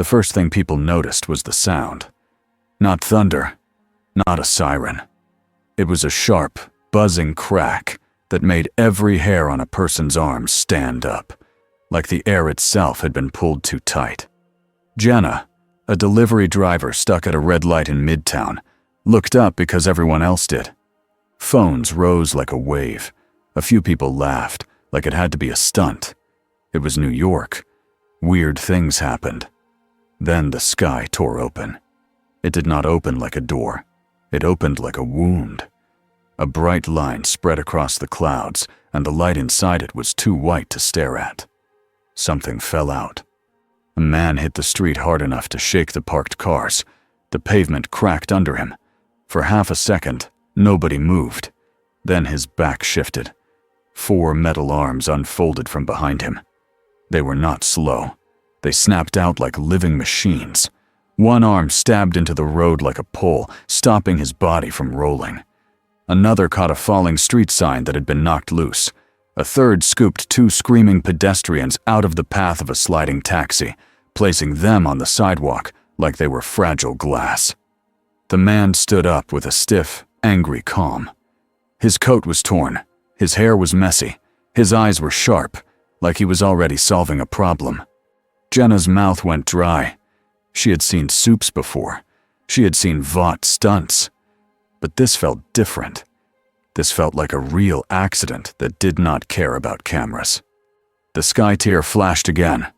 The first thing people noticed was the sound. Not thunder, not a siren. It was a sharp, buzzing crack that made every hair on a person's arm stand up, like the air itself had been pulled too tight. Jenna, a delivery driver stuck at a red light in Midtown, looked up because everyone else did. Phones rose like a wave. A few people laughed, like it had to be a stunt. It was New York. Weird things happened. Then the sky tore open. It did not open like a door. It opened like a wound. A bright line spread across the clouds, and the light inside it was too white to stare at. Something fell out. A man hit the street hard enough to shake the parked cars. The pavement cracked under him. For half a second, nobody moved. Then his back shifted. 4 metal arms unfolded from behind him. They were not slow. They snapped out like living machines. One arm stabbed into the road like a pole, stopping his body from rolling. Another caught a falling street sign that had been knocked loose. A third scooped 2 screaming pedestrians out of the path of a sliding taxi, placing them on the sidewalk like they were fragile glass. The man stood up with a stiff, angry calm. His coat was torn. His hair was messy. His eyes were sharp, like he was already solving a problem. Jenna's mouth went dry. She had seen soups before. She had seen Vought stunts. But this felt different. This felt like a real accident that did not care about cameras. The sky tier flashed again.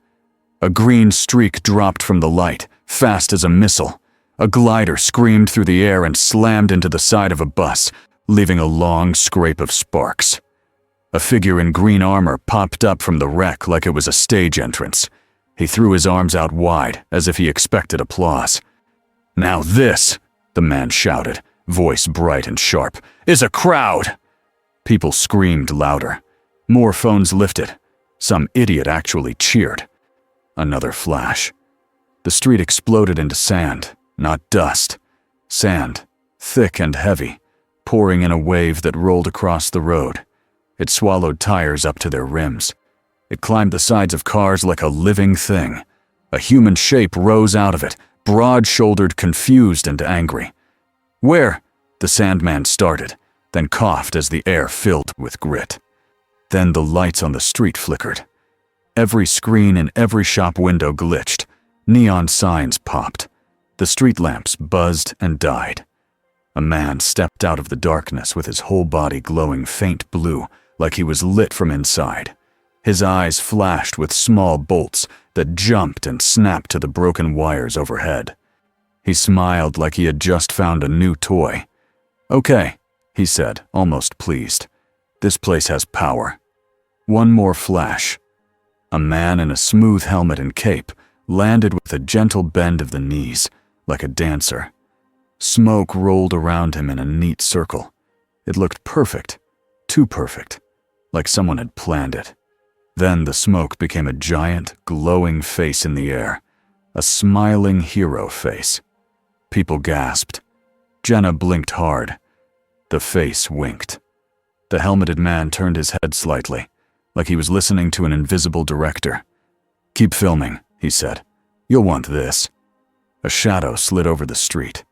A green streak dropped from the light, fast as a missile. A glider screamed through the air and slammed into the side of a bus, leaving a long scrape of sparks. A figure in green armor popped up from the wreck like it was a stage entrance. He threw his arms out wide, as if he expected applause. "Now this," the man shouted, voice bright and sharp, "is a crowd!" People screamed louder. More phones lifted. Some idiot actually cheered. Another flash. The street exploded into sand, not dust. Sand, thick and heavy, pouring in a wave that rolled across the road. It swallowed tires up to their rims. It climbed the sides of cars like a living thing. A human shape rose out of it, broad-shouldered, confused and angry. "Where?" the Sandman started, then coughed as the air filled with grit. Then the lights on the street flickered. Every screen in every shop window glitched. Neon signs popped. The street lamps buzzed and died. A man stepped out of the darkness with his whole body glowing faint blue, like he was lit from inside. His eyes flashed with small bolts that jumped and snapped to the broken wires overhead. He smiled like he had just found a new toy. "Okay," he said, almost pleased. "This place has power." One more flash. A man in a smooth helmet and cape landed with a gentle bend of the knees, like a dancer. Smoke rolled around him in a neat circle. It looked perfect, too perfect, like someone had planned it. Then the smoke became a giant, glowing face in the air, a smiling hero face. People gasped. Jenna blinked hard. The face winked. The helmeted man turned his head slightly, like he was listening to an invisible director. "Keep filming," he said. "You'll want this." A shadow slid over the street.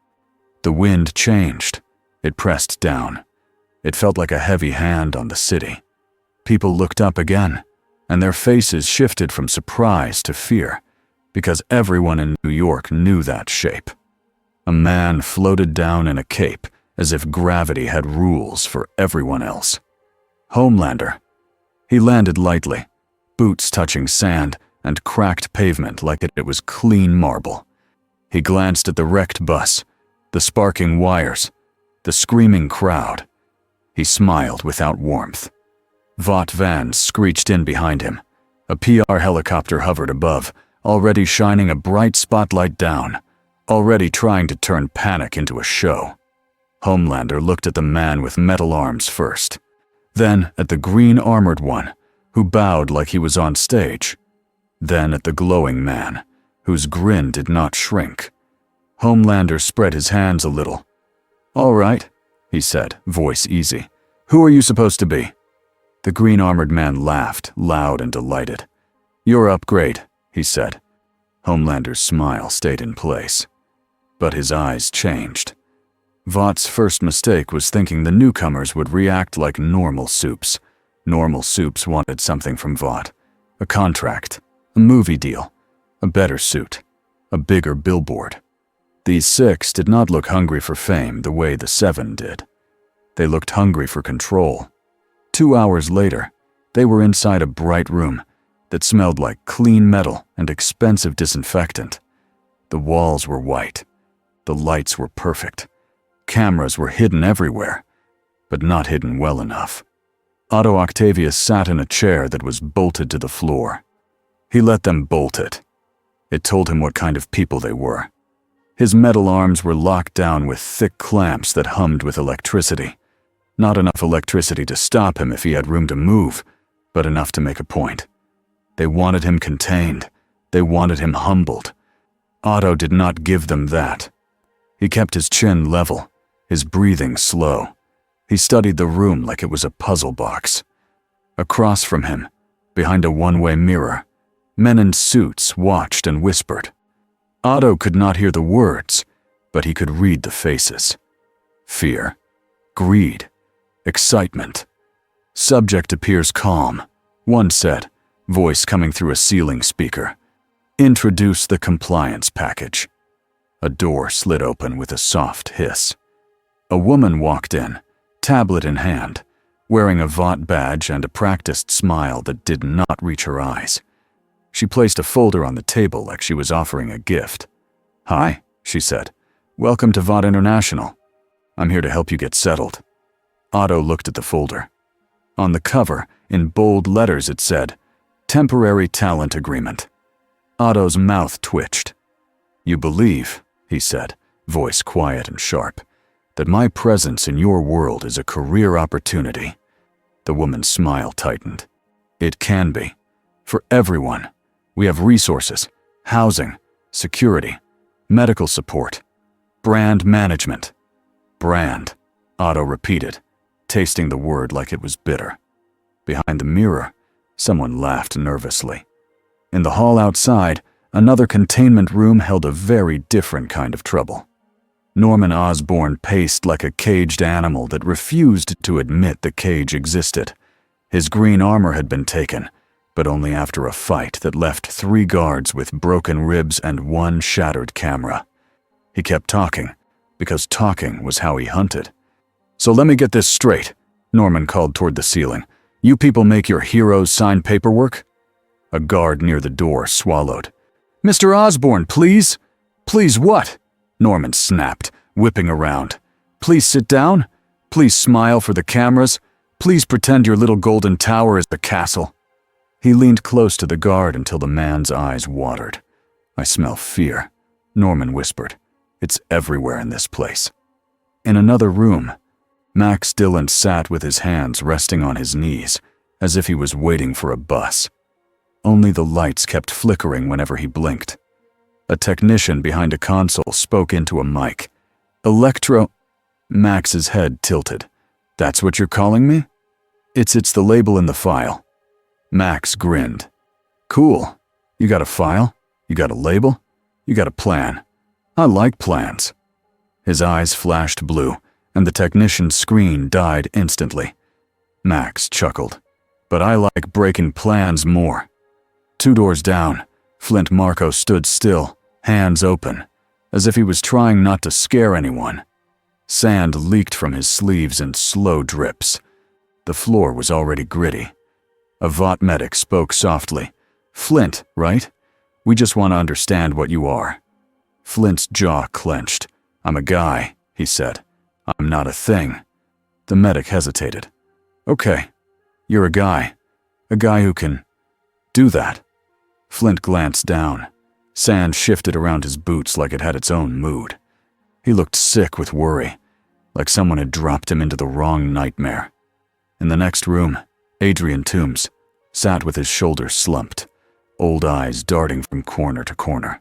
The wind changed. It pressed down. It felt like a heavy hand on the city. People looked up again, and their faces shifted from surprise to fear, because everyone in New York knew that shape. A man floated down in a cape, as if gravity had rules for everyone else. Homelander. He landed lightly, boots touching sand and cracked pavement like it was clean marble. He glanced at the wrecked bus, the sparking wires, the screaming crowd. He smiled without warmth. Vought vans screeched in behind him. A PR helicopter hovered above, already shining a bright spotlight down, already trying to turn panic into a show. Homelander looked at the man with metal arms first, then at the green armored one, who bowed like he was on stage, then at the glowing man, whose grin did not shrink. Homelander spread his hands a little. "All right," he said, voice easy. "Who are you supposed to be?" The green armored man laughed, loud and delighted. "Your upgrade," he said. Homelander's smile stayed in place, but his eyes changed. Vought's first mistake was thinking the newcomers would react like normal soups. Normal soups wanted something from Vought. A contract, a movie deal, a better suit, a bigger billboard. These 6 did not look hungry for fame the way the 7 did. They looked hungry for control. 2 hours later, they were inside a bright room that smelled like clean metal and expensive disinfectant. The walls were white. The lights were perfect. Cameras were hidden everywhere, but not hidden well enough. Otto Octavius sat in a chair that was bolted to the floor. He let them bolt it. It told him what kind of people they were. His metal arms were locked down with thick clamps that hummed with electricity. Not enough electricity to stop him if he had room to move, but enough to make a point. They wanted him contained. They wanted him humbled. Otto did not give them that. He kept his chin level, his breathing slow. He studied the room like it was a puzzle box. Across from him, behind a one-way mirror, men in suits watched and whispered. Otto could not hear the words, but he could read the faces. Fear, greed, excitement. Subject appears calm, one said, voice coming through a ceiling speaker. Introduce the compliance package. A door slid open with a soft hiss. A woman walked in, tablet in hand, wearing a Vought badge and a practiced smile that did not reach her eyes. She placed a folder on the table like she was offering a gift. "Hi," she said. "Welcome to Vought International. I'm here to help you get settled." Otto looked at the folder. On the cover, in bold letters, it said, "Temporary Talent Agreement." Otto's mouth twitched. "You believe," he said, voice quiet and sharp, "that my presence in your world is a career opportunity." The woman's smile tightened. "It can be. For everyone. We have resources, housing, security, medical support, brand management." "Brand," Otto repeated, tasting the word like it was bitter. Behind the mirror, someone laughed nervously. In the hall outside, another containment room held a very different kind of trouble. Norman Osborn paced like a caged animal that refused to admit the cage existed. His green armor had been taken, but only after a fight that left 3 guards with broken ribs and 1 shattered camera. He kept talking, because talking was how he hunted. "So let me get this straight," Norman called toward the ceiling. "You people make your heroes sign paperwork?" A guard near the door swallowed. "Mr. Osborn, please." "Please what?" Norman snapped, whipping around. "Please sit down. Please smile for the cameras. Please pretend your little golden tower is the castle." He leaned close to the guard until the man's eyes watered. "I smell fear," Norman whispered. "It's everywhere in this place." In another room, Max Dillon sat with his hands resting on his knees, as if he was waiting for a bus. Only the lights kept flickering whenever he blinked. A technician behind a console spoke into a mic. "Electro..." Max's head tilted. "That's what you're calling me?" It's the label in the file." Max grinned. "Cool. You got a file? You got a label? You got a plan. I like plans." His eyes flashed blue, and the technician's screen died instantly. Max chuckled. "But I like breaking plans more." 2 doors down, Flint Marco stood still, hands open, as if he was trying not to scare anyone. Sand leaked from his sleeves in slow drips. The floor was already gritty. A Vought medic spoke softly. "Flint, right? We just want to understand what you are." Flint's jaw clenched. "I'm a guy," he said. "I'm not a thing." The medic hesitated. "Okay, you're a guy who can do that." Flint glanced down. Sand shifted around his boots like it had its own mood. He looked sick with worry, like someone had dropped him into the wrong nightmare. In the next room, Adrian Toombs sat with his shoulders slumped, old eyes darting from corner to corner.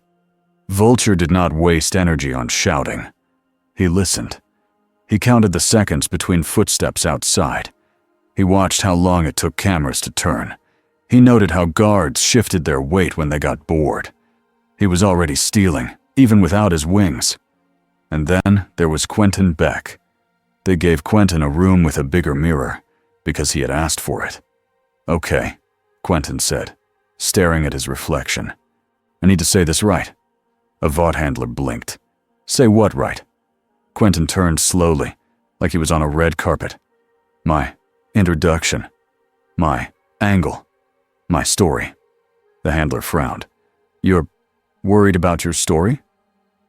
Vulture did not waste energy on shouting. He listened. He counted the seconds between footsteps outside. He watched how long it took cameras to turn. He noted how guards shifted their weight when they got bored. He was already stealing, even without his wings. And then there was Quentin Beck. They gave Quentin a room with a bigger mirror, because he had asked for it. "Okay," Quentin said, staring at his reflection. "I need to say this right." A Vought handler blinked. "Say what right?" Quentin turned slowly, like he was on a red carpet. "My introduction. My angle. My story." The handler frowned. "You're worried about your story?"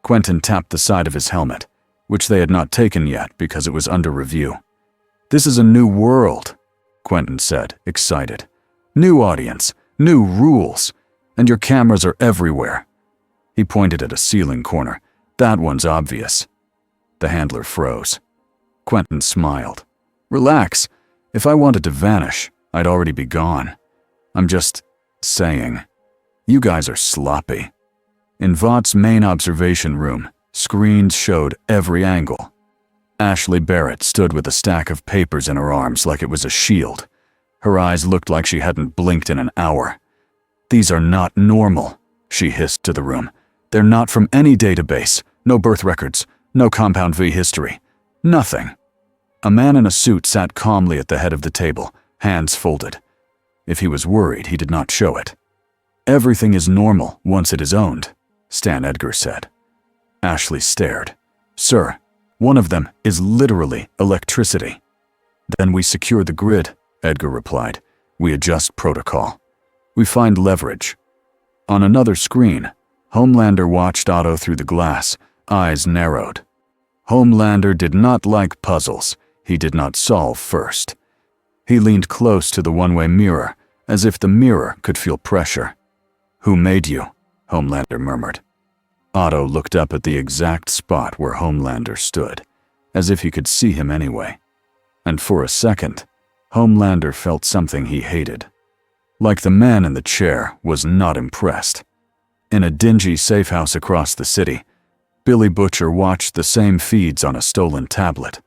Quentin tapped the side of his helmet, which they had not taken yet because it was under review. "This is a new world," Quentin said, excited. "New audience, new rules, and your cameras are everywhere." He pointed at a ceiling corner. "That one's obvious." The handler froze. Quentin smiled. "Relax. If I wanted to vanish, I'd already be gone. I'm just saying. You guys are sloppy." In Vaught's main observation room, screens showed every angle. Ashley Barrett stood with a stack of papers in her arms like it was a shield. Her eyes looked like she hadn't blinked in an hour. "These are not normal," she hissed to the room. "They're not from any database. No birth records. No Compound V history. Nothing." A man in a suit sat calmly at the head of the table, hands folded. If he was worried, he did not show it. "Everything is normal once it is owned," Stan Edgar said. Ashley stared. "Sir, one of them is literally electricity." "Then we secure the grid," Edgar replied. "We adjust protocol. We find leverage." On another screen, Homelander watched Otto through the glass, eyes narrowed. Homelander did not like puzzles he did not solve first. He leaned close to the one-way mirror, as if the mirror could feel pressure. "Who made you?" Homelander murmured. Otto looked up at the exact spot where Homelander stood, as if he could see him anyway. And for a second, Homelander felt something he hated. Like the man in the chair was not impressed. In a dingy safe house across the city, Billy Butcher watched the same feeds on a stolen tablet.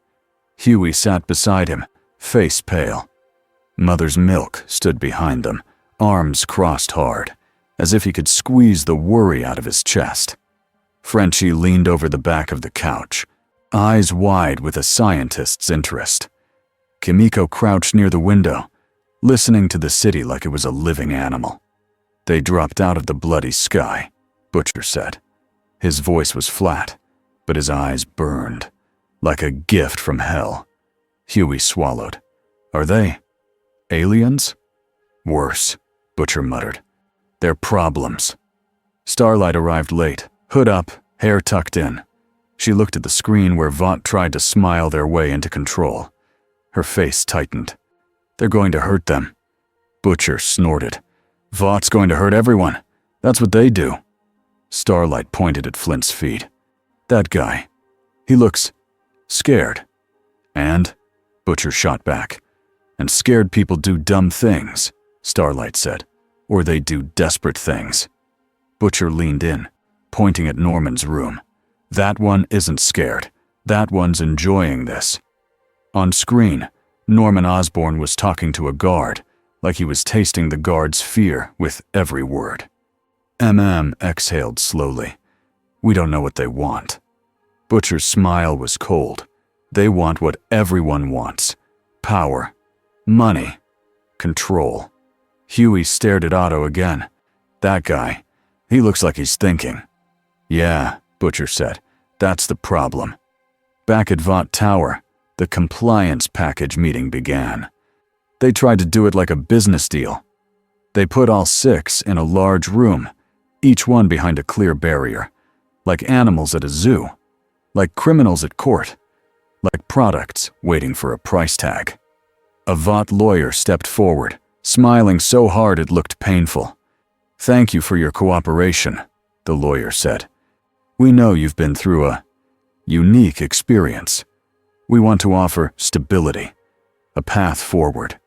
Huey sat beside him, face pale. Mother's Milk stood behind them, arms crossed hard, as if he could squeeze the worry out of his chest. Frenchie leaned over the back of the couch, eyes wide with a scientist's interest. Kimiko crouched near the window, listening to the city like it was a living animal. "They dropped out of the bloody sky," Butcher said. His voice was flat, but his eyes burned, like a gift from hell. Huey swallowed. "Are they aliens?" "Worse," Butcher muttered. "They're problems." Starlight arrived late, hood up, hair tucked in. She looked at the screen where Vought tried to smile their way into control. Her face tightened. "They're going to hurt them." Butcher snorted. "Vaught's going to hurt everyone. That's what they do." Starlight pointed at Flint's feet. "That guy. He looks scared." "And?" Butcher shot back. "And scared people do dumb things," Starlight said. "Or they do desperate things." Butcher leaned in, pointing at Norman's room. "That one isn't scared. That one's enjoying this." On screen, Norman Osborn was talking to a guard, like he was tasting the guard's fear with every word. Exhaled slowly. "We don't know what they want." Butcher's smile was cold. "They want what everyone wants. Power. Money. Control." Huey stared at Otto again. "That guy. He looks like he's thinking." "Yeah," Butcher said. "That's the problem." Back at Vought Tower, the compliance package meeting began. They tried to do it like a business deal. They put all 6 in a large room, each one behind a clear barrier, like animals at a zoo, like criminals at court, like products waiting for a price tag. A Vought lawyer stepped forward, smiling so hard it looked painful. "Thank you for your cooperation," the lawyer said. "We know you've been through a unique experience. We want to offer stability, a path forward,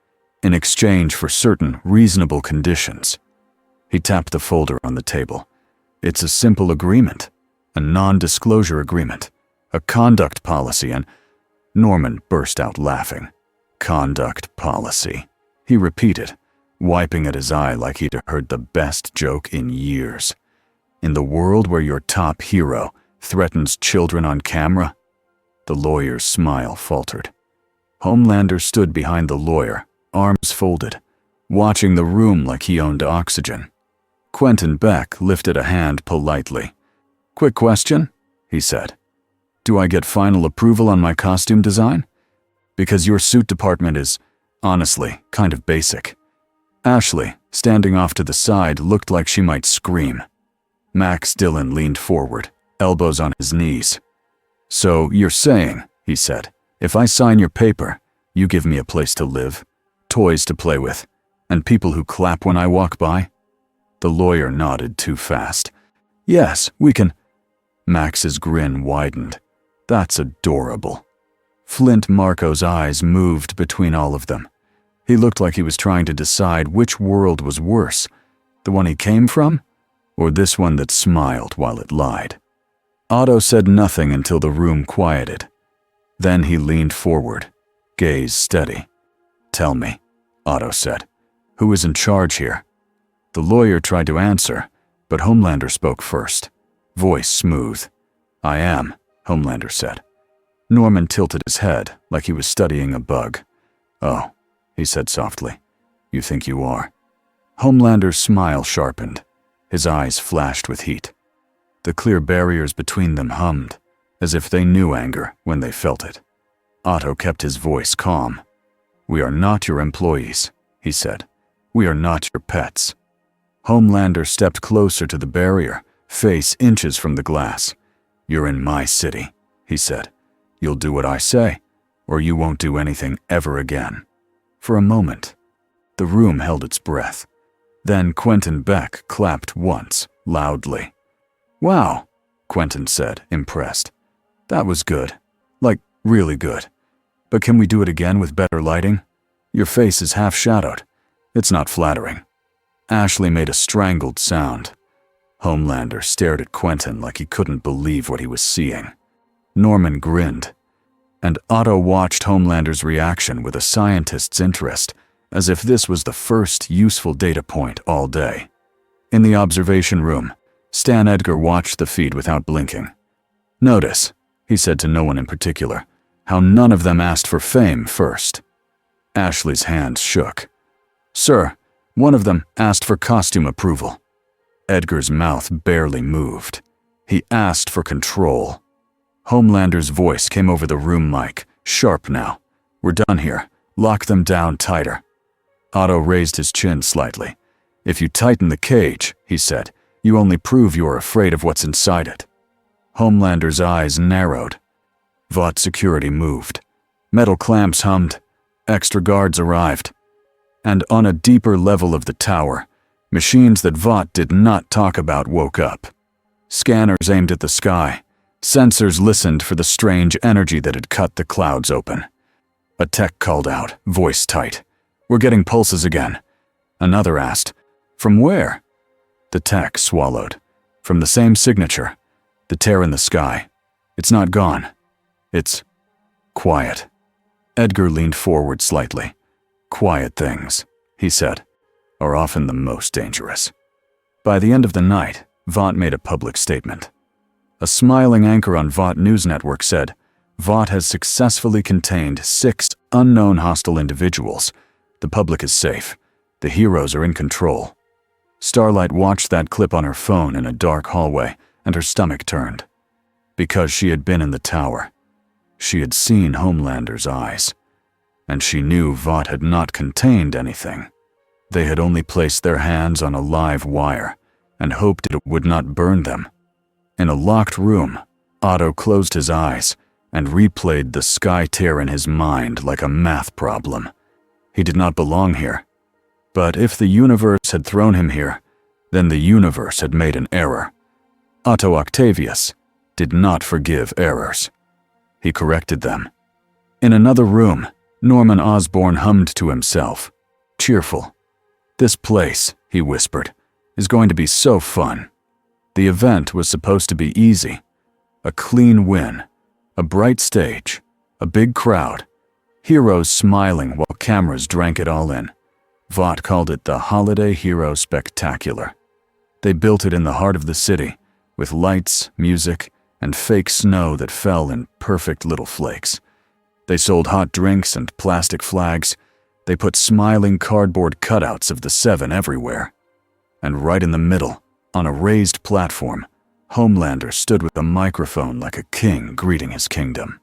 in exchange for certain reasonable conditions." He tapped the folder on the table. "It's a simple agreement, a non-disclosure agreement, a conduct policy," and Norman burst out laughing. "Conduct policy," he repeated, wiping at his eye like he'd heard the best joke in years. In the world where your top hero threatens children on camera? The lawyer's smile faltered. Homelander stood behind the lawyer, arms folded, watching the room like he owned oxygen. Quentin Beck lifted a hand politely. "Quick question," he said. "Do I get final approval on my costume design? Because your suit department is, honestly, kind of basic." Ashley, standing off to the side, looked like she might scream. Max Dillon leaned forward, elbows on his knees. "So you're saying," he said, "if I sign your paper, you give me a place to live, toys to play with, and people who clap when I walk by?" The lawyer nodded too fast. "Yes, we can." Max's grin widened. "That's adorable." Flint Marco's eyes moved between all of them. He looked like he was trying to decide which world was worse, the one he came from, or this one that smiled while it lied. Otto said nothing until the room quieted. Then he leaned forward, gaze steady. "Tell me," Otto said, "who is in charge here?" The lawyer tried to answer, but Homelander spoke first, voice smooth. "I am," Homelander said. Norman tilted his head like he was studying a bug. "Oh," he said softly, "you think you are?" Homelander's smile sharpened. His eyes flashed with heat. The clear barriers between them hummed, as if they knew anger when they felt it. Otto kept his voice calm. "We are not your employees," he said. "We are not your pets." Homelander stepped closer to the barrier, face inches from the glass. "You're in my city," he said. "You'll do what I say, or you won't do anything ever again." For a moment, the room held its breath. Then Quentin Beck clapped once, loudly. "Wow," Quentin said, impressed. "That was good. Like, really good. But can we do it again with better lighting? Your face is half-shadowed. It's not flattering." Ashley made a strangled sound. Homelander stared at Quentin like he couldn't believe what he was seeing. Norman grinned, and Otto watched Homelander's reaction with a scientist's interest, as if this was the first useful data point all day. In the observation room, Stan Edgar watched the feed without blinking. "Notice," he said to no one in particular, "how none of them asked for fame first." Ashley's hands shook. "Sir, one of them asked for costume approval." Edgar's mouth barely moved. "He asked for control." Homelander's voice came over the room mic, sharp now. "We're done here. Lock them down tighter." Otto raised his chin slightly. "If you tighten the cage," he said, "you only prove you are afraid of what's inside it." Homelander's eyes narrowed. Vought security moved. Metal clamps hummed. Extra guards arrived. And on a deeper level of the tower, machines that Vought did not talk about woke up. Scanners aimed at the sky. Sensors listened for the strange energy that had cut the clouds open. A tech called out, voice tight. "We're getting pulses again." Another asked, "From where?" The tech swallowed. "From the same signature. The tear in the sky. It's not gone. It's quiet." Edgar leaned forward slightly. "Quiet things," he said, "are often the most dangerous." By the end of the night, Vought made a public statement. A smiling anchor on Vought News Network said, "Vought has successfully contained 6 unknown hostile individuals. The public is safe. The heroes are in control." Starlight watched that clip on her phone in a dark hallway, and her stomach turned. Because she had been in the tower. She had seen Homelander's eyes. And she knew Vought had not contained anything. They had only placed their hands on a live wire, and hoped it would not burn them. In a locked room, Otto closed his eyes and replayed the sky tear in his mind like a math problem. He did not belong here. But if the universe had thrown him here, then the universe had made an error. Otto Octavius did not forgive errors. He corrected them. In another room, Norman Osborn hummed to himself, cheerful. "This place," he whispered, "is going to be so fun." The event was supposed to be easy. A clean win, a bright stage, a big crowd, heroes smiling while cameras drank it all in. Vought called it the Holiday Hero Spectacular. They built it in the heart of the city, with lights, music, and fake snow that fell in perfect little flakes. They sold hot drinks and plastic flags. They put smiling cardboard cutouts of the Seven everywhere. And right in the middle, on a raised platform, Homelander stood with a microphone like a king greeting his kingdom.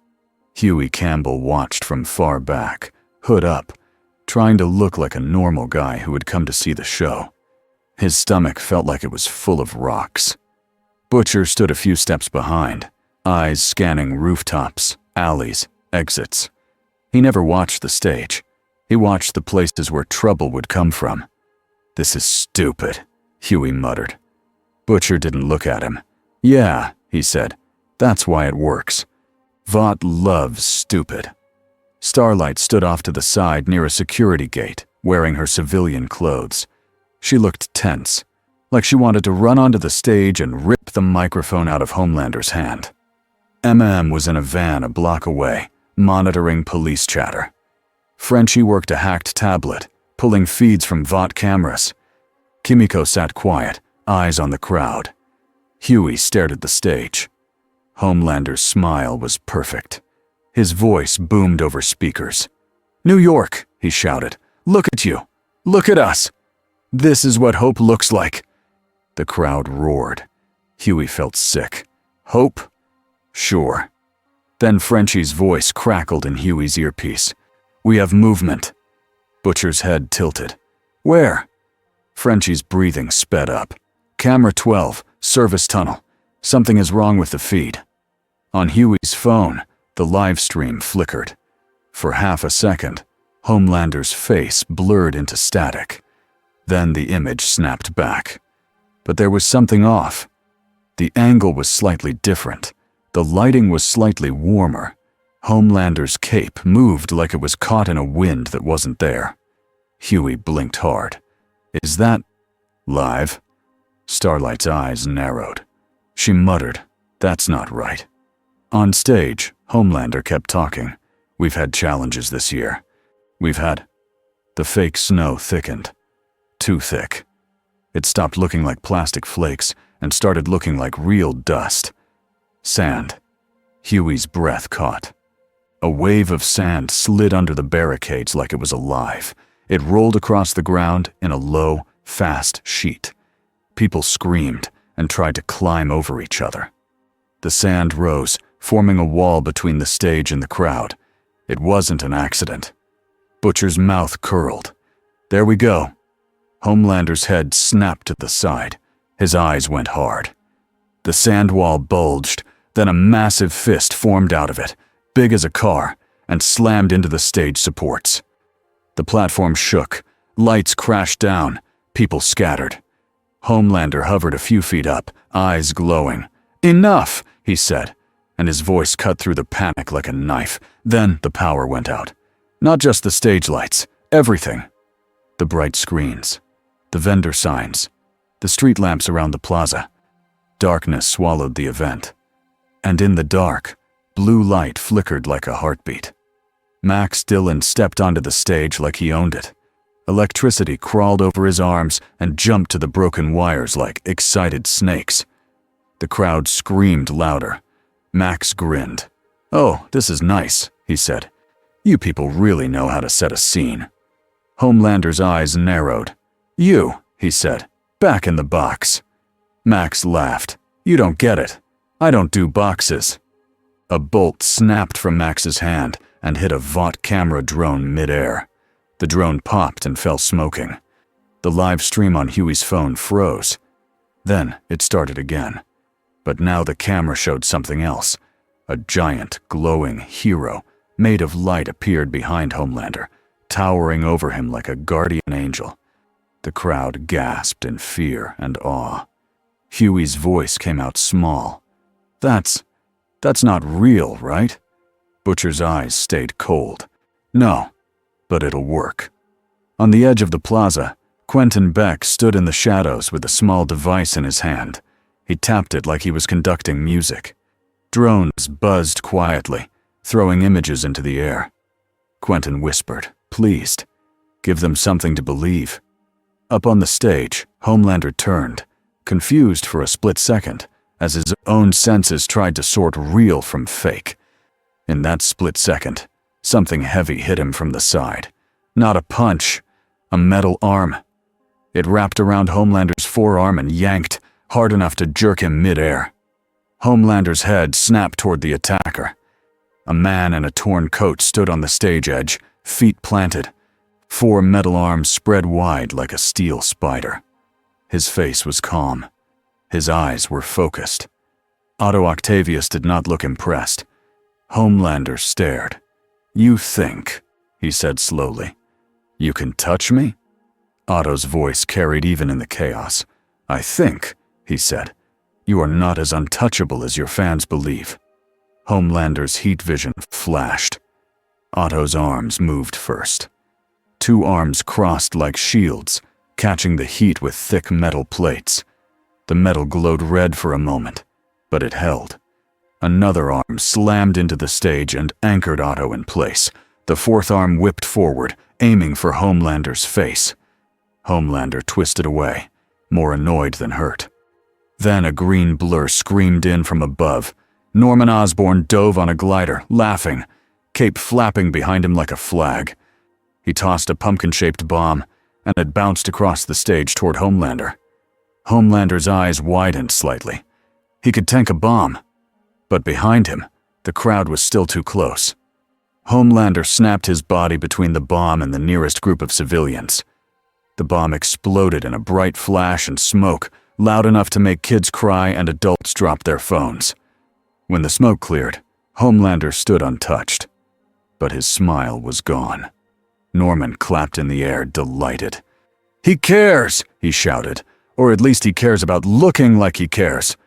Huey Campbell watched from far back, hood up, trying to look like a normal guy who had come to see the show. His stomach felt like it was full of rocks. Butcher stood a few steps behind, eyes scanning rooftops, alleys, exits. He never watched the stage. He watched the places where trouble would come from. "This is stupid," Huey muttered. Butcher didn't look at him. "Yeah," he said, "that's why it works. Vought loves stupid." Starlight stood off to the side near a security gate, wearing her civilian clothes. She looked tense, like she wanted to run onto the stage and rip the microphone out of Homelander's hand. M.M. was in a van a block away, monitoring police chatter. Frenchie worked a hacked tablet, pulling feeds from Vought cameras. Kimiko sat quiet, eyes on the crowd. Huey stared at the stage. Homelander's smile was perfect. His voice boomed over speakers. "New York," he shouted. "Look at you. Look at us. This is what hope looks like." The crowd roared. Huey felt sick. Hope? Sure. Then Frenchie's voice crackled in Huey's earpiece. "We have movement." Butcher's head tilted. "Where?" Frenchie's breathing sped up. "Camera 12, service tunnel. Something is wrong with the feed." On Huey's phone, the live stream flickered. For half a second, Homelander's face blurred into static. Then the image snapped back. But there was something off. The angle was slightly different. The lighting was slightly warmer. Homelander's cape moved like it was caught in a wind that wasn't there. Huey blinked hard. "Is that live?" Starlight's eyes narrowed. She muttered, "That's not right." On stage, Homelander kept talking. "We've had challenges this year. We've had..." The fake snow thickened. Too thick. It stopped looking like plastic flakes and started looking like real dust. Sand. Huey's breath caught. A wave of sand slid under the barricades like it was alive. It rolled across the ground in a low, fast sheet. People screamed and tried to climb over each other. The sand rose, forming a wall between the stage and the crowd. It wasn't an accident. Butcher's mouth curled. "There we go." Homelander's head snapped to the side. His eyes went hard. The sand wall bulged, then a massive fist formed out of it, big as a car, and slammed into the stage supports. The platform shook, lights crashed down, people scattered. Homelander hovered a few feet up, eyes glowing. "Enough," he said, and his voice cut through the panic like a knife. Then the power went out. Not just the stage lights, everything. The bright screens, the vendor signs, the street lamps around the plaza. Darkness swallowed the event. And in the dark, blue light flickered like a heartbeat. Max Dillon stepped onto the stage like he owned it. Electricity crawled over his arms and jumped to the broken wires like excited snakes. The crowd screamed louder. Max grinned. "Oh, this is nice," he said. "You people really know how to set a scene." Homelander's eyes narrowed. "You," he said, "back in the box." Max laughed. "You don't get it. I don't do boxes." A bolt snapped from Max's hand and hit a Vought camera drone mid-air. The drone popped and fell smoking. The live stream on Huey's phone froze. Then it started again. But now the camera showed something else. A giant, glowing hero made of light appeared behind Homelander, towering over him like a guardian angel. The crowd gasped in fear and awe. Huey's voice came out small. That's not real, right?" Butcher's eyes stayed cold. "No, but it'll work." On the edge of the plaza, Quentin Beck stood in the shadows with a small device in his hand. He tapped it like he was conducting music. Drones buzzed quietly, throwing images into the air. Quentin whispered, pleased. "Give them something to believe." Up on the stage, Homelander turned. confused for a split second as his own senses tried to sort real from fake. In that split second, something heavy hit him from the side. Not a punch, a metal arm. It wrapped around Homelander's forearm and yanked, hard enough to jerk him mid-air. Homelander's head snapped toward the attacker. A man in a torn coat stood on the stage edge, feet planted, 4 metal arms spread wide like a steel spider. His face was calm. His eyes were focused. Otto Octavius did not look impressed. Homelander stared. "You think," he said slowly, "you can touch me?" Otto's voice carried even in the chaos. "I think," he said, "you are not as untouchable as your fans believe." Homelander's heat vision flashed. Otto's arms moved first. 2 arms crossed like shields, catching the heat with thick metal plates. The metal glowed red for a moment, but it held. Another arm slammed into the stage and anchored Otto in place. The 4th arm whipped forward, aiming for Homelander's face. Homelander twisted away, more annoyed than hurt. Then a green blur screamed in from above. Norman Osborn dove on a glider, laughing, cape flapping behind him like a flag. He tossed a pumpkin-shaped bomb, and it bounced across the stage toward Homelander. Homelander's eyes widened slightly. He could tank a bomb, but behind him, the crowd was still too close. Homelander snapped his body between the bomb and the nearest group of civilians. The bomb exploded in a bright flash and smoke, loud enough to make kids cry and adults drop their phones. When the smoke cleared, Homelander stood untouched, but his smile was gone. Norman clapped in the air, delighted. "He cares!" he shouted, "or at least he cares about looking like he cares."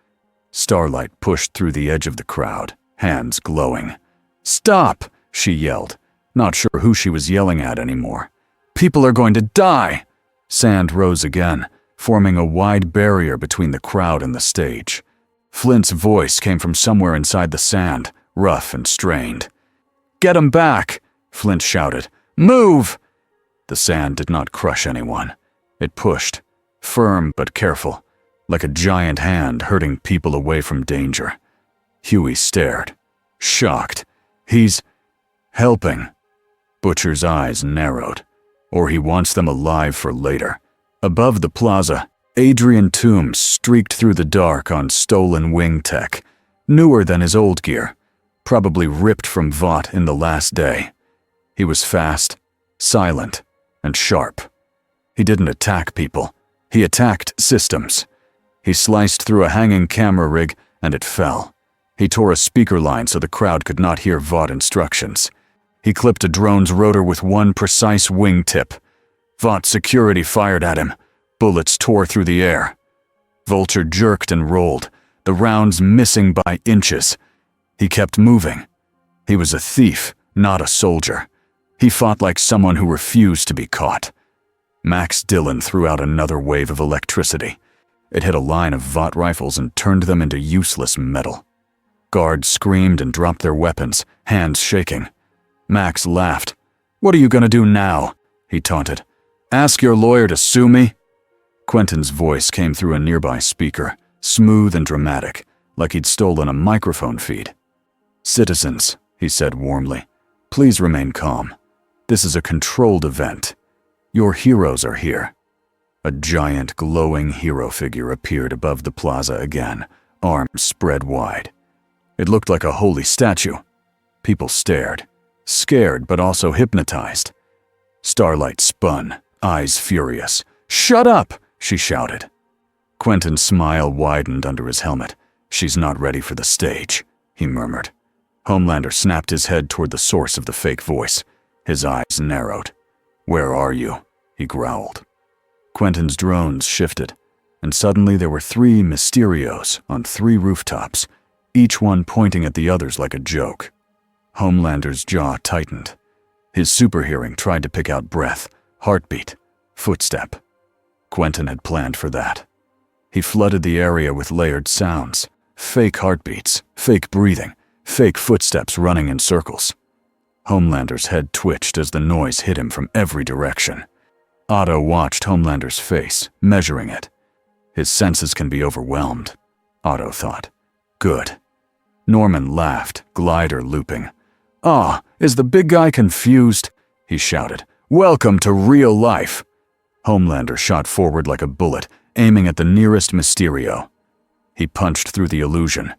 Starlight pushed through the edge of the crowd, hands glowing. "Stop!" she yelled, not sure who she was yelling at anymore. "People are going to die!" Sand rose again, forming a wide barrier between the crowd and the stage. Flint's voice came from somewhere inside the sand, rough and strained. "Get him back!" Flint shouted. "Move!" The sand did not crush anyone. It pushed, firm but careful, like a giant hand hurting people away from danger. Huey stared, shocked. "He's helping." Butcher's eyes narrowed. "Or he wants them alive for later." Above the plaza, Adrian Toombs streaked through the dark on stolen wing tech, newer than his old gear, probably ripped from Vought in the last day. He was fast, silent, and sharp. He didn't attack people. He attacked systems. He sliced through a hanging camera rig, and it fell. He tore a speaker line so the crowd could not hear Vought instructions. He clipped a drone's rotor with one precise wing tip. Vought security fired at him. Bullets tore through the air. Vulture jerked and rolled, the rounds missing by inches. He kept moving. He was a thief, not a soldier. He fought like someone who refused to be caught. Max Dillon threw out another wave of electricity. It hit a line of Vought rifles and turned them into useless metal. Guards screamed and dropped their weapons, hands shaking. Max laughed. "What are you going to do now?" he taunted. "Ask your lawyer to sue me?" Quentin's voice came through a nearby speaker, smooth and dramatic, like he'd stolen a microphone feed. "Citizens," he said warmly, "please remain calm. This is a controlled event. Your heroes are here." A giant, glowing hero figure appeared above the plaza again, arms spread wide. It looked like a holy statue. People stared, scared but also hypnotized. Starlight spun, eyes furious. "Shut up!" she shouted. Quentin's smile widened under his helmet. "She's not ready for the stage," he murmured. Homelander snapped his head toward the source of the fake voice. His eyes narrowed. "Where are you?" he growled. Quentin's drones shifted, and suddenly there were 3 Mysterios on 3 rooftops, each one pointing at the others like a joke. Homelander's jaw tightened. His superhearing tried to pick out breath, heartbeat, footstep. Quentin had planned for that. He flooded the area with layered sounds, fake heartbeats, fake breathing, fake footsteps running in circles. Homelander's head twitched as the noise hit him from every direction. Otto watched Homelander's face, measuring it. His senses can be overwhelmed, Otto thought. Good. Norman laughed, glider looping. "Ah, is the big guy confused?" he shouted. "Welcome to real life." Homelander shot forward like a bullet, aiming at the nearest Mysterio. He punched through the illusion.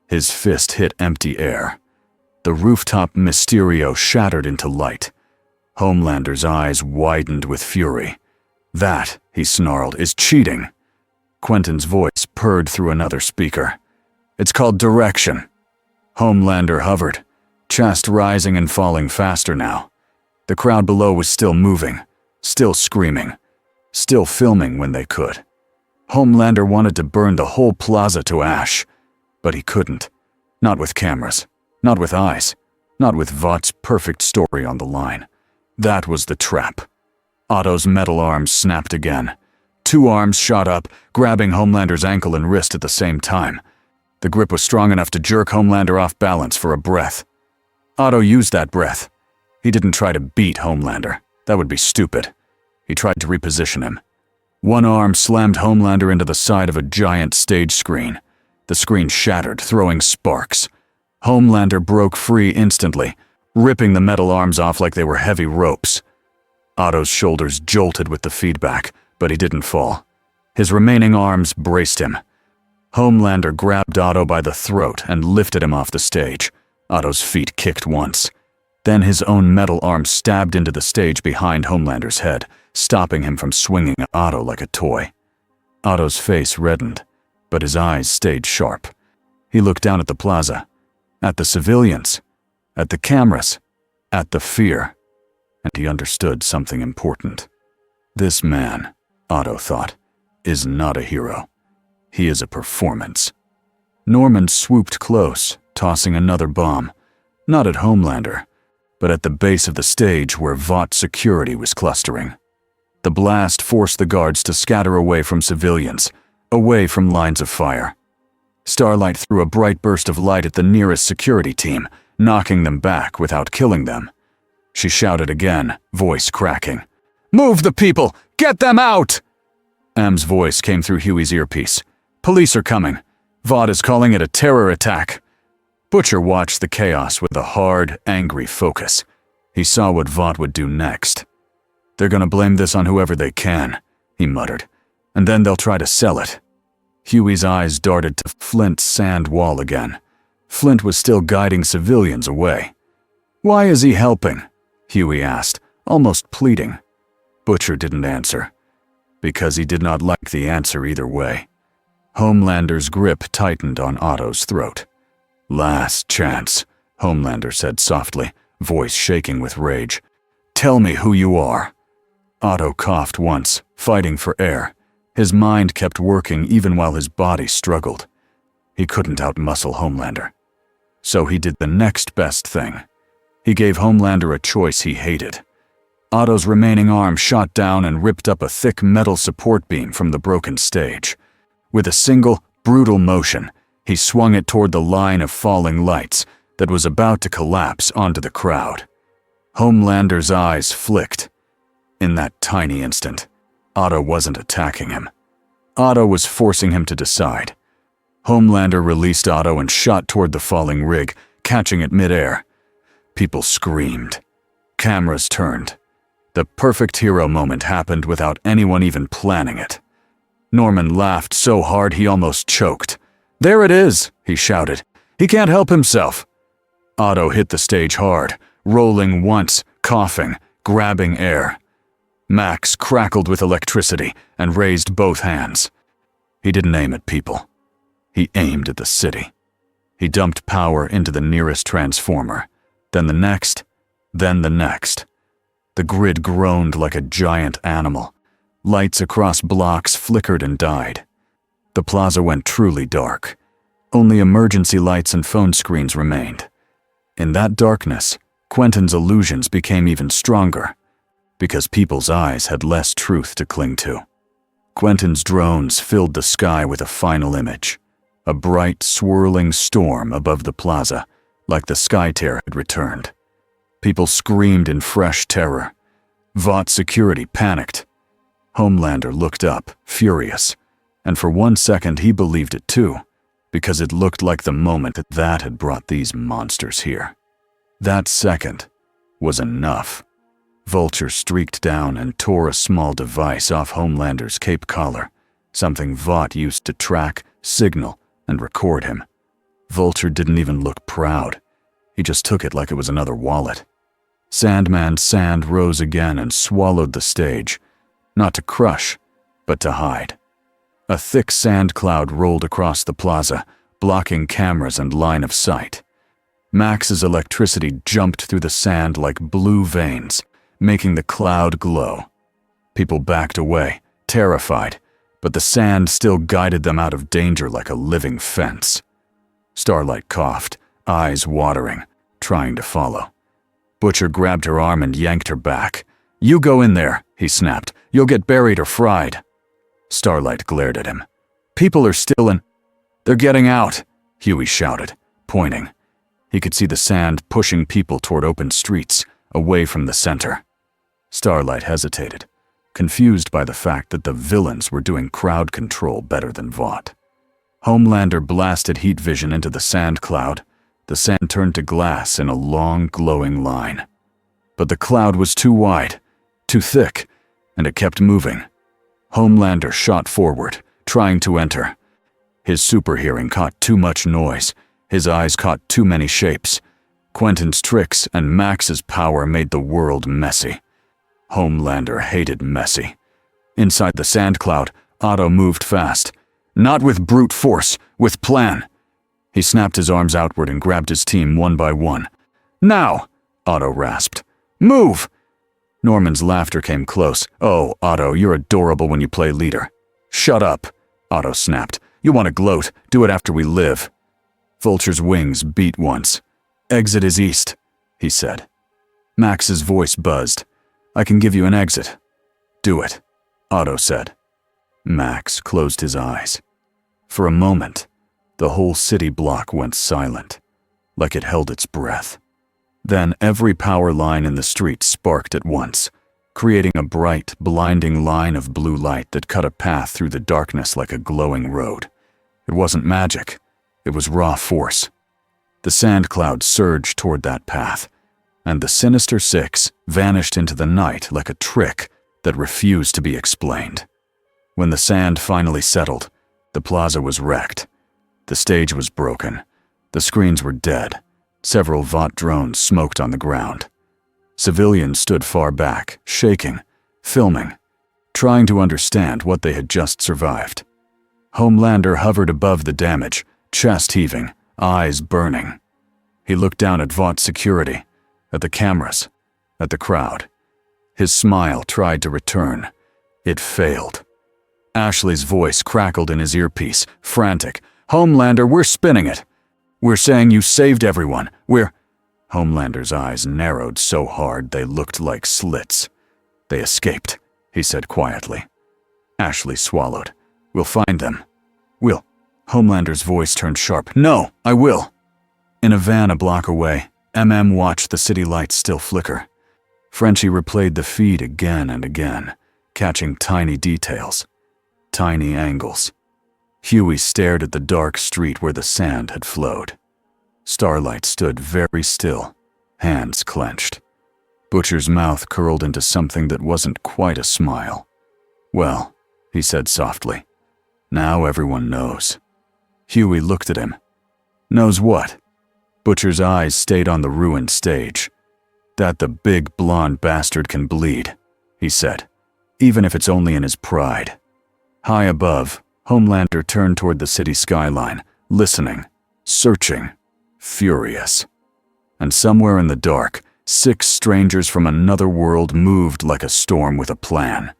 His fist hit empty air. The rooftop Mysterio shattered into light. Homelander's eyes widened with fury. "That," he snarled, "is cheating." Quentin's voice purred through another speaker. "It's called direction." Homelander hovered, chest rising and falling faster now. The crowd below was still moving, still screaming, still filming when they could. Homelander wanted to burn the whole plaza to ash, but he couldn't. Not with cameras, not with eyes, not with Vought's perfect story on the line. That was the trap. Otto's metal arms snapped again. Two arms shot up, grabbing Homelander's ankle and wrist at the same time. The grip was strong enough to jerk Homelander off balance for a breath. Otto used that breath. He didn't try to beat Homelander. That would be stupid. He tried to reposition him. One arm slammed Homelander into the side of a giant stage screen. The screen shattered, throwing sparks. Homelander broke free instantly, ripping the metal arms off like they were heavy ropes. Otto's shoulders jolted with the feedback, but he didn't fall. His remaining arms braced him. Homelander grabbed Otto by the throat and lifted him off the stage. Otto's feet kicked once. Then his own metal arm stabbed into the stage behind Homelander's head, stopping him from swinging at Otto like a toy. Otto's face reddened, but his eyes stayed sharp. He looked down at the plaza, at the civilians, at the cameras, at the fear, and he understood something important. This man, Otto thought, is not a hero. He is a performance. Norman swooped close, tossing another bomb, not at Homelander, but at the base of the stage where Vought security was clustering. The blast forced the guards to scatter away from civilians, away from lines of fire. Starlight threw a bright burst of light at the nearest security team, knocking them back without killing them. She shouted again, voice cracking. "Move the people! Get them out!" M's voice came through Huey's earpiece. "Police are coming. Vought is calling it a terror attack." Butcher watched the chaos with a hard, angry focus. He saw what Vought would do next. "They're gonna blame this on whoever they can," he muttered, "and then they'll try to sell it." Huey's eyes darted to Flint's sand wall again. Flint was still guiding civilians away. "Why is he helping?" Huey asked, almost pleading. Butcher didn't answer, because he did not like the answer either way. Homelander's grip tightened on Otto's throat. "Last chance," Homelander said softly, voice shaking with rage. "Tell me who you are." Otto coughed once, fighting for air. His mind kept working even while his body struggled. He couldn't outmuscle Homelander. So he did the next best thing. He gave Homelander a choice he hated. Otto's remaining arm shot down and ripped up a thick metal support beam from the broken stage. With a single, brutal motion, he swung it toward the line of falling lights that was about to collapse onto the crowd. Homelander's eyes flicked. In that tiny instant, Otto wasn't attacking him. Otto was forcing him to decide. Homelander released Otto and shot toward the falling rig, catching it midair. People screamed. Cameras turned. The perfect hero moment happened without anyone even planning it. Norman laughed so hard he almost choked. "There it is," he shouted. "He can't help himself." Otto hit the stage hard, rolling once, coughing, grabbing air. Max crackled with electricity and raised both hands. He didn't aim at people. He aimed at the city. He dumped power into the nearest transformer, then the next, then the next. The grid groaned like a giant animal. Lights across blocks flickered and died. The plaza went truly dark. Only emergency lights and phone screens remained. In that darkness, Quentin's illusions became even stronger, because people's eyes had less truth to cling to. Quentin's drones filled the sky with a final image, a bright, swirling storm above the plaza, like the Sky Tear had returned. People screamed in fresh terror. Vought security panicked. Homelander looked up, furious. And for 1 second he believed it too, because it looked like the moment that had brought these monsters here. That second was enough. Vulture streaked down and tore a small device off Homelander's cape collar, something Vought used to track, signal, and record him. Vulture didn't even look proud. He just took it like it was another wallet. Sandman's sand rose again and swallowed the stage, not to crush, but to hide. A thick sand cloud rolled across the plaza, blocking cameras and line of sight. Max's electricity jumped through the sand like blue veins, making the cloud glow. People backed away, terrified, but the sand still guided them out of danger like a living fence. Starlight coughed, eyes watering, trying to follow. Butcher grabbed her arm and yanked her back. "You go in there," he snapped. "You'll get buried or fried." Starlight glared at him. "People are still in—" "They're getting out," Huey shouted, pointing. He could see the sand pushing people toward open streets, away from the center. Starlight hesitated, confused by the fact that the villains were doing crowd control better than Vought. Homelander blasted heat vision into the sand cloud. The sand turned to glass in a long, glowing line. But the cloud was too wide, too thick, and it kept moving. Homelander shot forward, trying to enter. His super hearing caught too much noise. His eyes caught too many shapes. Quentin's tricks and Max's power made the world messy. Homelander hated messy. Inside the sand cloud, Otto moved fast. Not with brute force, with plan. He snapped his arms outward and grabbed his team one by one. "Now!" Otto rasped. "Move!" Norman's laughter came close. "Oh, Otto, you're adorable when you play leader." "Shut up," Otto snapped. "You want to gloat, do it after we live." Vulture's wings beat once. "Exit is east," he said. Max's voice buzzed. "I can give you an exit." "Do it," Otto said. Max closed his eyes. For a moment, the whole city block went silent, like it held its breath. Then every power line in the street sparked at once, creating a bright, blinding line of blue light that cut a path through the darkness like a glowing road. It wasn't magic. It was raw force. The sand cloud surged toward that path, and the Sinister Six vanished into the night like a trick that refused to be explained. When the sand finally settled, the plaza was wrecked. The stage was broken. The screens were dead. Several Vought drones smoked on the ground. Civilians stood far back, shaking, filming, trying to understand what they had just survived. Homelander hovered above the damage, chest heaving, eyes burning. He looked down at Vaught's security, at the cameras, at the crowd. His smile tried to return. It failed. Ashley's voice crackled in his earpiece, frantic. "Homelander, we're spinning it. We're saying you saved everyone. Homelander's eyes narrowed so hard they looked like slits. "They escaped," he said quietly. Ashley swallowed. "We'll find them. We'll—" Homelander's voice turned sharp. "No, I will." In a van a block away, MM watched the city lights still flicker. Frenchie replayed the feed again and again, catching tiny details, tiny angles. Huey stared at the dark street where the sand had flowed. Starlight stood very still, hands clenched. Butcher's mouth curled into something that wasn't quite a smile. "Well," he said softly, "now everyone knows." Huey looked at him. "Knows what?" Butcher's eyes stayed on the ruined stage. "That the big blonde bastard can bleed," he said, "even if it's only in his pride." High above, Homelander turned toward the city skyline, listening, searching, furious. And somewhere in the dark, 6 strangers from another world moved like a storm with a plan.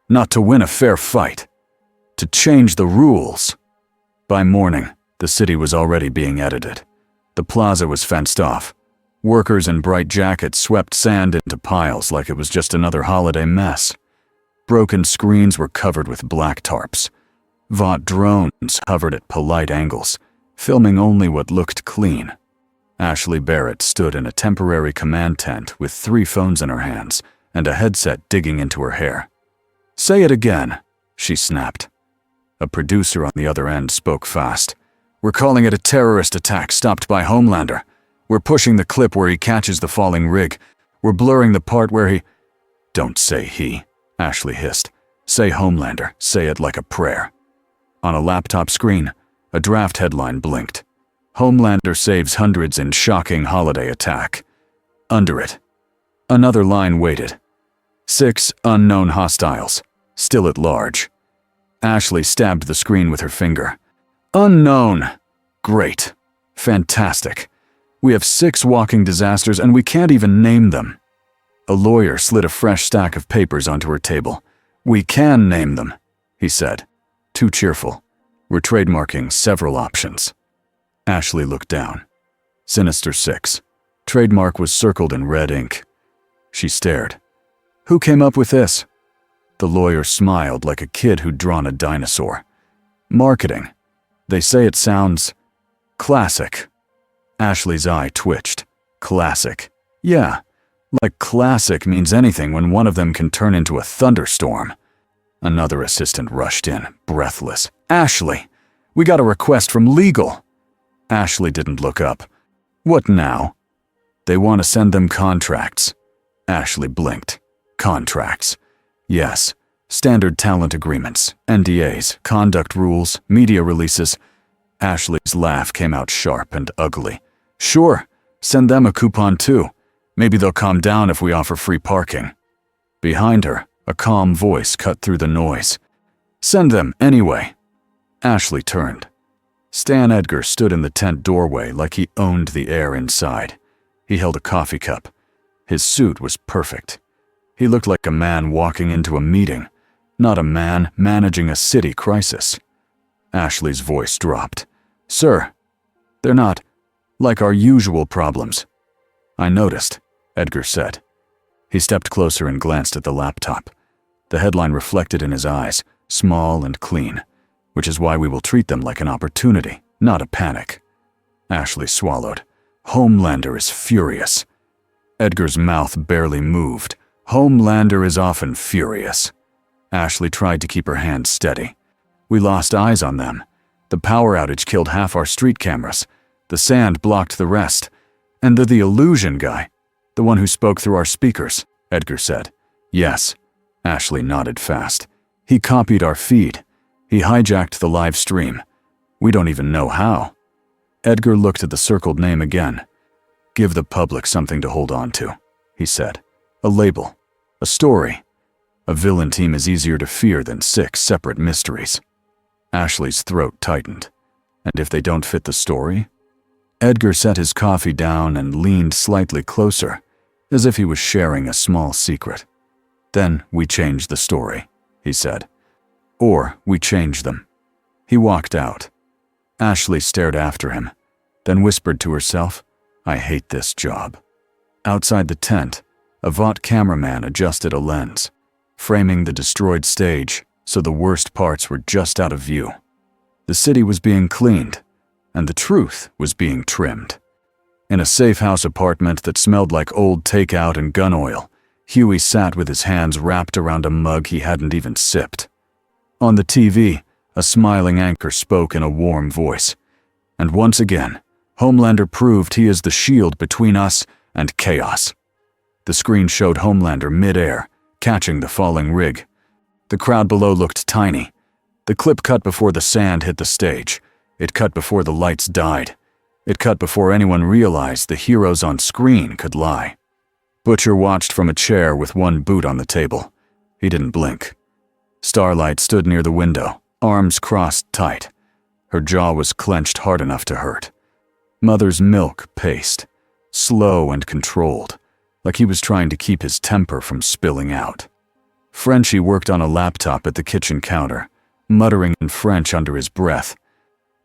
Not to win a fair fight, to change the rules. By morning, the city was already being edited. The plaza was fenced off. Workers in bright jackets swept sand into piles like it was just another holiday mess. Broken screens were covered with black tarps. Vought drones hovered at polite angles, filming only what looked clean. Ashley Barrett stood in a temporary command tent with 3 phones in her hands and a headset digging into her hair. "Say it again," she snapped. A producer on the other end spoke fast. "We're calling it a terrorist attack stopped by Homelander. We're pushing the clip where he catches the falling rig. We're blurring the part where he—" "Don't say he," Ashley hissed. "Say Homelander. Say it like a prayer." On a laptop screen, a draft headline blinked. "Homelander saves hundreds in shocking holiday attack." Under it, another line waited. 6 unknown hostiles, still at large. Ashley stabbed the screen with her finger. "Unknown! Great. Fantastic. We have 6 walking disasters and we can't even name them." A lawyer slid a fresh stack of papers onto her table. "We can name them," he said. Too cheerful. "We're trademarking several options." Ashley looked down. Sinister 6. Trademark was circled in red ink. She stared. "Who came up with this?" The lawyer smiled like a kid who'd drawn a dinosaur. "Marketing. They say it sounds classic." Ashley's eye twitched. "Classic. Yeah, like classic means anything when one of them can turn into a thunderstorm." Another assistant rushed in, breathless. "Ashley, we got a request from legal." Ashley didn't look up. "What now?" "They want to send them contracts." Ashley blinked. "Contracts. Yes. Standard talent agreements, NDAs, conduct rules, media releases." Ashley's laugh came out sharp and ugly. "Sure. Send them a coupon too. Maybe they'll calm down if we offer free parking." Behind her, a calm voice cut through the noise. "Send them anyway." Ashley turned. Stan Edgar stood in the tent doorway like he owned the air inside. He held a coffee cup. His suit was perfect. He looked like a man walking into a meeting, not a man managing a city crisis. Ashley's voice dropped. "Sir, they're not like our usual problems." "I noticed," Edgar said. He stepped closer and glanced at the laptop. The headline reflected in his eyes, small and clean, "Which is why we will treat them like an opportunity, not a panic." Ashley swallowed. "Homelander is furious." Edgar's mouth barely moved. "Homelander is often furious." Ashley tried to keep her hand steady. "We lost eyes on them. The power outage killed half our street cameras. The sand blocked the rest. And the illusion guy, the one who spoke through our speakers," Edgar said. "Yes." Ashley nodded fast. "He copied our feed. He hijacked the live stream. We don't even know how." Edgar looked at the circled name again. "Give the public something to hold on to," he said. "A label. A story. A villain team is easier to fear than 6 separate mysteries." Ashley's throat tightened. "And if they don't fit the story?" Edgar set his coffee down and leaned slightly closer, as if he was sharing a small secret. "Then we change the story," he said. "Or we change them." He walked out. Ashley stared after him, then whispered to herself, "I hate this job." Outside the tent, a Vought cameraman adjusted a lens, framing the destroyed stage so the worst parts were just out of view. The city was being cleaned, and the truth was being trimmed. In a safe house apartment that smelled like old takeout and gun oil, Huey sat with his hands wrapped around a mug he hadn't even sipped. On the TV, a smiling anchor spoke in a warm voice. And once again, Homelander proved he is the shield between us and chaos. The screen showed Homelander mid-air, catching the falling rig. The crowd below looked tiny. The clip cut before the sand hit the stage. It cut before the lights died. It cut before anyone realized the heroes on screen could lie. Butcher watched from a chair with one boot on the table. He didn't blink. Starlight stood near the window, arms crossed tight. Her jaw was clenched hard enough to hurt. Mother's Milk paced, slow and controlled, like he was trying to keep his temper from spilling out. Frenchie worked on a laptop at the kitchen counter, muttering in French under his breath.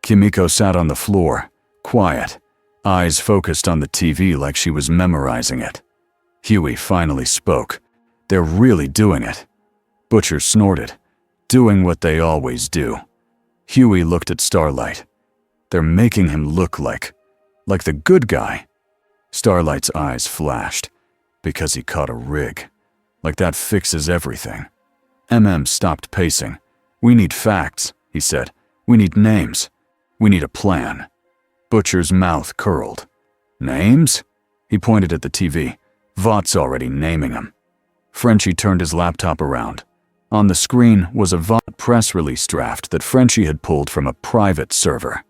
Kimiko sat on the floor, quiet, eyes focused on the TV like she was memorizing it. Huey finally spoke. "They're really doing it." Butcher snorted, "Doing what they always do." Huey looked at Starlight. "They're making him look like the good guy." Starlight's eyes flashed. "Because he caught a rig. Like that fixes everything." MM stopped pacing. "We need facts," he said. "We need names. We need a plan." Butcher's mouth curled. "Names?" He pointed at the TV. "Vought's already naming them." Frenchie turned his laptop around. On the screen was a Vought press release draft that Frenchie had pulled from a private server.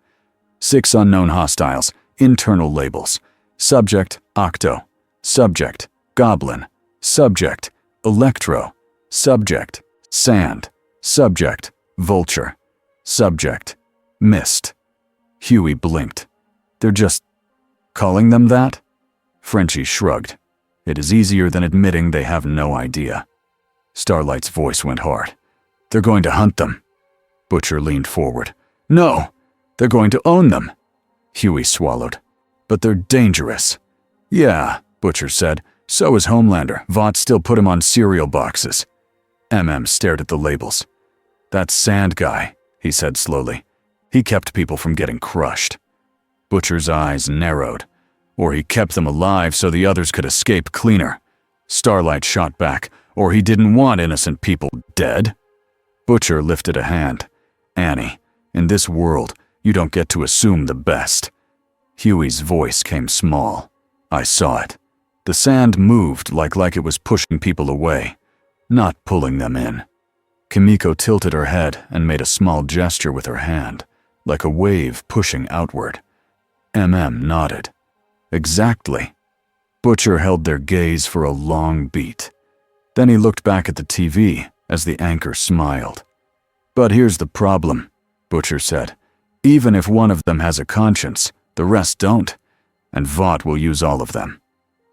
6 unknown hostiles, internal labels. Subject, Octo. Subject, Goblin. Subject, Electro. Subject, Sand. Subject, Vulture. Subject, Mist. Huey blinked. "They're just calling them that?" Frenchie shrugged. "It is easier than admitting they have no idea." Starlight's voice went hard. "They're going to hunt them." Butcher leaned forward. "No, they're going to own them." Huey swallowed. "But they're dangerous." "Yeah," Butcher said. "So is Homelander. Vought still put him on cereal boxes." Stared at the labels. "That Sand guy," he said slowly. "He kept people from getting crushed." Butcher's eyes narrowed. "Or he kept them alive so the others could escape cleaner." Starlight shot back. "Or he didn't want innocent people dead." Butcher lifted a hand. "Annie, in this world, you don't get to assume the best." Huey's voice came small. "I saw it. The sand moved like it was pushing people away, not pulling them in." Kimiko tilted her head and made a small gesture with her hand, like a wave pushing outward. Nodded. "Exactly." Butcher held their gaze for a long beat. Then he looked back at the TV as the anchor smiled. "But here's the problem," Butcher said. "Even if one of them has a conscience, the rest don't, and Vought will use all of them."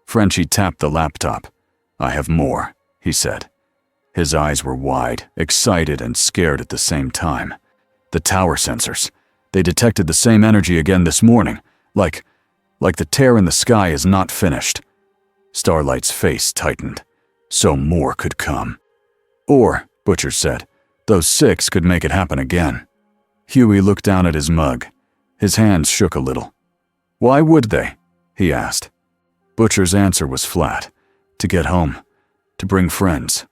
Frenchie tapped the laptop. "I have more," he said. His eyes were wide, excited and scared at the same time. "The tower sensors. They detected the same energy again this morning, like the tear in the sky is not finished." Starlight's face tightened. "So more could come." "Or," Butcher said, "those 6 could make it happen again." Huey looked down at his mug. His hands shook a little. "Why would they?" he asked. Butcher's answer was flat. "To get home. To bring friends.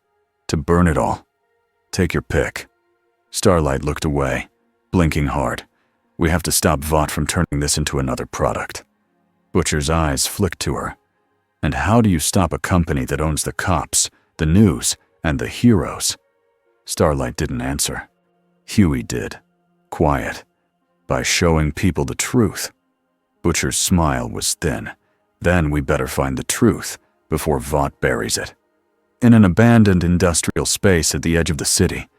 To burn it all. Take your pick." Starlight looked away, blinking hard. "We have to stop Vought from turning this into another product." Butcher's eyes flicked to her. "And how do you stop a company that owns the cops, the news, and the heroes?" Starlight didn't answer. Huey did. Quiet. "By showing people the truth." Butcher's smile was thin. "Then we better find the truth before Vought buries it." In an abandoned industrial space at the edge of the city,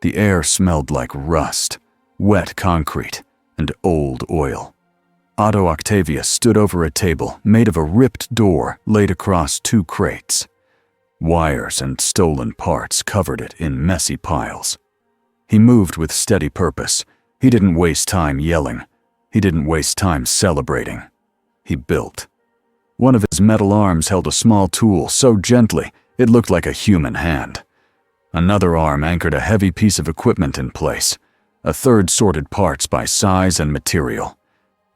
the air smelled like rust, wet concrete, and old oil. Otto Octavius stood over a table made of a ripped door laid across 2 crates. Wires and stolen parts covered it in messy piles. He moved with steady purpose. He didn't waste time yelling. He didn't waste time celebrating. He built. One of his metal arms held a small tool so gently it looked like a human hand. Another arm anchored a heavy piece of equipment in place. A third sorted parts by size and material.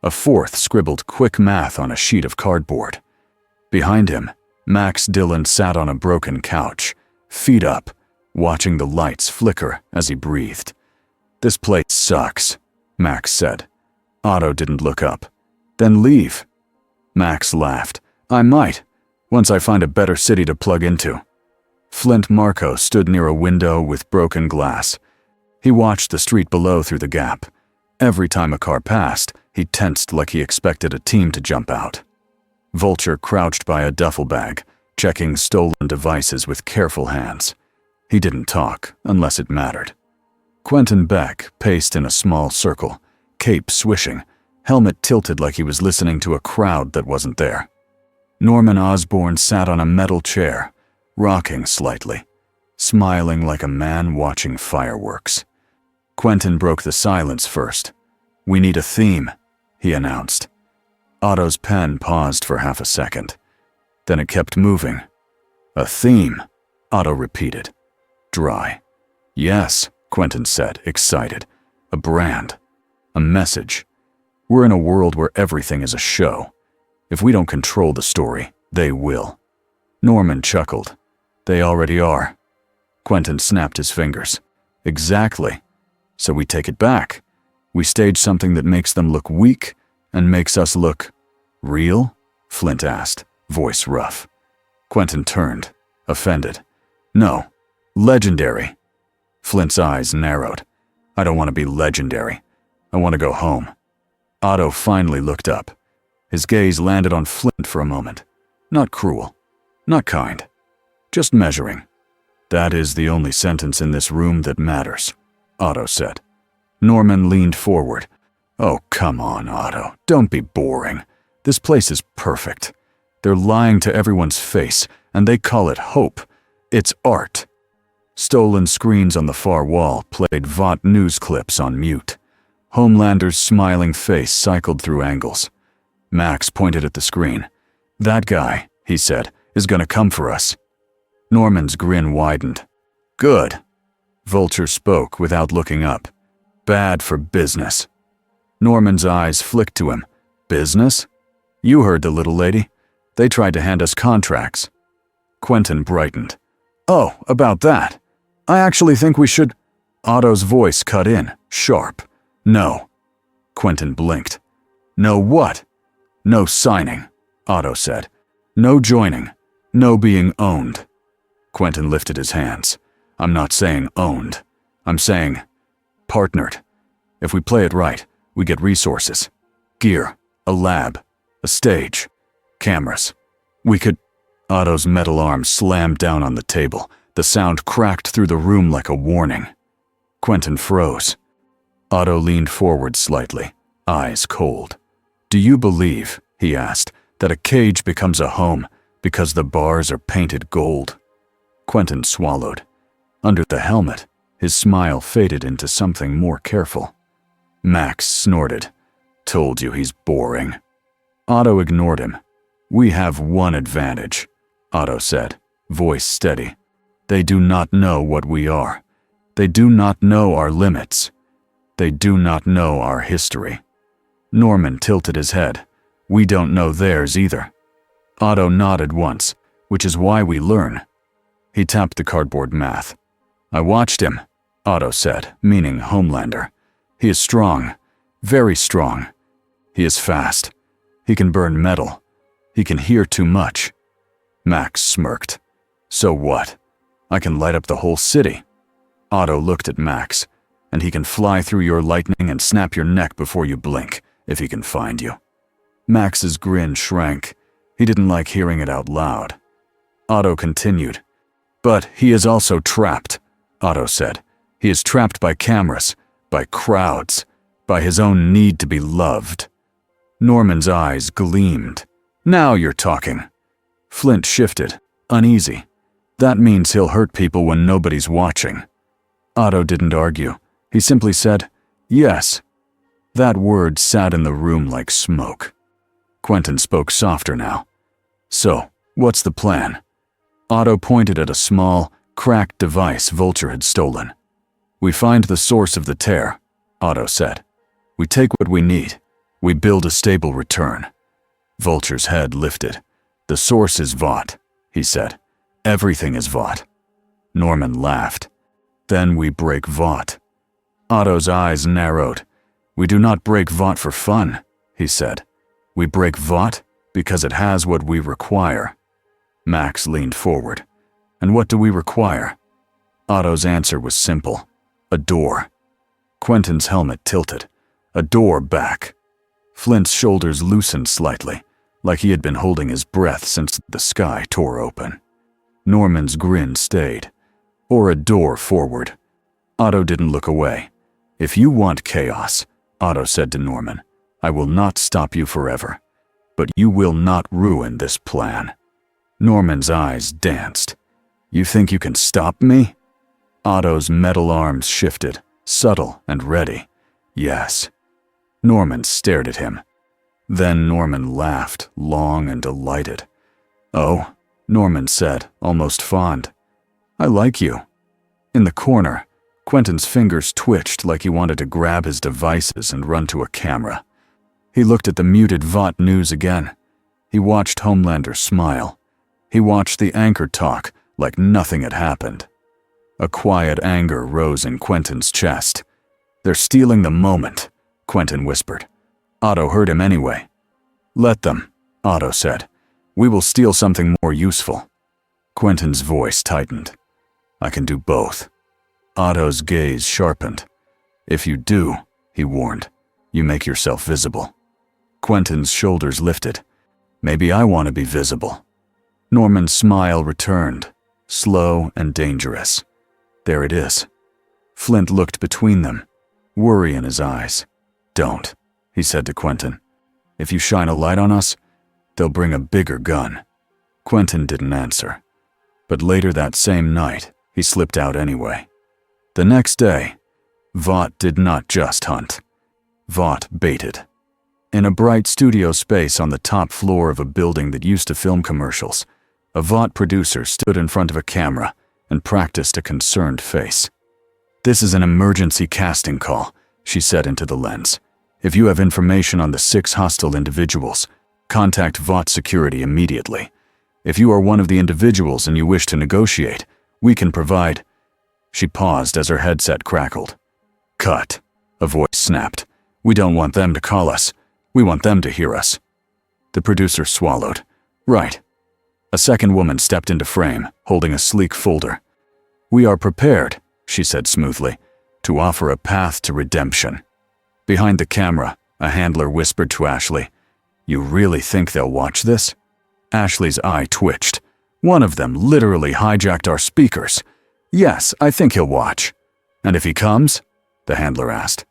A fourth scribbled quick math on a sheet of cardboard. Behind him, Max Dillon sat on a broken couch, feet up, watching the lights flicker as he breathed. "This place sucks," Max said. Otto didn't look up. "Then leave." Max laughed. "I might, once I find a better city to plug into." Flint Marco stood near a window with broken glass. He watched the street below through the gap. Every time a car passed, he tensed like he expected a team to jump out. Vulture crouched by a duffel bag, checking stolen devices with careful hands. He didn't talk, unless it mattered. Quentin Beck paced in a small circle, cape swishing, helmet tilted like he was listening to a crowd that wasn't there. Norman Osborn sat on a metal chair, rocking slightly, smiling like a man watching fireworks. Quentin broke the silence first. "We need a theme," he announced. Otto's pen paused for half a second. Then it kept moving. "A theme," Otto repeated. Dry. "Yes," Quentin said, excited. "A brand. A message. We're in a world where everything is a show. If we don't control the story, they will." Norman chuckled. "They already are." Quentin snapped his fingers. "Exactly. So we take it back. We stage something that makes them look weak and makes us look real? Flint asked, voice rough. Quentin turned, offended. No, legendary. Flint's eyes narrowed. I don't want to be legendary. I want to go home. Otto finally looked up. His gaze landed on Flint for a moment. Not cruel, not kind, just measuring. That is the only sentence in this room that matters, Otto said. Norman leaned forward. Oh, come on, Otto. Don't be boring. This place is perfect. They're lying to everyone's face, and they call it hope. It's art. Stolen screens on the far wall played VOT news clips on mute. Homelander's smiling face cycled through angles. Max pointed at the screen. That guy, he said, is gonna come for us. Norman's grin widened. Good. Vulture spoke without looking up. Bad for business. Norman's eyes flicked to him. Business? You heard the little lady. They tried to hand us contracts. Quentin brightened. Oh, about that. I actually think we should… Otto's voice cut in, sharp. No. Quentin blinked. No what? No signing, Otto said. No joining. No being owned. Quentin lifted his hands. I'm not saying owned. I'm saying partnered. If we play it right, we get resources. Gear, a lab, a stage, cameras. We could… Otto's metal arm slammed down on the table. The sound cracked through the room like a warning. Quentin froze. Otto leaned forward slightly, eyes cold. Do you believe, he asked, that a cage becomes a home because the bars are painted gold? Quentin swallowed. Under the helmet, his smile faded into something more careful. Max snorted. Told you he's boring. Otto ignored him. We have one advantage, Otto said, voice steady. They do not know what we are. They do not know our limits. They do not know our history. Norman tilted his head. We don't know theirs either. Otto nodded once, which is why we learn. He tapped the cardboard math. I watched him, Otto said, meaning Homelander. He is strong, very strong. He is fast. He can burn metal. He can hear too much. Max smirked. So what? I can light up the whole city. Otto looked at Max, and he can fly through your lightning and snap your neck before you blink, if he can find you. Max's grin shrank. He didn't like hearing it out loud. Otto continued. But he is also trapped, Otto said. He is trapped by cameras, by crowds, by his own need to be loved. Norman's eyes gleamed. Now you're talking. Flint shifted, uneasy. That means he'll hurt people when nobody's watching. Otto didn't argue. He simply said, yes. That word sat in the room like smoke. Quentin spoke softer now. So, what's the plan? Otto pointed at a small, cracked device Vulture had stolen. We find the source of the tear, Otto said. We take what we need. We build a stable return. Vulture's head lifted. The source is VOT, he said. Everything is VOT. Norman laughed. Then we break VOT. Otto's eyes narrowed. We do not break VOT for fun, he said. We break VOT because it has what we require. Max leaned forward. And what do we require? Otto's answer was simple. A door. Quentin's helmet tilted. A door back. Flint's shoulders loosened slightly, like he had been holding his breath since the sky tore open. Norman's grin stayed. Or a door forward. Otto didn't look away. If you want chaos, Otto said to Norman, I will not stop you forever. But you will not ruin this plan. Norman's eyes danced. You think you can stop me? Otto's metal arms shifted, subtle and ready. Yes. Norman stared at him. Then Norman laughed, long and delighted. Oh, Norman said, almost fond. I like you. In the corner, Quentin's fingers twitched like he wanted to grab his devices and run to a camera. He looked at the muted VOT news again. He watched Homelander smile. He watched the anchor talk like nothing had happened. A quiet anger rose in Quentin's chest. They're stealing the moment, Quentin whispered. Otto heard him anyway. Let them, Otto said. We will steal something more useful. Quentin's voice tightened. I can do both. Otto's gaze sharpened. If you do, he warned, you make yourself visible. Quentin's shoulders lifted. Maybe I want to be visible. Norman's smile returned, slow and dangerous. There it is. Flint looked between them, worry in his eyes. Don't, he said to Quentin. If you shine a light on us, they'll bring a bigger gun. Quentin didn't answer. But later that same night, he slipped out anyway. The next day, Vought did not just hunt. Vought baited. In a bright studio space on the top floor of a building that used to film commercials, a Vought producer stood in front of a camera and practiced a concerned face. This is an emergency casting call, she said into the lens. If you have information on the 6 hostile individuals, contact Vought Security immediately. If you are one of the individuals and you wish to negotiate, we can provide. She paused as her headset crackled. Cut, a voice snapped. We don't want them to call us. We want them to hear us. The producer swallowed. Right. A second woman stepped into frame, holding a sleek folder. We are prepared, she said smoothly, to offer a path to redemption. Behind the camera, a handler whispered to Ashley, You really think they'll watch this? Ashley's eye twitched. One of them literally hijacked our speakers. Yes, I think he'll watch. And if he comes? The handler asked.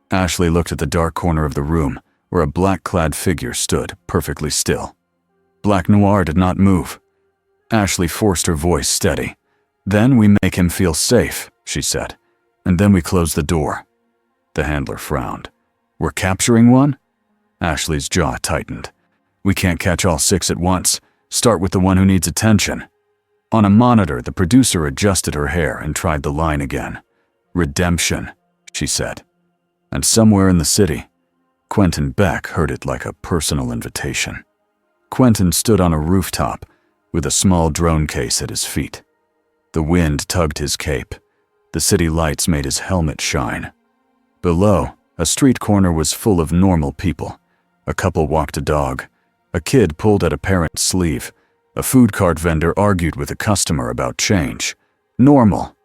Ashley looked at the dark corner of the room, where a black-clad figure stood, perfectly still. Black Noir did not move. Ashley forced her voice steady. Then we make him feel safe, she said. And then we close the door. The handler frowned. We're capturing one? Ashley's jaw tightened. We can't catch all 6 at once. Start with the one who needs attention. On a monitor, the producer adjusted her hair and tried the line again. Redemption, she said. And somewhere in the city, Quentin Beck heard it like a personal invitation. Quentin stood on a rooftop with a small drone case at his feet. The wind tugged his cape. The city lights made his helmet shine. Below, a street corner was full of normal people. A couple walked a dog. A kid pulled at a parent's sleeve. A food cart vendor argued with a customer about change. Normal.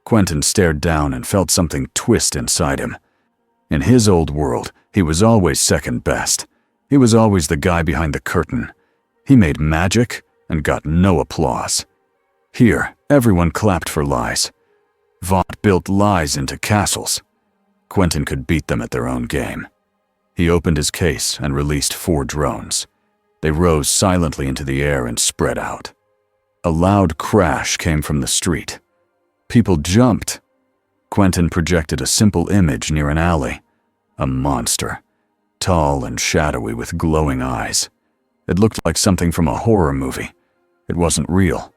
Quentin stared down and felt something twist inside him. In his old world, he was always second best. He was always the guy behind the curtain. He made magic and got no applause. Here, everyone clapped for lies. Vought built lies into castles. Quentin could beat them at their own game. He opened his case and released 4 drones. They rose silently into the air and spread out. A loud crash came from the street. People jumped. Quentin projected a simple image near an alley. A monster, tall and shadowy with glowing eyes. It looked like something from a horror movie. It wasn't real.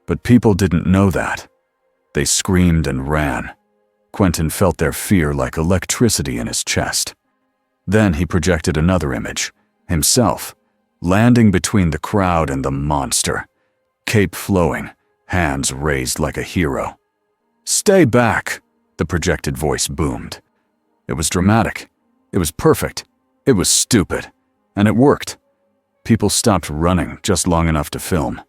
But people didn't know that. They screamed and ran. Quentin felt their fear like electricity in his chest. Then he projected another image, himself, landing between the crowd and the monster, cape flowing, hands raised like a hero. Stay back, the projected voice boomed. It was dramatic. It was perfect. It was stupid. And it worked. People stopped running just long enough to film.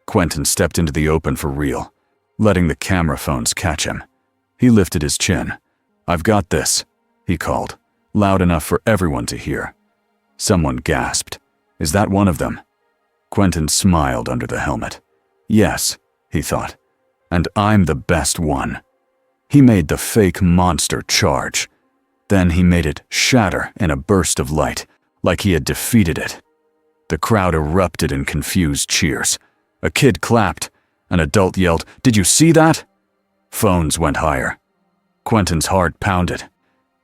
Quentin stepped into the open for real, letting the camera phones catch him. He lifted his chin. I've got this, he called, loud enough for everyone to hear. Someone gasped. Is that one of them? Quentin smiled under the helmet. Yes, he thought. And I'm the best one. He made the fake monster charge. Then he made it shatter in a burst of light, like he had defeated it. The crowd erupted in confused cheers. A kid clapped. An adult yelled, "Did you see that?" Phones went higher. Quentin's heart pounded.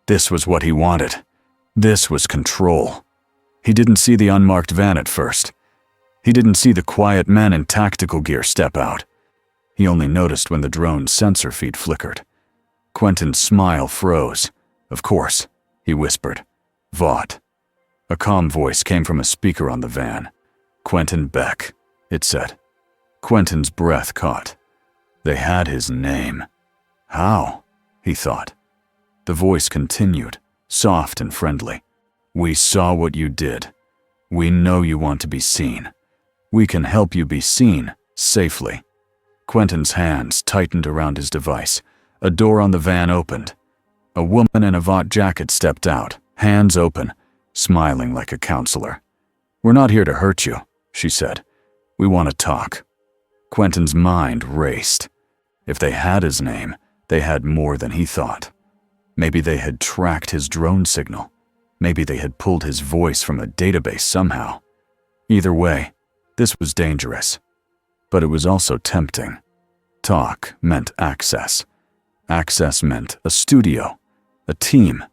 This was what he wanted. This was control. He didn't see the unmarked van at first. He didn't see the quiet men in tactical gear step out. He only noticed when the drone's sensor feed flickered. Quentin's smile froze. Of course, he whispered. Vought. A calm voice came from a speaker on the van. Quentin Beck, it said. Quentin's breath caught. They had his name. How? He thought. The voice continued, soft and friendly. "We saw what you did. We know you want to be seen. We can help you be seen safely." Quentin's hands tightened around his device. A door on the van opened. A woman in a Vought jacket stepped out, hands open, smiling like a counselor. "We're not here to hurt you," she said. "We want to talk." Quentin's mind raced. If they had his name, they had more than he thought. Maybe they had tracked his drone signal. Maybe they had pulled his voice from a database somehow. Either way, this was dangerous. But it was also tempting. Talk meant access. Access meant a studio, a team,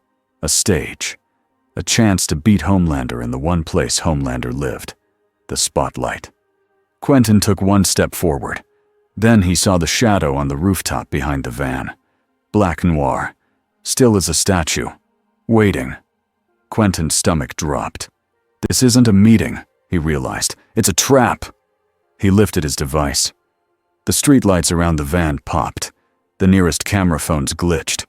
a stage, a chance to beat Homelander in the one place Homelander lived, the spotlight. Quentin took one step forward. Then he saw the shadow on the rooftop behind the van. Black Noir, still as a statue, waiting. Quentin's stomach dropped. This isn't a meeting, he realized. It's a trap. He lifted his device. The streetlights around the van popped. The nearest camera phones glitched.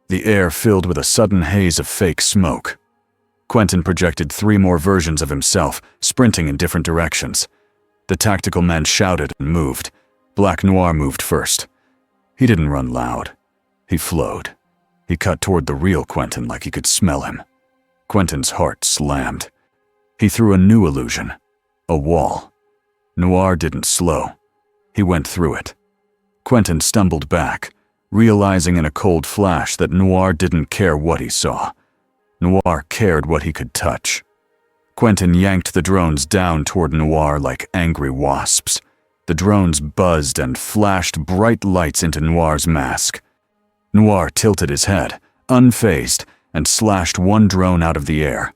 The air filled with a sudden haze of fake smoke. Quentin projected 3 more versions of himself, sprinting in different directions. The tactical men shouted and moved. Black Noir moved first. He didn't run loud. He flowed. He cut toward the real Quentin like he could smell him. Quentin's heart slammed. He threw a new illusion. A wall. Noir didn't slow. He went through it. Quentin stumbled back, realizing in a cold flash that Noir didn't care what he saw. Noir cared what he could touch. Quentin yanked the drones down toward Noir like angry wasps. The drones buzzed and flashed bright lights into Noir's mask. Noir tilted his head, unfazed, and slashed one drone out of the air.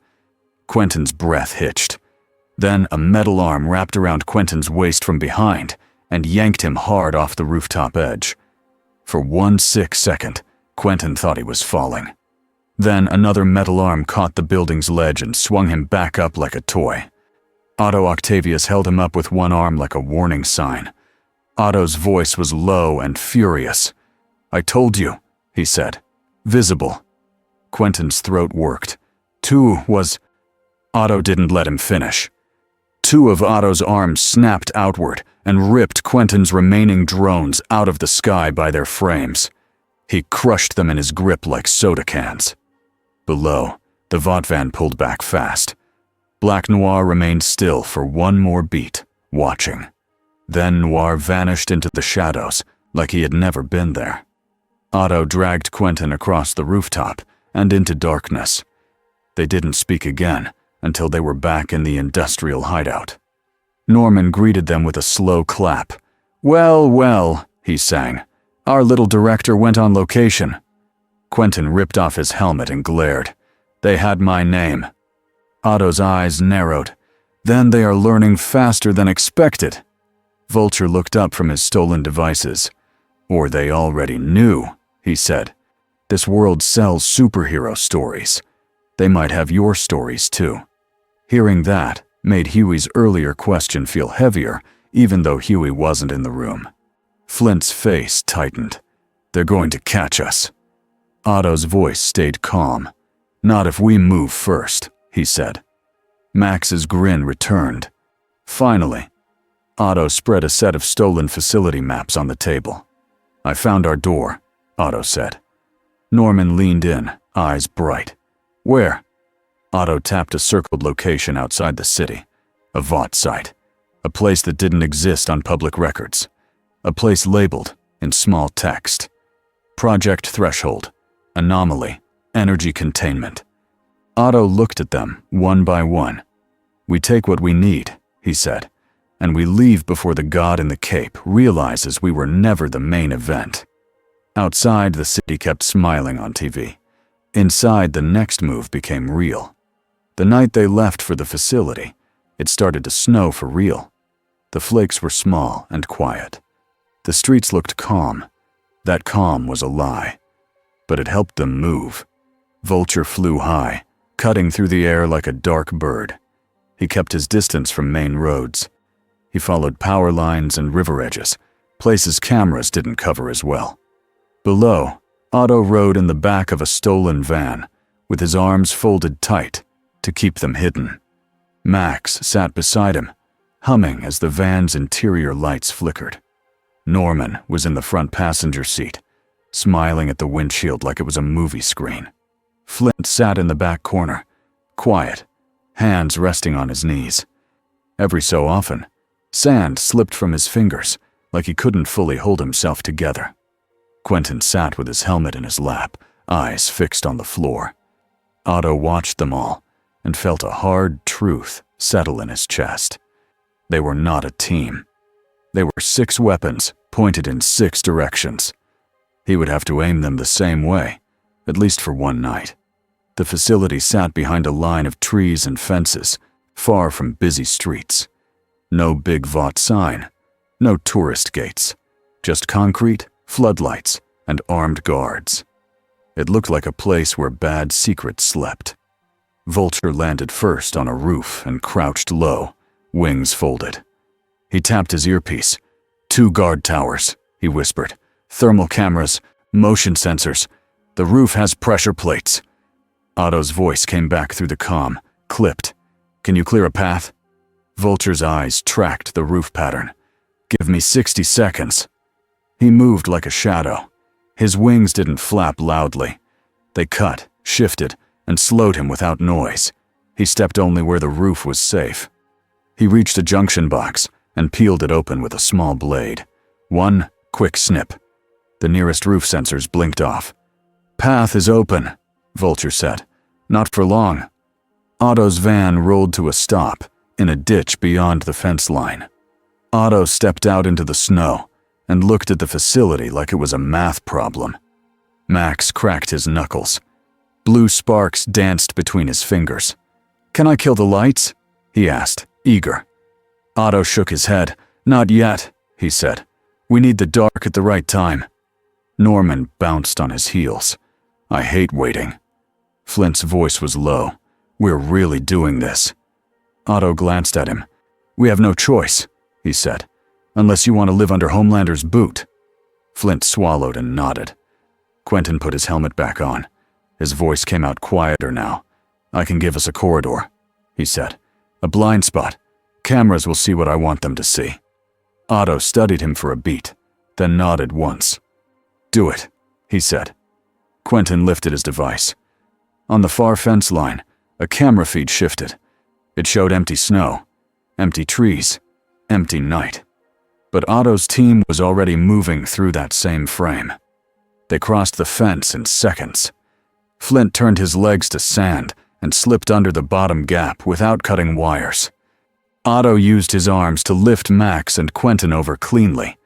Quentin's breath hitched. Then a metal arm wrapped around Quentin's waist from behind and yanked him hard off the rooftop edge. For 1 sick second, Quentin thought he was falling. Then another metal arm caught the building's ledge and swung him back up like a toy. Otto Octavius held him up with one arm like a warning sign. Otto's voice was low and furious. "I told you," he said. "Visible." Quentin's throat worked. Otto didn't let him finish. 2 of Otto's arms snapped outward and ripped Quentin's remaining drones out of the sky by their frames. He crushed them in his grip like soda cans. Below, the Vought van pulled back fast. Black Noir remained still for one more beat, watching. Then Noir vanished into the shadows like he had never been there. Otto dragged Quentin across the rooftop and into darkness. They didn't speak again until they were back in the industrial hideout. Norman greeted them with a slow clap. "Well, well," he sang. "Our little director went on location." Quentin ripped off his helmet and glared. "They had my name." Otto's eyes narrowed. "Then they are learning faster than expected." Vulture looked up from his stolen devices. "Or they already knew," he said. "This world sells superhero stories. They might have your stories too." Hearing that made Huey's earlier question feel heavier, even though Huey wasn't in the room. Flint's face tightened. "They're going to catch us." Otto's voice stayed calm. "Not if we move first," he said. Max's grin returned. Finally, Otto spread a set of stolen facility maps on the table. "I found our door," Otto said. Norman leaned in, eyes bright. "Where?" Otto tapped a circled location outside the city. A Vought site. A place that didn't exist on public records. A place labeled, in small text. Project Threshold. Anomaly. Energy containment. Otto looked at them, one by one. "We take what we need," he said, "and we leave before the god in the cape realizes we were never the main event." Outside, the city kept smiling on TV. Inside, the next move became real. The night they left for the facility, it started to snow for real. The flakes were small and quiet. The streets looked calm. That calm was a lie. But it helped them move. Vulture flew high, cutting through the air like a dark bird. He kept his distance from main roads. He followed power lines and river edges, places cameras didn't cover as well. Below, Otto rode in the back of a stolen van, with his arms folded tight to keep them hidden. Max sat beside him, humming as the van's interior lights flickered. Norman was in the front passenger seat, smiling at the windshield like it was a movie screen. Flint sat in the back corner, quiet, hands resting on his knees. Every so often, sand slipped from his fingers like he couldn't fully hold himself together. Quentin sat with his helmet in his lap, eyes fixed on the floor. Otto watched them all and felt a hard truth settle in his chest. They were not a team. They were 6 weapons pointed in 6 directions. He would have to aim them the same way, at least for one night. The facility sat behind a line of trees and fences, far from busy streets. No big Vought sign, no tourist gates, just concrete, floodlights, and armed guards. It looked like a place where bad secrets slept. Vulture landed first on a roof and crouched low, wings folded. He tapped his earpiece. 2 guard towers, he whispered. Thermal cameras, motion sensors. The roof has pressure plates. Otto's voice came back through the comm, clipped. Can you clear a path? Vulture's eyes tracked the roof pattern. Give me 60 seconds. He moved like a shadow. His wings didn't flap loudly. They cut, shifted, and slowed him without noise. He stepped only where the roof was safe. He reached a junction box and peeled it open with a small blade. One quick snip. The nearest roof sensors blinked off. Path is open, Vulture said. Not for long. Otto's van rolled to a stop in a ditch beyond the fence line. Otto stepped out into the snow and looked at the facility like it was a math problem. Max cracked his knuckles. Blue sparks danced between his fingers. Can I kill the lights? He asked, eager. Otto shook his head. Not yet, he said. We need the dark at the right time. Norman bounced on his heels. I hate waiting. Flint's voice was low. We're really doing this. Otto glanced at him. We have no choice, he said, unless you want to live under Homelander's boot. Flint swallowed and nodded. Quentin put his helmet back on. His voice came out quieter now. I can give us a corridor, he said. A blind spot. Cameras will see what I want them to see. Otto studied him for a beat, then nodded once. Do it, he said. Quentin lifted his device. On the far fence line, a camera feed shifted. It showed empty snow, empty trees, empty night. But Otto's team was already moving through that same frame. They crossed the fence in seconds. Flint turned his legs to sand and slipped under the bottom gap without cutting wires. Otto used his arms to lift Max and Quentin over cleanly.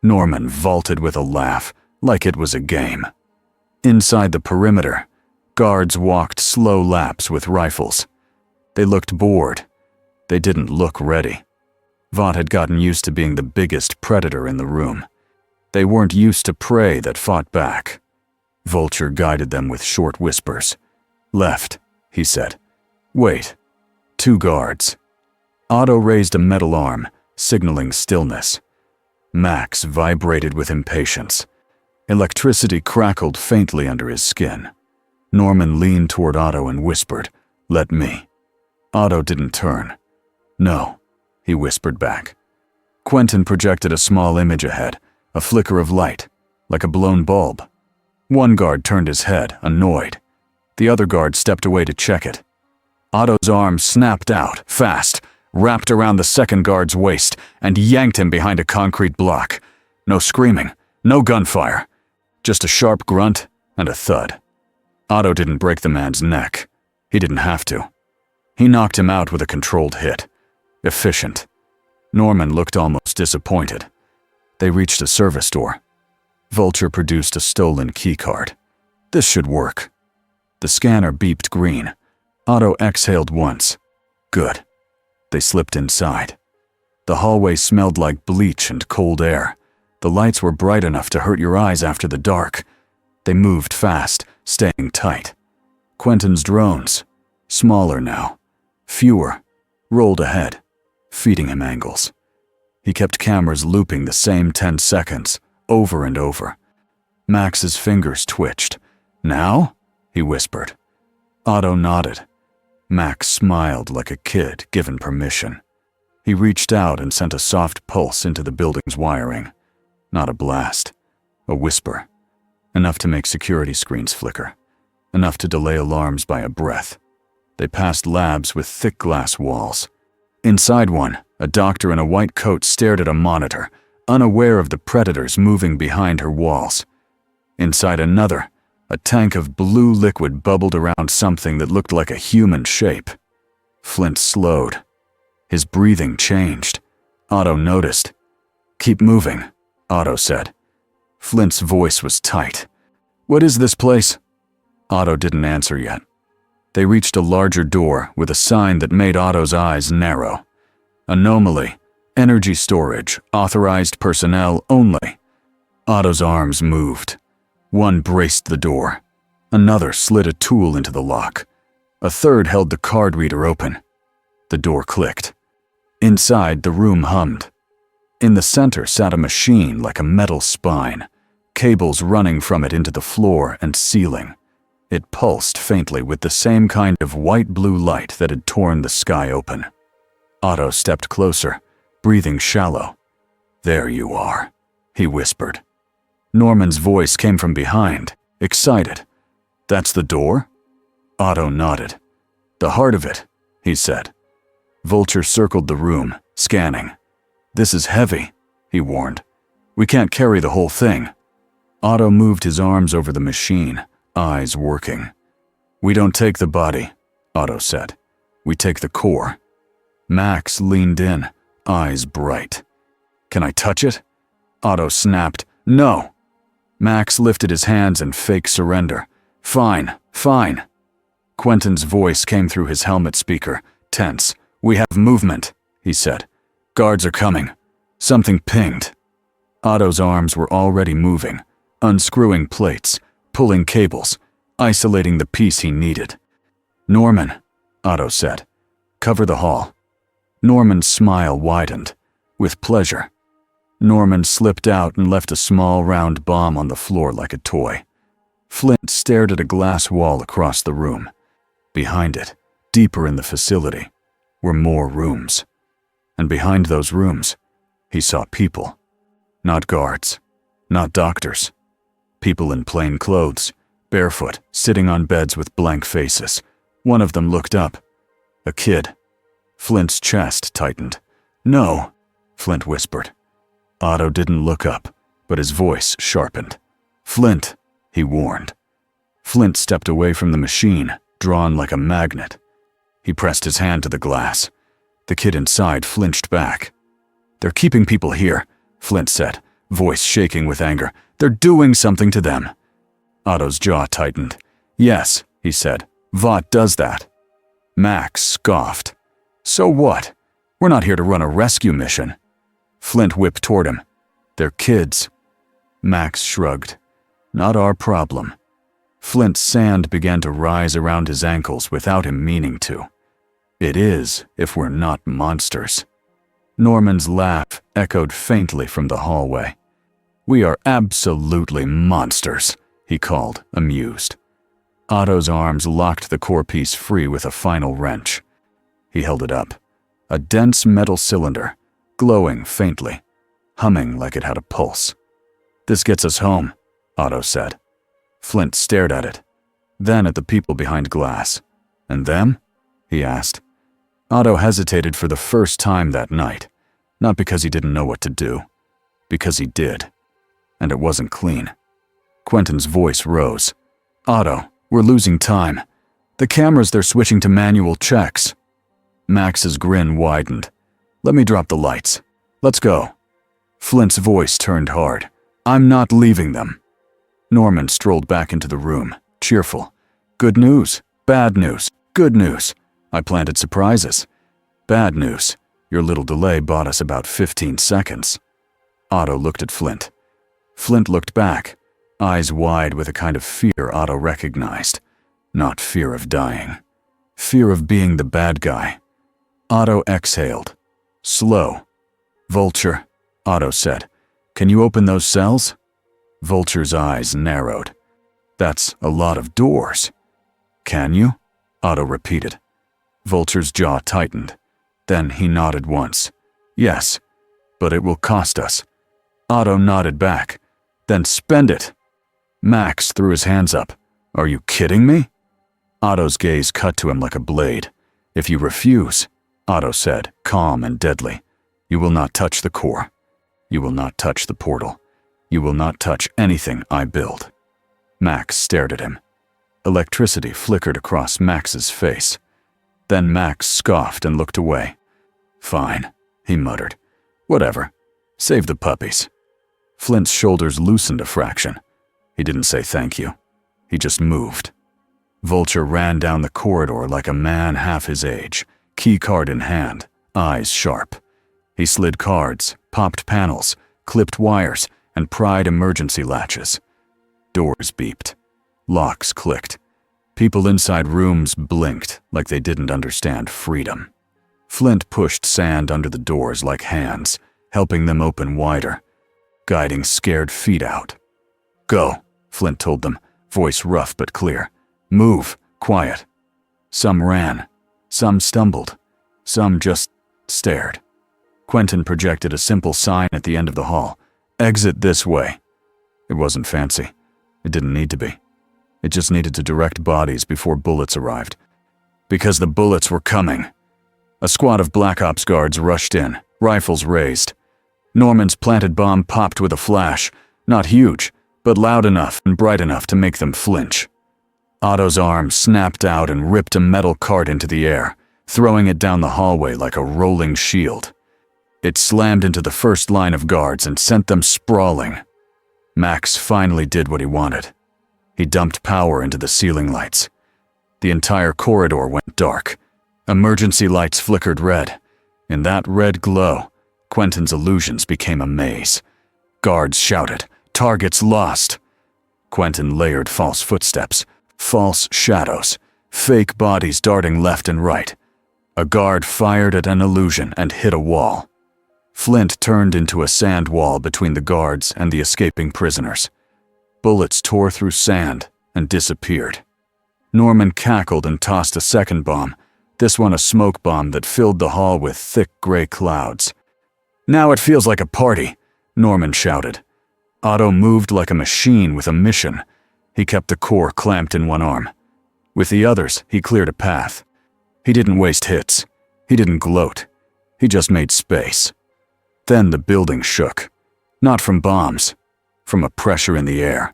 Norman vaulted with a laugh, like it was a game. Inside the perimeter, guards walked slow laps with rifles. They looked bored. They didn't look ready. Vought had gotten used to being the biggest predator in the room. They weren't used to prey that fought back. Vulture guided them with short whispers. Left, he said. Wait. 2 guards. Otto raised a metal arm, signaling stillness. Max vibrated with impatience. Electricity crackled faintly under his skin. Norman leaned toward Otto and whispered, Let me. Otto didn't turn. No, he whispered back. Quentin projected a small image ahead, a flicker of light, like a blown bulb. One guard turned his head, annoyed. The other guard stepped away to check it. Otto's arm snapped out, fast, wrapped around the second guard's waist, and yanked him behind a concrete block. No screaming, no gunfire, just a sharp grunt and a thud. Otto didn't break the man's neck. He didn't have to. He knocked him out with a controlled hit. Efficient. Norman looked almost disappointed. They reached a service door. Vulture produced a stolen keycard. This should work. The scanner beeped green. Otto exhaled once. Good. They slipped inside. The hallway smelled like bleach and cold air. The lights were bright enough to hurt your eyes after the dark. They moved fast, staying tight. Quentin's drones, smaller now, fewer, rolled ahead, feeding him angles. He kept cameras looping the same 10 seconds, over and over. Max's fingers twitched. Now? He whispered. Otto nodded. Max smiled like a kid given permission. He reached out and sent a soft pulse into the building's wiring. Not a blast. A whisper. Enough to make security screens flicker. Enough to delay alarms by a breath. They passed labs with thick glass walls. Inside one, a doctor in a white coat stared at a monitor, unaware of the predators moving behind her walls. Inside another, a tank of blue liquid bubbled around something that looked like a human shape. Flint slowed. His breathing changed. Otto noticed. "Keep moving," Otto said. Flint's voice was tight. "What is this place?" Otto didn't answer yet. They reached a larger door with a sign that made Otto's eyes narrow. Anomaly. Energy storage. Authorized personnel only. Otto's arms moved. One braced the door. Another slid a tool into the lock. A third held the card reader open. The door clicked. Inside, the room hummed. In the center sat a machine like a metal spine, cables running from it into the floor and ceiling. It pulsed faintly with the same kind of white-blue light that had torn the sky open. Otto stepped closer, breathing shallow. "There you are," he whispered. Norman's voice came from behind, excited. "That's the door?" Otto nodded. "The heart of it," he said. Vulture circled the room, scanning. "This is heavy," he warned. "We can't carry the whole thing." Otto moved his arms over the machine, eyes working. "We don't take the body," Otto said. "We take the core." Max leaned in, eyes bright. "Can I touch it?" Otto snapped. "No." Max lifted his hands in fake surrender. "Fine, fine." Quentin's voice came through his helmet speaker, tense. "We have movement," he said. "Guards are coming." Something pinged. Otto's arms were already moving, unscrewing plates, pulling cables, isolating the piece he needed. "Norman," Otto said. "Cover the hall." Norman's smile widened. With pleasure. Norman slipped out and left a small round bomb on the floor like a toy. Flint stared at a glass wall across the room. Behind it, deeper in the facility, were more rooms. And behind those rooms, he saw people. Not guards, not doctors. People in plain clothes, barefoot, sitting on beds with blank faces. One of them looked up. A kid. Flint's chest tightened. "No," Flint whispered. Otto didn't look up, but his voice sharpened. "Flint," he warned. Flint stepped away from the machine, drawn like a magnet. He pressed his hand to the glass. The kid inside flinched back. "They're keeping people here," Flint said, voice shaking with anger. "They're doing something to them." Otto's jaw tightened. "Yes," he said. "Vought does that." Max scoffed. "So what? We're not here to run a rescue mission." Flint whipped toward him. "They're kids." Max shrugged. "Not our problem." Flint's sand began to rise around his ankles without him meaning to. "It is, if we're not monsters." Norman's laugh echoed faintly from the hallway. "We are absolutely monsters," he called, amused. Otto's arms locked the core piece free with a final wrench. He held it up. A dense metal cylinder, glowing faintly, humming like it had a pulse. "This gets us home," Otto said. Flint stared at it, then at the people behind glass. "And them?" he asked. Otto hesitated for the first time that night, not because he didn't know what to do, because he did. And it wasn't clean. Quentin's voice rose. "Otto, we're losing time. The cameras, they're switching to manual checks." Max's grin widened. "Let me drop the lights. Let's go." Flint's voice turned hard. "I'm not leaving them." Norman strolled back into the room, cheerful. "Good news, bad news, good news. I planted surprises. Bad news, your little delay bought us about 15 seconds. Otto looked at Flint. Flint looked back, eyes wide with a kind of fear Otto recognized. Not fear of dying. Fear of being the bad guy. Otto exhaled. Slow. "Vulture," Otto said. "Can you open those cells?" Vulture's eyes narrowed. That's a lot of doors. Can you? Otto repeated. Vulture's jaw tightened. Then he nodded once. Yes, but it will cost us. Otto nodded back. Then spend it. Max threw his hands up. Are you kidding me? Otto's gaze cut to him like a blade. If you refuse, Otto said, calm and deadly, you will not touch the core. You will not touch the portal. You will not touch anything I build. Max stared at him. Electricity flickered across Max's face. Then Max scoffed and looked away. Fine, he muttered. Whatever. Save the puppies. Flint's shoulders loosened a fraction. He didn't say thank you. He just moved. Vulture ran down the corridor like a man half his age, keycard in hand, eyes sharp. He slid cards, popped panels, clipped wires, and pried emergency latches. Doors beeped. Locks clicked. People inside rooms blinked like they didn't understand freedom. Flint pushed sand under the doors like hands, helping them open wider, guiding scared feet out. Go, Flint told them, voice rough but clear. Move, quiet. Some ran. Some stumbled. Some just stared. Quentin projected a simple sign at the end of the hall. Exit this way. It wasn't fancy. It didn't need to be. It just needed to direct bodies before bullets arrived. Because the bullets were coming. A squad of Black Ops guards rushed in, rifles raised. Norman's planted bomb popped with a flash, not huge, but loud enough and bright enough to make them flinch. Otto's arm snapped out and ripped a metal cart into the air, throwing it down the hallway like a rolling shield. It slammed into the first line of guards and sent them sprawling. Max finally did what he wanted. He dumped power into the ceiling lights. The entire corridor went dark. Emergency lights flickered red. In that red glow, Quentin's illusions became a maze. Guards shouted, "Targets lost!" Quentin layered false footsteps, false shadows, fake bodies darting left and right. A guard fired at an illusion and hit a wall. Flint turned into a sand wall between the guards and the escaping prisoners. Bullets tore through sand and disappeared. Norman cackled and tossed a second bomb, this one a smoke bomb that filled the hall with thick gray clouds. Now it feels like a party, Norman shouted. Otto moved like a machine with a mission. He kept the core clamped in one arm. With the others, he cleared a path. He didn't waste hits. He didn't gloat. He just made space. Then the building shook. Not from bombs, from a pressure in the air.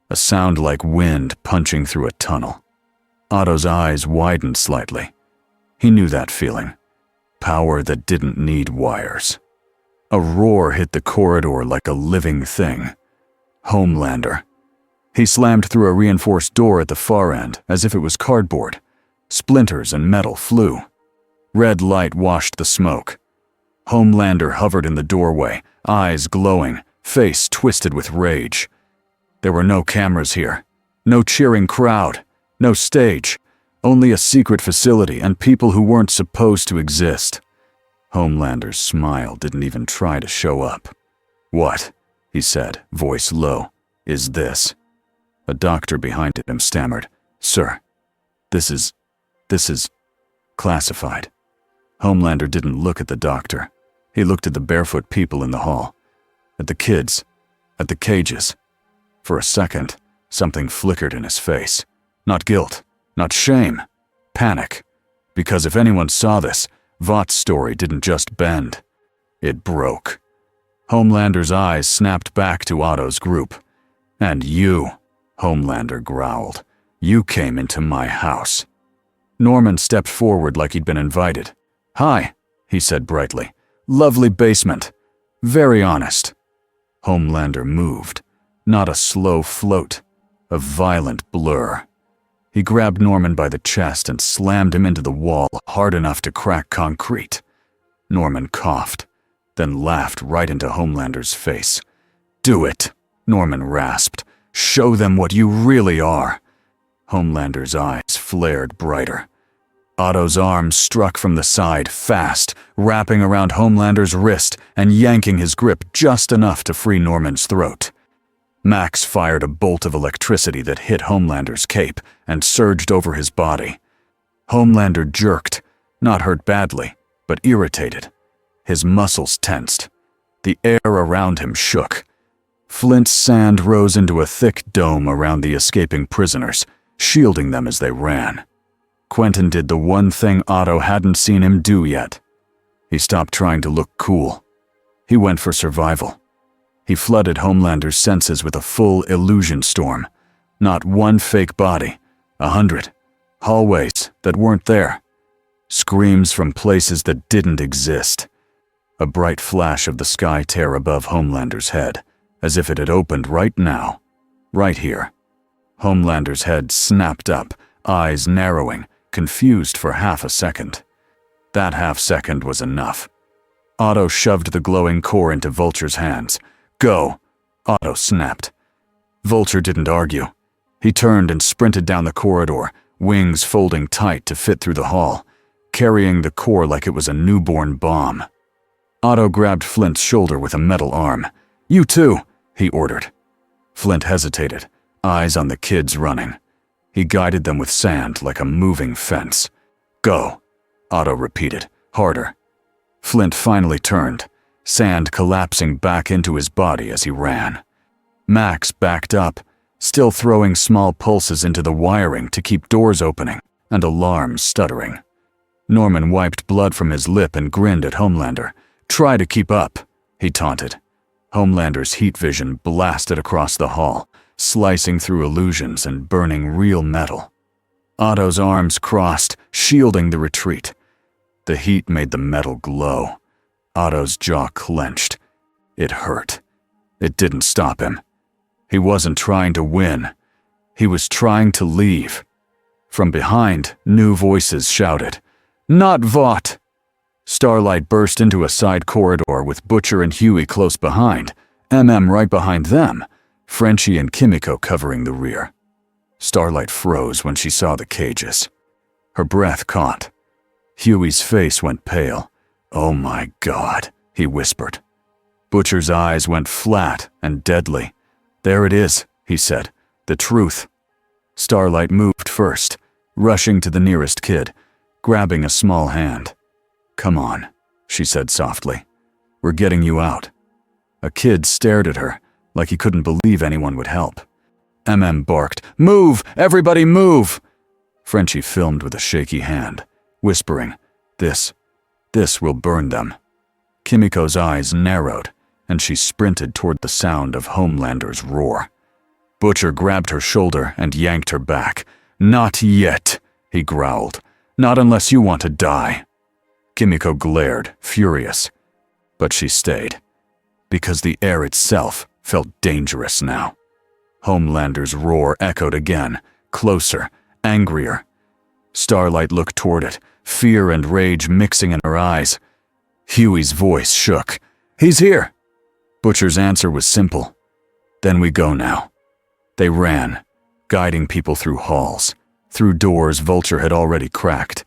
A sound like wind punching through a tunnel. Otto's eyes widened slightly. He knew that feeling. Power that didn't need wires. A roar hit the corridor like a living thing. Homelander. He slammed through a reinforced door at the far end as if it was cardboard. Splinters and metal flew. Red light washed the smoke. Homelander hovered in the doorway, eyes glowing, face twisted with rage. There were no cameras here. No cheering crowd. No stage. Only a secret facility and people who weren't supposed to exist. Homelander's smile didn't even try to show up. "What?" he said, voice low. "Is this?" A doctor behind him stammered. "Sir, this is classified." Homelander didn't look at the doctor. He looked at the barefoot people in the hall. At the kids. At the cages. For a second, something flickered in his face. Not guilt. Not shame. Panic. Because if anyone saw this, Vought's story didn't just bend. It broke. Homelander's eyes snapped back to Otto's group. "And you," Homelander growled. "You came into my house." Norman stepped forward like he'd been invited. "Hi," he said brightly. "Lovely basement. Very honest." Homelander moved. Not a slow float. A violent blur. He grabbed Norman by the chest and slammed him into the wall hard enough to crack concrete. Norman coughed, then laughed right into Homelander's face. "Do it," Norman rasped. "Show them what you really are." Homelander's eyes flared brighter. Otto's arm struck from the side, fast, wrapping around Homelander's wrist and yanking his grip just enough to free Norman's throat. Max fired a bolt of electricity that hit Homelander's cape and surged over his body. Homelander jerked, not hurt badly, but irritated. His muscles tensed. The air around him shook. Flint's sand rose into a thick dome around the escaping prisoners, shielding them as they ran. Quentin did the one thing Otto hadn't seen him do yet. He stopped trying to look cool. He went for survival. He flooded Homelander's senses with a full illusion storm. Not one fake body, 100. Hallways that weren't there. Screams from places that didn't exist. A bright flash of the sky tear above Homelander's head, as if it had opened right now, right here. Homelander's head snapped up, eyes narrowing, confused for half a second. That half second was enough. Otto shoved the glowing core into Vulture's hands. "Go!" Otto snapped. Vulture didn't argue. He turned and sprinted down the corridor, wings folding tight to fit through the hall, carrying the core like it was a newborn bomb. Otto grabbed Flint's shoulder with a metal arm. "You too," he ordered. Flint hesitated, eyes on the kids running. He guided them with sand like a moving fence. "Go," Otto repeated, harder. Flint finally turned, sand collapsing back into his body as he ran. Max backed up, still throwing small pulses into the wiring to keep doors opening and alarms stuttering. Norman wiped blood from his lip and grinned at Homelander. "Try to keep up," he taunted. Homelander's heat vision blasted across the hall, slicing through illusions and burning real metal. Otto's arms crossed, shielding the retreat. The heat made the metal glow. Otto's jaw clenched. It hurt. It didn't stop him. He wasn't trying to win. He was trying to leave. From behind, new voices shouted, "Not Vought!" Starlight burst into a side corridor with Butcher and Huey close behind, right behind them, Frenchie and Kimiko covering the rear. Starlight froze when she saw the cages. Her breath caught. Huey's face went pale. "Oh my God," he whispered. Butcher's eyes went flat and deadly. "There it is," he said, "the truth." Starlight moved first, rushing to the nearest kid, grabbing a small hand. "Come on," she said softly. "We're getting you out." A kid stared at her, like he couldn't believe anyone would help. Barked, "Move! Everybody move!" Frenchie filmed with a shaky hand, whispering, This will burn them." Kimiko's eyes narrowed, and she sprinted toward the sound of Homelander's roar. Butcher grabbed her shoulder and yanked her back. "Not yet," he growled. "Not unless you want to die." Kimiko glared, furious. But she stayed, because the air itself felt dangerous now. Homelander's roar echoed again, closer, angrier. Starlight looked toward it, fear and rage mixing in her eyes. Huey's voice shook. "He's here!" Butcher's answer was simple. "Then we go now." They ran, guiding people through halls, through doors Vulture had already cracked,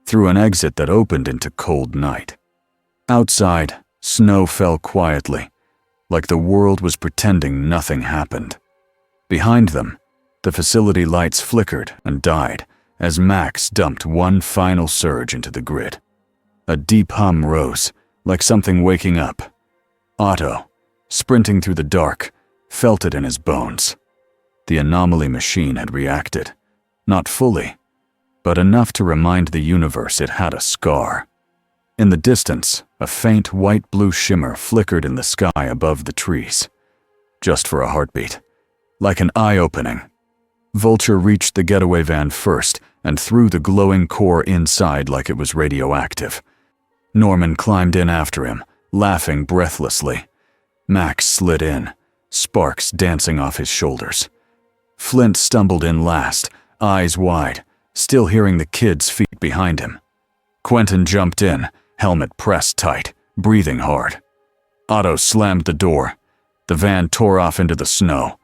through an exit that opened into cold night. Outside, snow fell quietly, like the world was pretending nothing happened. Behind them, the facility lights flickered and died as Max dumped one final surge into the grid. A deep hum rose, like something waking up. Otto, sprinting through the dark, felt it in his bones. The anomaly machine had reacted, not fully, but enough to remind the universe it had a scar. In the distance, a faint white-blue shimmer flickered in the sky above the trees. Just for a heartbeat. Like an eye-opening. Vulture reached the getaway van first and threw the glowing core inside like it was radioactive. Norman climbed in after him, laughing breathlessly. Max slid in, sparks dancing off his shoulders. Flint stumbled in last, eyes wide, still hearing the kids' feet behind him. Quentin jumped in, helmet pressed tight, breathing hard. Otto slammed the door. The van tore off into the snow.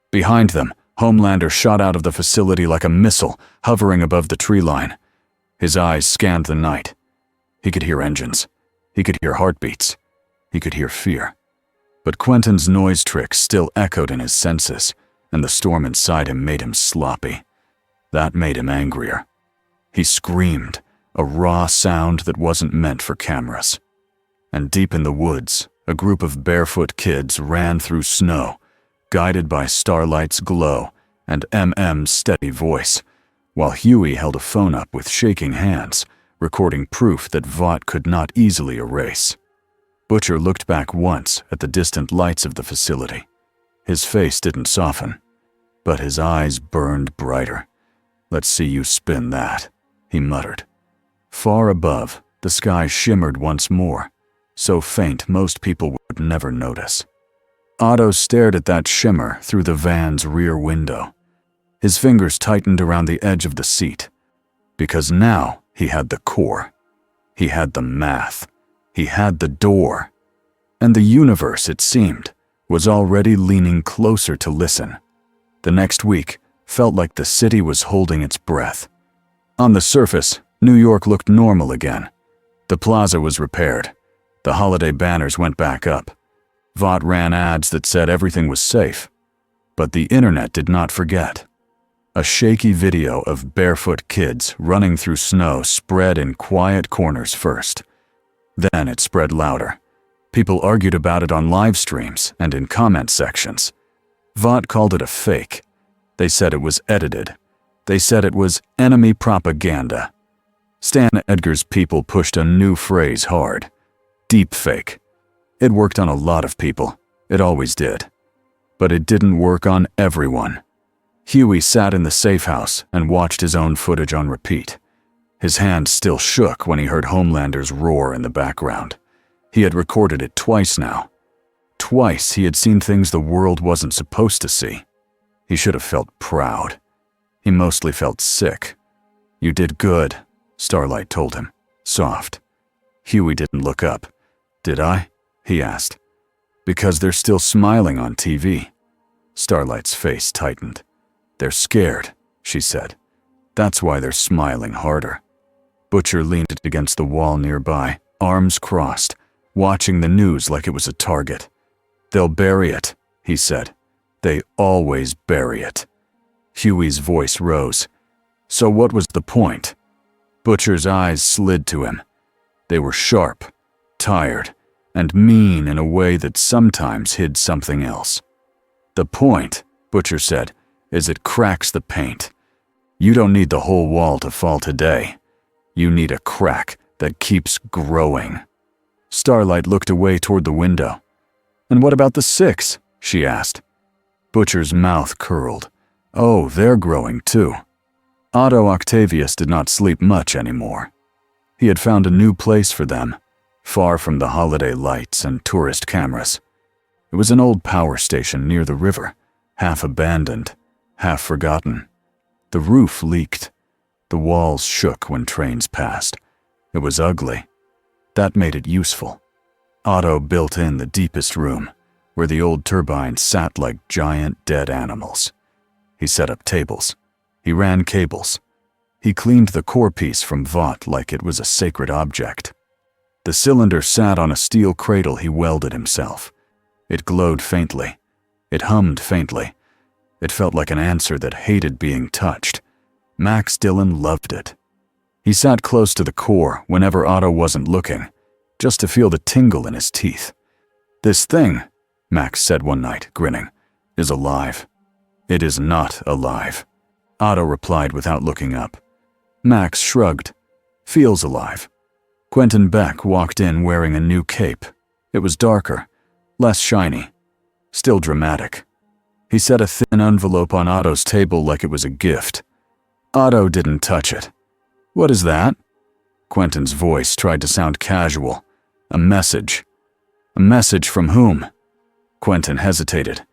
Behind them, Homelander shot out of the facility like a missile, hovering above the tree line. His eyes scanned the night. He could hear engines. He could hear heartbeats. He could hear fear. But Quentin's noise tricks still echoed in his senses, and the storm inside him made him sloppy. That made him angrier. He screamed, a raw sound that wasn't meant for cameras. And deep in the woods, a group of barefoot kids ran through snow, guided by Starlight's glow and MM's steady voice, while Huey held a phone up with shaking hands, recording proof that Vought could not easily erase. Butcher looked back once at the distant lights of the facility. His face didn't soften, but his eyes burned brighter. "Let's see you spin that," he muttered. Far above, the sky shimmered once more, so faint most people would never notice. Otto stared at that shimmer through the van's rear window. His fingers tightened around the edge of the seat, because now he had the core. He had the math. He had the door. And the universe, it seemed, was already leaning closer to listen. The next week felt like the city was holding its breath. On the surface, New York looked normal again. The plaza was repaired. The holiday banners went back up. Vought ran ads that said everything was safe. But the internet did not forget. A shaky video of barefoot kids running through snow spread in quiet corners first. Then it spread louder. People argued about it on live streams and in comment sections. Vought called it a fake. They said it was edited. They said it was enemy propaganda. Stan Edgar's people pushed a new phrase hard: deepfake. It worked on a lot of people. It always did. But it didn't work on everyone. Huey sat in the safe house and watched his own footage on repeat. His hand still shook when he heard Homelander's roar in the background. He had recorded it twice now. Twice he had seen things the world wasn't supposed to see. He should have felt proud. He mostly felt sick. "You did good," Starlight told him, soft. Huey didn't look up. "Did I?" he asked. "Because they're still smiling on TV." Starlight's face tightened. "They're scared," she said. "That's why they're smiling harder." Butcher leaned against the wall nearby, arms crossed, watching the news like it was a target. "They'll bury it," he said. "They always bury it." Huey's voice rose. "So what was the point?" Butcher's eyes slid to him. They were sharp, tired, and mean in a way that sometimes hid something else. "The point," Butcher said, "is it cracks the paint. You don't need the whole wall to fall today. You need a crack that keeps growing." Starlight looked away toward the window. "And what about the 6?" she asked. Butcher's mouth curled. "Oh, they're growing too." Otto Octavius did not sleep much anymore. He had found a new place for them, far from the holiday lights and tourist cameras. It was an old power station near the river, half abandoned, half forgotten. The roof leaked. The walls shook when trains passed. It was ugly. That made it useful. Otto built in the deepest room, where the old turbines sat like giant dead animals. He set up tables. He ran cables. He cleaned the core piece from Vought like it was a sacred object. The cylinder sat on a steel cradle he welded himself. It glowed faintly. It hummed faintly. It felt like an answer that hated being touched. Max Dillon loved it. He sat close to the core whenever Otto wasn't looking, just to feel the tingle in his teeth. "This thing," Max said one night, grinning, "is alive." "It is not alive," Otto replied without looking up. Max shrugged. "Feels alive." Quentin Beck walked in wearing a new cape. It was darker, less shiny, still dramatic. He set a thin envelope on Otto's table like it was a gift. Otto didn't touch it. "What is that?" Quentin's voice tried to sound casual. "A message." "A message from whom?" Quentin hesitated.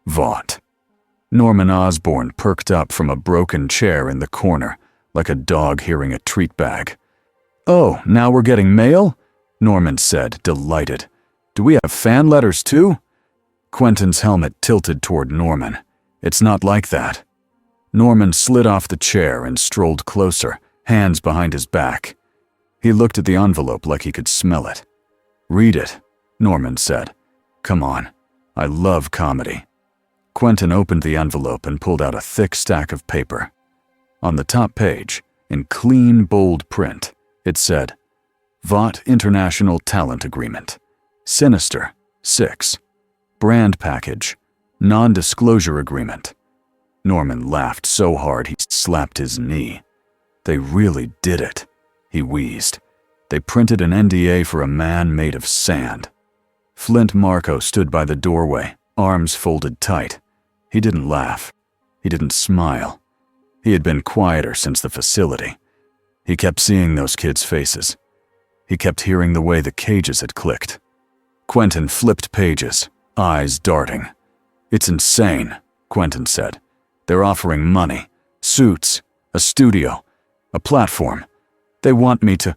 "Vought." Norman Osborn perked up from a broken chair in the corner, like a dog hearing a treat bag. "Oh, now we're getting mail?" Norman said, delighted. "Do we have fan letters too?" Quentin's helmet tilted toward Norman. "It's not like that." Norman slid off the chair and strolled closer, hands behind his back. He looked at the envelope like he could smell it. "Read it," Norman said. Come on. I love comedy. Quentin opened the envelope and pulled out a thick stack of paper. On the top page, in clean, bold print, it said, Vought International Talent Agreement. Sinister, 6. Brand Package. Non-disclosure agreement. Norman laughed so hard he slapped his knee. They really did it, he wheezed. They printed an NDA for a man made of sand. Flint Marco stood by the doorway, arms folded tight. He didn't laugh. He didn't smile. He had been quieter since the facility. He kept seeing those kids' faces. He kept hearing the way the cages had clicked. Quentin flipped pages, eyes darting. It's insane, Quentin said. They're offering money, suits, a studio, a platform. They want me to...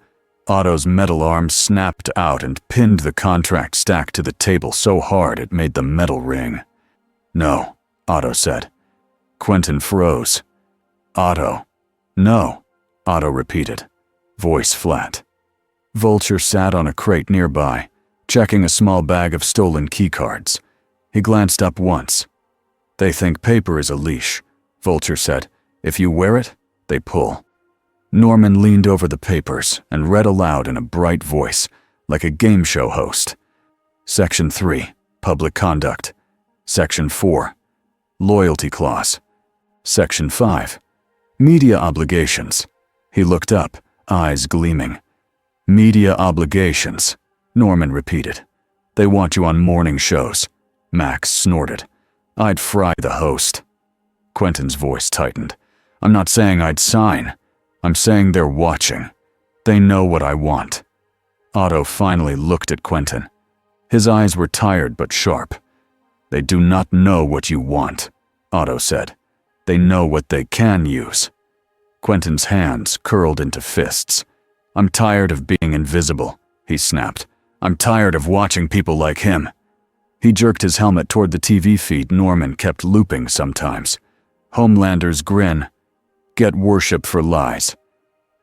Otto's metal arm snapped out and pinned the contract stack to the table so hard it made the metal ring. No, Otto said. Quentin froze. Otto. No, Otto repeated, voice flat. Vulture sat on a crate nearby, checking a small bag of stolen keycards. He glanced up once. They think paper is a leash, Vulture said. If you wear it, they pull. Norman leaned over the papers and read aloud in a bright voice, like a game show host. Section 3, Public Conduct. Section 4, Loyalty Clause. Section 5, Media Obligations. He looked up, eyes gleaming. Media obligations, Norman repeated. They want you on morning shows. Max snorted. I'd fry the host. Quentin's voice tightened. I'm not saying I'd sign. I'm saying they're watching. They know what I want. Otto finally looked at Quentin. His eyes were tired but sharp. They do not know what you want, Otto said. They know what they can use. Quentin's hands curled into fists. I'm tired of being invisible, he snapped. I'm tired of watching people like him. He jerked his helmet toward the TV feed Norman kept looping sometimes. Homelander's grin. Get worship for lies.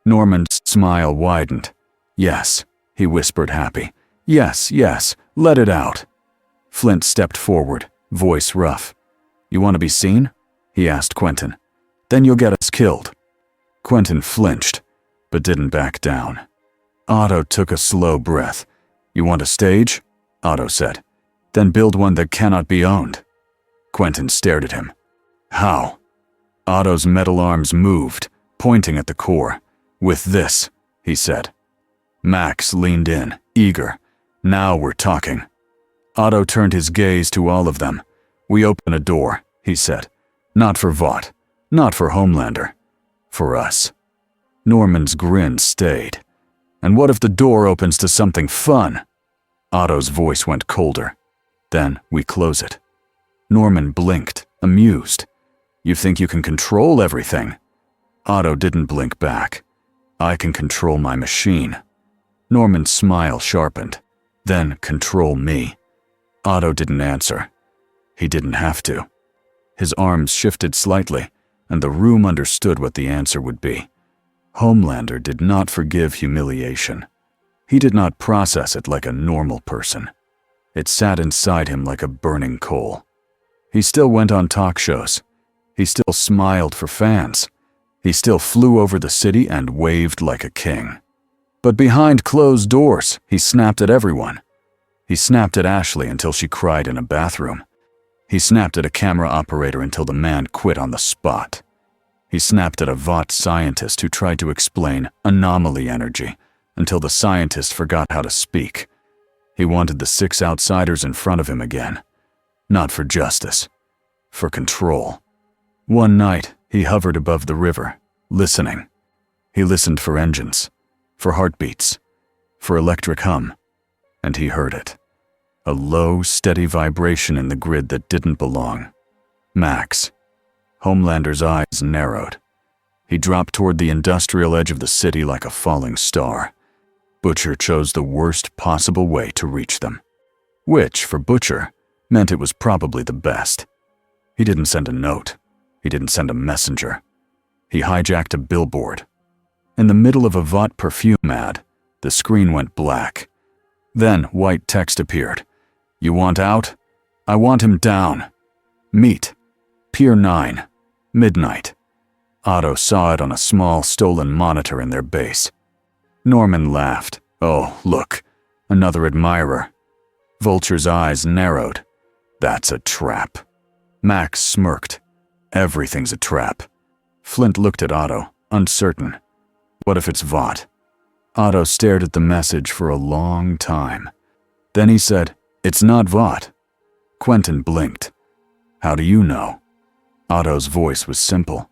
Norman's smile widened. Yes, he whispered happy. Yes, yes, let it out. Flint stepped forward, voice rough. You want to be seen? He asked Quentin. Then you'll get us killed. Quentin flinched, but didn't back down. Otto took a slow breath. You want a stage? Otto said. Then build one that cannot be owned. Quentin stared at him. How? Otto's metal arms moved, pointing at the core. With this, he said. Max leaned in, eager. Now we're talking. Otto turned his gaze to all of them. We open a door, he said. Not for Vought, not for Homelander. For us. Norman's grin stayed. And what if the door opens to something fun? Otto's voice went colder. Then we close it. Norman blinked, amused. You think you can control everything? Otto didn't blink back. I can control my machine. Norman's smile sharpened. Then control me. Otto didn't answer. He didn't have to. His arms shifted slightly, and the room understood what the answer would be. Homelander did not forgive humiliation. He did not process it like a normal person. It sat inside him like a burning coal. He still went on talk shows. He still smiled for fans. He still flew over the city and waved like a king. But behind closed doors, he snapped at everyone. He snapped at Ashley until she cried in a bathroom. He snapped at a camera operator until the man quit on the spot. He snapped at a Vought scientist who tried to explain anomaly energy until the scientist forgot how to speak. He wanted the 6 outsiders in front of him again. Not for justice, for control. One night, he hovered above the river, listening. He listened for engines, for heartbeats, for electric hum, and he heard it. A low, steady vibration in the grid that didn't belong. Max. Homelander's eyes narrowed. He dropped toward the industrial edge of the city like a falling star. Butcher chose the worst possible way to reach them. Which, for Butcher, meant it was probably the best. He didn't send a note. He didn't send a messenger. He hijacked a billboard. In the middle of a Vought perfume ad, the screen went black. Then white text appeared. You want out? I want him down. Meet. Pier 9. Midnight. Otto saw it on a small stolen monitor in their base. Norman laughed. Oh, look. Another admirer. Vulture's eyes narrowed. That's a trap. Max smirked. Everything's a trap. Flint looked at Otto, uncertain. What if it's Vought? Otto stared at the message for a long time. Then he said, It's not Vought. Quentin blinked. How do you know? Otto's voice was simple.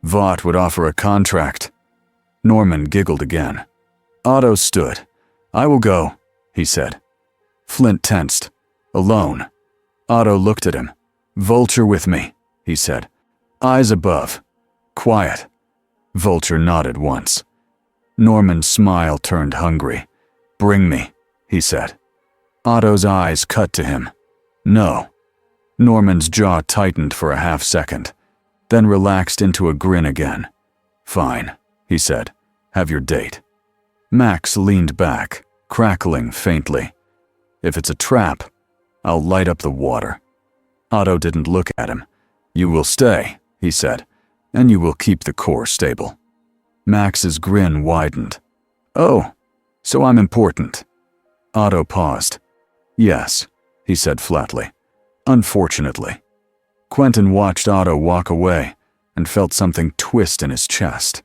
Vought would offer a contract. Norman giggled again. Otto stood. I will go, he said. Flint tensed. Alone. Otto looked at him. Vulture with me, he said. Eyes above. Quiet. Vulture nodded once. Norman's smile turned hungry. Bring me, he said. Otto's eyes cut to him. No. Norman's jaw tightened for a half-second, then relaxed into a grin again. Fine, he said. Have your date. Max leaned back, crackling faintly. If it's a trap, I'll light up the water. Otto didn't look at him. You will stay, he said, and you will keep the core stable. Max's grin widened. Oh, so I'm important. Otto paused. Yes, he said flatly. Unfortunately. Quentin watched Otto walk away and felt something twist in his chest.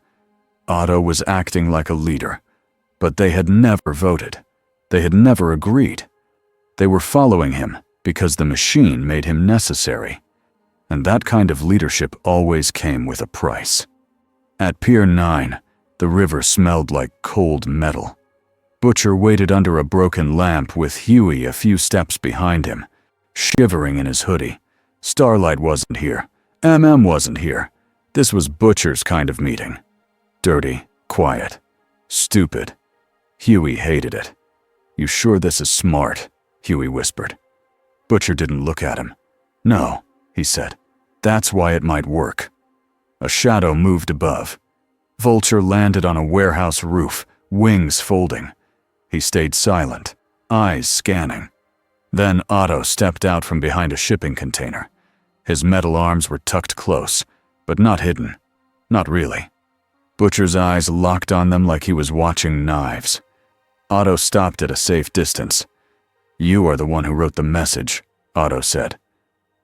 Otto was acting like a leader, but they had never voted. They had never agreed. They were following him because the machine made him necessary. And that kind of leadership always came with a price. At Pier 9, the river smelled like cold metal. Butcher waited under a broken lamp with Huey a few steps behind him, shivering in his hoodie. Starlight wasn't here. Wasn't here. This was Butcher's kind of meeting. Dirty, quiet, stupid. Huey hated it. You sure this is smart? Huey whispered. Butcher didn't look at him. No, he said. That's why it might work. A shadow moved above. Vulture landed on a warehouse roof, wings folding. He stayed silent, eyes scanning. Then Otto stepped out from behind a shipping container. His metal arms were tucked close, but not hidden. Not really. Butcher's eyes locked on them like he was watching knives. Otto stopped at a safe distance. You are the one who wrote the message, Otto said.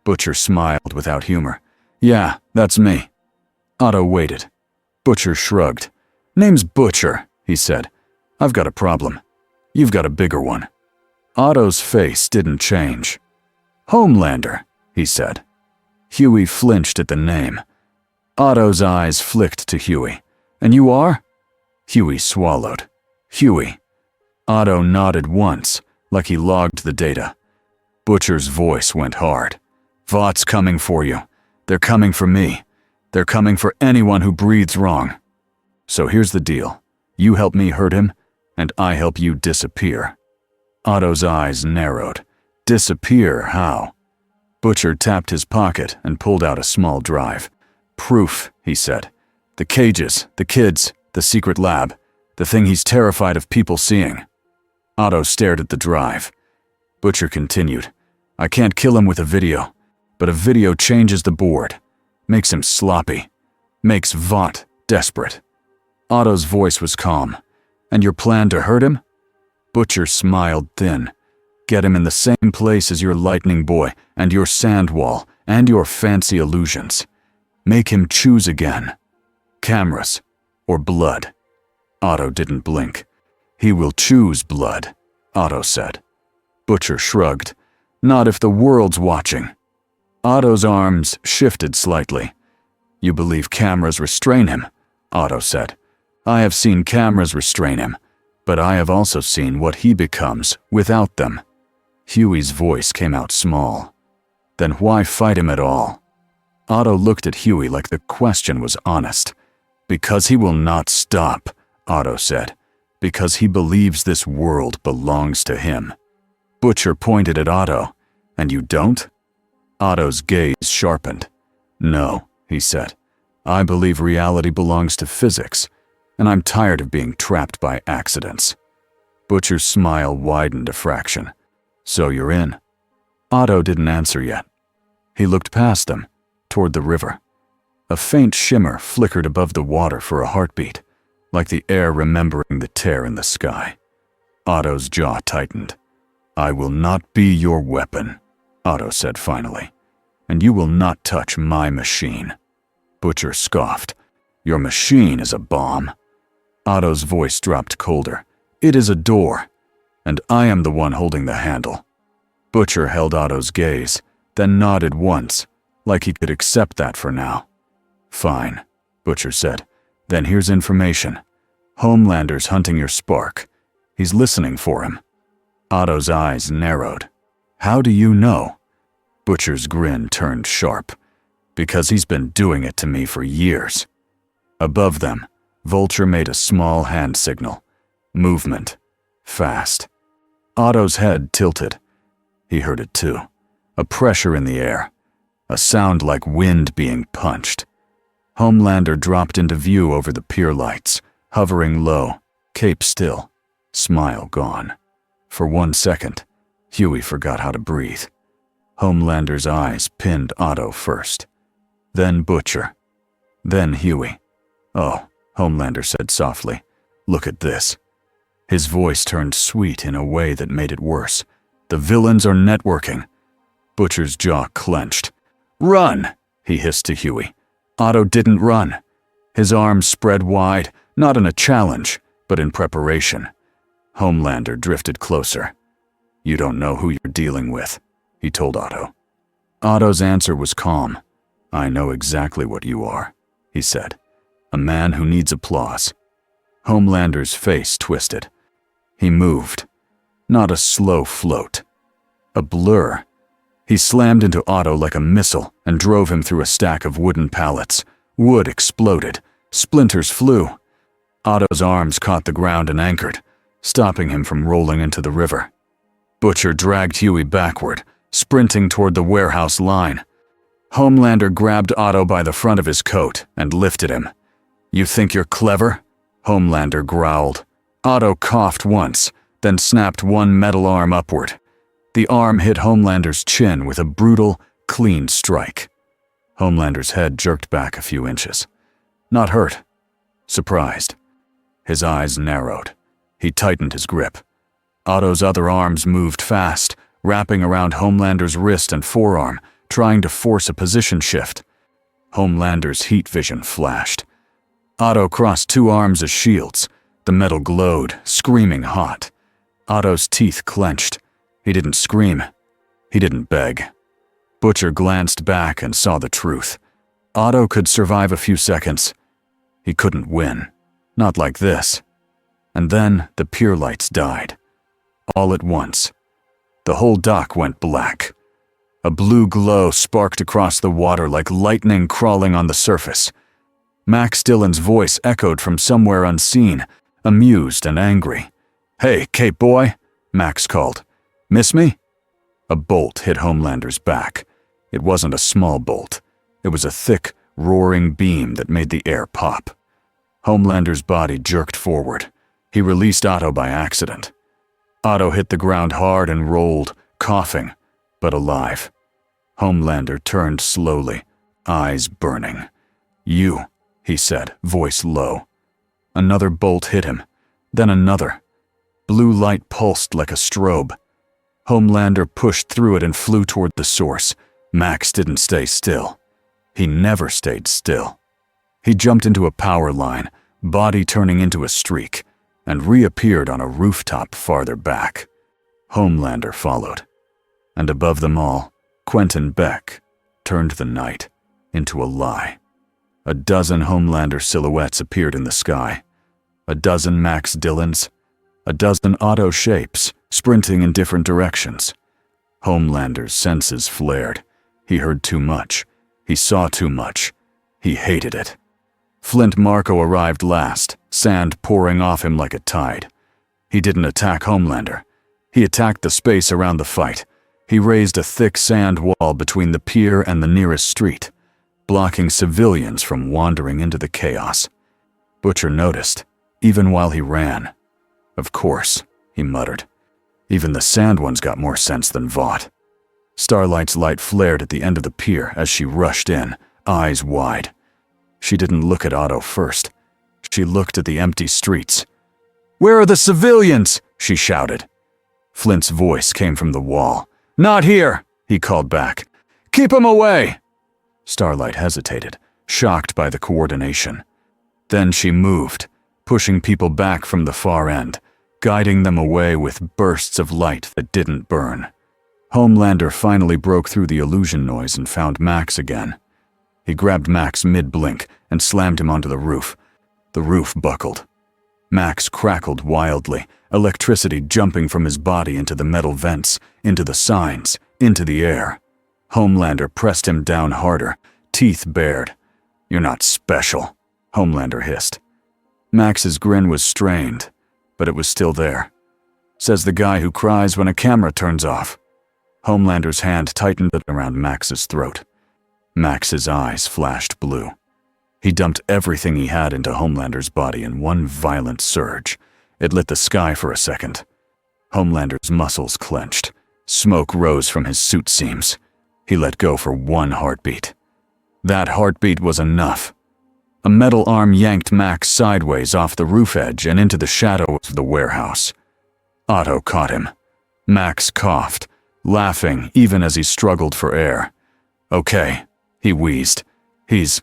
Butcher smiled without humor. Yeah, that's me. Otto waited. Butcher shrugged. Name's Butcher, he said. I've got a problem. You've got a bigger one. Otto's face didn't change. Homelander, he said. Huey flinched at the name. Otto's eyes flicked to Huey. And you are? Huey swallowed. Huey. Otto nodded once, like he logged the data. Butcher's voice went hard. Vaught's coming for you. They're coming for me. They're coming for anyone who breathes wrong. So here's the deal. You help me hurt him, and I help you disappear. Otto's eyes narrowed. Disappear, how? Butcher tapped his pocket and pulled out a small drive. Proof, he said. The cages, the kids, the secret lab, the thing he's terrified of people seeing. Otto stared at the drive. Butcher continued. I can't kill him with a video, but a video changes the board, makes him sloppy, makes Vought desperate. Otto's voice was calm. And your plan to hurt him? Butcher smiled thin. Get him in the same place as your lightning boy and your sand wall and your fancy illusions. Make him choose again. Cameras or blood. Otto didn't blink. He will choose blood, Otto said. Butcher shrugged. Not if the world's watching. Otto's arms shifted slightly. You believe cameras restrain him, Otto said. I have seen cameras restrain him, but I have also seen what he becomes without them. Huey's voice came out small. Then why fight him at all? Otto looked at Huey like the question was honest. Because he will not stop, Otto said. Because he believes this world belongs to him. Butcher pointed at Otto. And you don't? Otto's gaze sharpened. No, he said. I believe reality belongs to physics, and I'm tired of being trapped by accidents. Butcher's smile widened a fraction. So you're in, Otto didn't answer yet. He looked past them, toward the river. A faint shimmer flickered above the water for a heartbeat, like the air remembering the tear in the sky. Otto's jaw tightened. "I will not be your weapon," Otto said finally, "and you will not touch my machine." Butcher scoffed. "Your machine is a bomb." Otto's voice dropped colder. "It is a door, and I am the one holding the handle." Butcher held Otto's gaze, then nodded once, like he could accept that for now. "Fine," Butcher said. "Then here's information. Homelander's hunting your spark. He's listening for him." Otto's eyes narrowed. "How do you know?" Butcher's grin turned sharp. "Because he's been doing it to me for years." Above them, Vulture made a small hand signal. Movement. Fast. Otto's head tilted. He heard it too. A pressure in the air. A sound like wind being punched. Homelander dropped into view over the pier lights, hovering low, cape still, smile gone. For 1 second, Huey forgot how to breathe. Homelander's eyes pinned Otto first. Then Butcher. Then Huey. "Oh," Homelander said softly. "Look at this." His voice turned sweet in a way that made it worse. "The villains are networking." Butcher's jaw clenched. "Run!" he hissed to Huey. Otto didn't run. His arms spread wide, not in a challenge, but in preparation. Homelander drifted closer. "You don't know who you're dealing with," he told Otto. Otto's answer was calm. "I know exactly what you are," he said. "A man who needs applause." Homelander's face twisted. He moved. Not a slow float. A blur. He slammed into Otto like a missile and drove him through a stack of wooden pallets. Wood exploded. Splinters flew. Otto's arms caught the ground and anchored, stopping him from rolling into the river. Butcher dragged Huey backward, sprinting toward the warehouse line. Homelander grabbed Otto by the front of his coat and lifted him. "You think you're clever?" Homelander growled. Otto coughed once, then snapped one metal arm upward. The arm hit Homelander's chin with a brutal, clean strike. Homelander's head jerked back a few inches. Not hurt. Surprised. His eyes narrowed. He tightened his grip. Otto's other arms moved fast, wrapping around Homelander's wrist and forearm, trying to force a position shift. Homelander's heat vision flashed. Otto crossed two arms as shields. The metal glowed, screaming hot. Otto's teeth clenched. He didn't scream. He didn't beg. Butcher glanced back and saw the truth. Otto could survive a few seconds. He couldn't win. Not like this. And then the pier lights died. All at once. The whole dock went black. A blue glow sparked across the water like lightning crawling on the surface. Max Dillon's voice echoed from somewhere unseen, amused and angry. "Hey, Cape Boy," Max called. "Miss me?" A bolt hit Homelander's back. It wasn't a small bolt. It was a thick, roaring beam that made the air pop. Homelander's body jerked forward. He released Otto by accident. Otto hit the ground hard and rolled, coughing, but alive. Homelander turned slowly, eyes burning. "You," he said, voice low. Another bolt hit him, then another. Blue light pulsed like a strobe. Homelander pushed through it and flew toward the source. Max didn't stay still. He never stayed still. He jumped into a power line, body turning into a streak, and reappeared on a rooftop farther back. Homelander followed. And above them all, Quentin Beck turned the night into a lie. A dozen Homelander silhouettes appeared in the sky. A dozen Max Dillons. A dozen Otto shapes, sprinting in different directions. Homelander's senses flared. He heard too much. He saw too much. He hated it. Flint Marco arrived last, sand pouring off him like a tide. He didn't attack Homelander. He attacked the space around the fight. He raised a thick sand wall between the pier and the nearest street, blocking civilians from wandering into the chaos. Butcher noticed, even while he ran. "Of course," he muttered. "Even the sand ones got more sense than Vought." Starlight's light flared at the end of the pier as she rushed in, eyes wide. She didn't look at Otto first. She looked at the empty streets. "Where are the civilians?" she shouted. Flint's voice came from the wall. "Not here," he called back. "Keep 'em away." Starlight hesitated, shocked by the coordination. Then she moved, pushing people back from the far end, guiding them away with bursts of light that didn't burn. Homelander finally broke through the illusion noise and found Max again. He grabbed Max mid-blink and slammed him onto the roof. The roof buckled. Max crackled wildly, electricity jumping from his body into the metal vents, into the signs, into the air. Homelander pressed him down harder, teeth bared. "You're not special," Homelander hissed. Max's grin was strained, but it was still there. Says the guy who cries when a camera turns off. Homelander's hand tightened around Max's throat. Max's eyes flashed blue. He dumped everything he had into Homelander's body in one violent surge. It lit the sky for a second. Homelander's muscles clenched. Smoke rose from his suit seams. He let go for one heartbeat. That heartbeat was enough. A metal arm yanked Max sideways off the roof edge and into the shadow of the warehouse. Otto caught him. Max coughed, laughing even as he struggled for air. "Okay," he wheezed. "He's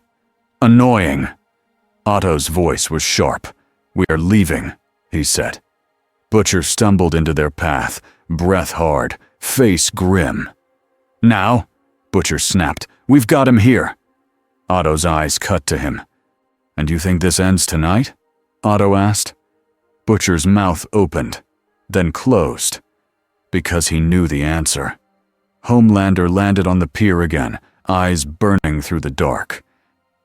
annoying." Otto's voice was sharp. "We are leaving," he said. Butcher stumbled into their path, breath hard, face grim. "Now?" Butcher snapped. "We've got him here." Otto's eyes cut to him. "And you think this ends tonight?" Otto asked. Butcher's mouth opened, then closed, because he knew the answer. Homelander landed on the pier again, eyes burning through the dark.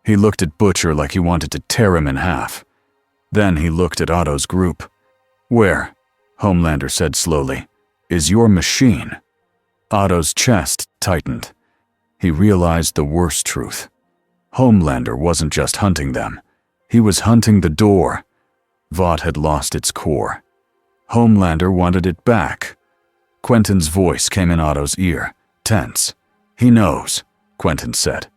He looked at Butcher like he wanted to tear him in half. Then he looked at Otto's group. "Where," Homelander said slowly, "is your machine?" Otto's chest tightened. He realized the worst truth. Homelander wasn't just hunting them. He was hunting the door. Vought had lost its core. Homelander wanted it back. Quentin's voice came in Otto's ear, tense. "He knows," Quentin said.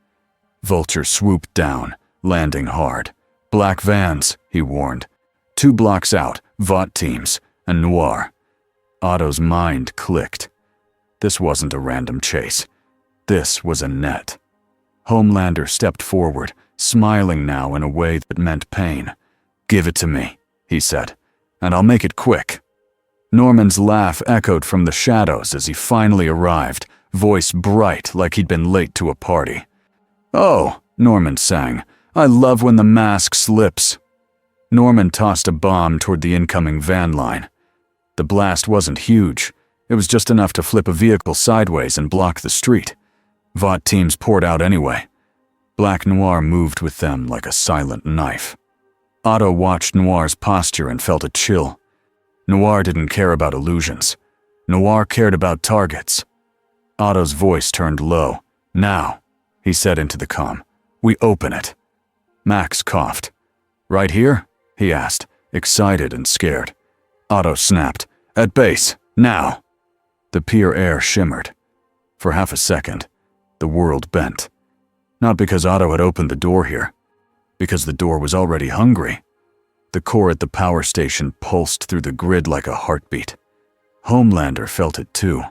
Vulture swooped down, landing hard. "Black vans," he warned. 2 blocks out, Vought teams, and Noir. Otto's mind clicked. This wasn't a random chase. This was a net. Homelander stepped forward, smiling now in a way that meant pain. "Give it to me," he said, "and I'll make it quick." Norman's laugh echoed from the shadows as he finally arrived, voice bright like he'd been late to a party. "Oh," Norman sang, "I love when the mask slips." Norman tossed a bomb toward the incoming van line. The blast wasn't huge. It was just enough to flip a vehicle sideways and block the street. Vought teams poured out anyway. Black Noir moved with them like a silent knife. Otto watched Noir's posture and felt a chill. Noir didn't care about illusions. Noir cared about targets. Otto's voice turned low. "Now," he said into the comm. "We open it." Max coughed. "Right here?" he asked, excited and scared. Otto snapped. "At base, now." The pier air shimmered. For half a second, the world bent. Not because Otto had opened the door here, because the door was already hungry. The core at the power station pulsed through the grid like a heartbeat. Homelander felt it too.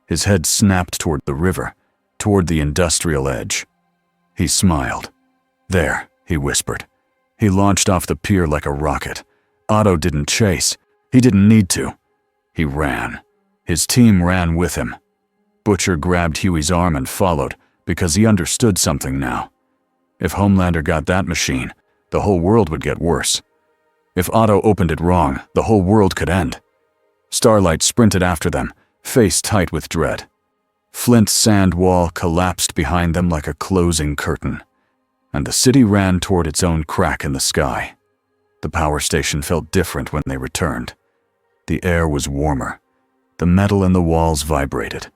His head snapped toward the river, toward the industrial edge. He smiled. "There," he whispered. He launched off the pier like a rocket. Otto didn't chase. He didn't need to. He ran. His team ran with him. Butcher grabbed Huey's arm and followed, because he understood something now. If Homelander got that machine, the whole world would get worse. If Otto opened it wrong, the whole world could end. Starlight sprinted after them, face tight with dread. Flint's sand wall collapsed behind them like a closing curtain, and the city ran toward its own crack in the sky. The power station felt different when they returned. The air was warmer. The metal in the walls vibrated.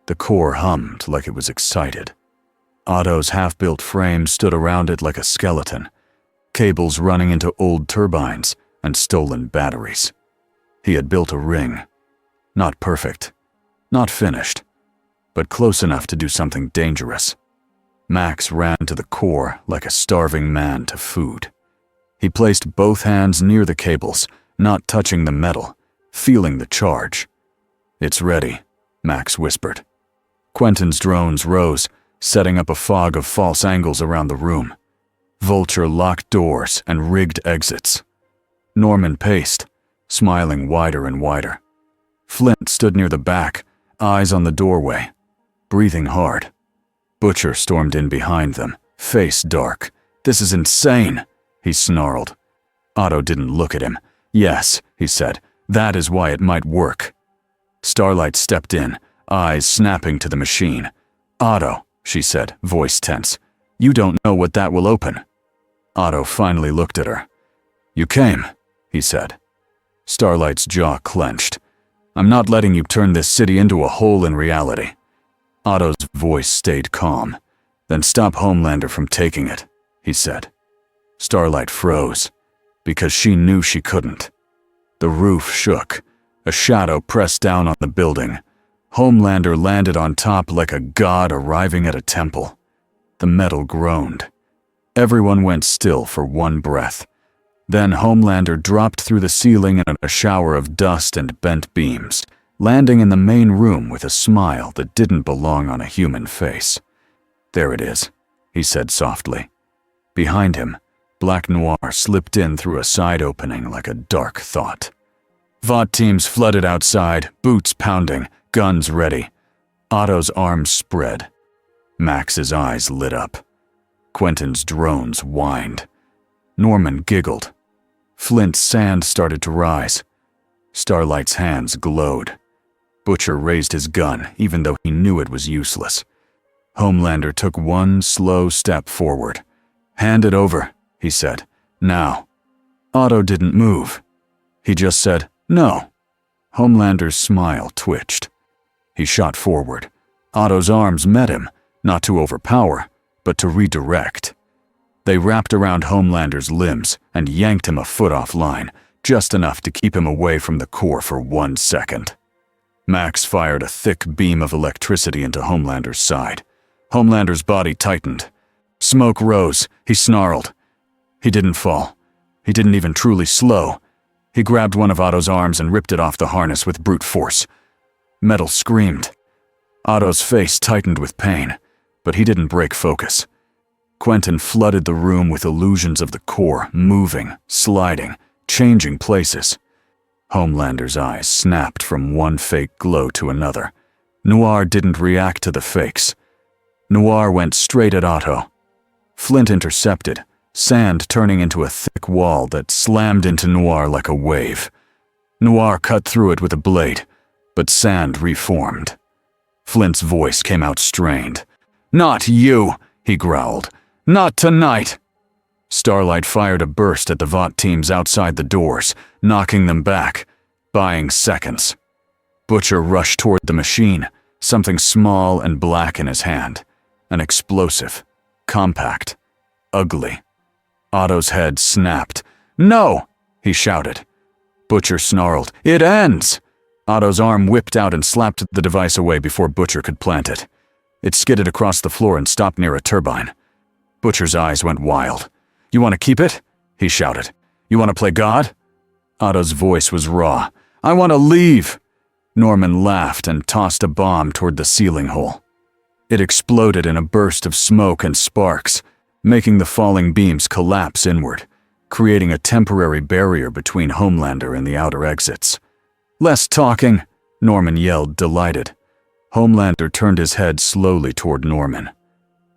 The core hummed like it was excited. Otto's half-built frame stood around it like a skeleton, cables running into old turbines and stolen batteries. He had built a ring. Not perfect, not finished, but close enough to do something dangerous. Max ran to the core like a starving man to food. He placed both hands near the cables, not touching the metal, feeling the charge. "It's ready," Max whispered. Quentin's drones rose, setting up a fog of false angles around the room. Vulture locked doors and rigged exits. Norman paced, smiling wider and wider. Flint stood near the back, eyes on the doorway, breathing hard. Butcher stormed in behind them, face dark. "This is insane," he snarled. Otto didn't look at him. "Yes," he said, "that is why it might work." Starlight stepped in, eyes snapping to the machine. "Otto," she said, voice tense, "you don't know what that will open." Otto finally looked at her. "You came," he said. Starlight's jaw clenched. "I'm not letting you turn this city into a hole in reality." Otto's voice stayed calm. "Then stop Homelander from taking it," he said. Starlight froze, because she knew she couldn't. The roof shook. A shadow pressed down on the building. Homelander landed on top like a god arriving at a temple. The metal groaned. Everyone went still for one breath. Then Homelander dropped through the ceiling in a shower of dust and bent beams, landing in the main room with a smile that didn't belong on a human face. "There it is," he said softly. Behind him, Black Noir slipped in through a side opening like a dark thought. VOT teams flooded outside, boots pounding, guns ready. Otto's arms spread. Max's eyes lit up. Quentin's drones whined. Norman giggled. Flint's sand started to rise. Starlight's hands glowed. Butcher raised his gun, even though he knew it was useless. Homelander took one slow step forward. "Hand it over," he said. "Now." Otto didn't move. He just said, "No." Homelander's smile twitched. He shot forward. Otto's arms met him, not to overpower, but to redirect. They wrapped around Homelander's limbs and yanked him a foot offline, just enough to keep him away from the core for 1 second. Max fired a thick beam of electricity into Homelander's side. Homelander's body tightened. Smoke rose. He snarled. He didn't fall. He didn't even truly slow. He grabbed one of Otto's arms and ripped it off the harness with brute force. Metal screamed. Otto's face tightened with pain, but he didn't break focus. Quentin flooded the room with illusions of the core, moving, sliding, changing places. Homelander's eyes snapped from one fake glow to another. Noir didn't react to the fakes. Noir went straight at Otto. Flint intercepted, sand turning into a thick wall that slammed into Noir like a wave. Noir cut through it with a blade, but sand reformed. Flint's voice came out strained. "Not you," he growled. "Not tonight." Starlight fired a burst at the VOT teams outside the doors, knocking them back, buying seconds. Butcher rushed toward the machine, something small and black in his hand. An explosive, compact, ugly. Otto's head snapped. "No!" he shouted. Butcher snarled. "It ends!" Otto's arm whipped out and slapped the device away before Butcher could plant it. It skidded across the floor and stopped near a turbine. Butcher's eyes went wild. "You want to keep it?" he shouted. "You want to play God?" Otto's voice was raw. "I want to leave!" Norman laughed and tossed a bomb toward the ceiling hole. It exploded in a burst of smoke and sparks, making the falling beams collapse inward, creating a temporary barrier between Homelander and the outer exits. "Less talking," Norman yelled, delighted. Homelander turned his head slowly toward Norman.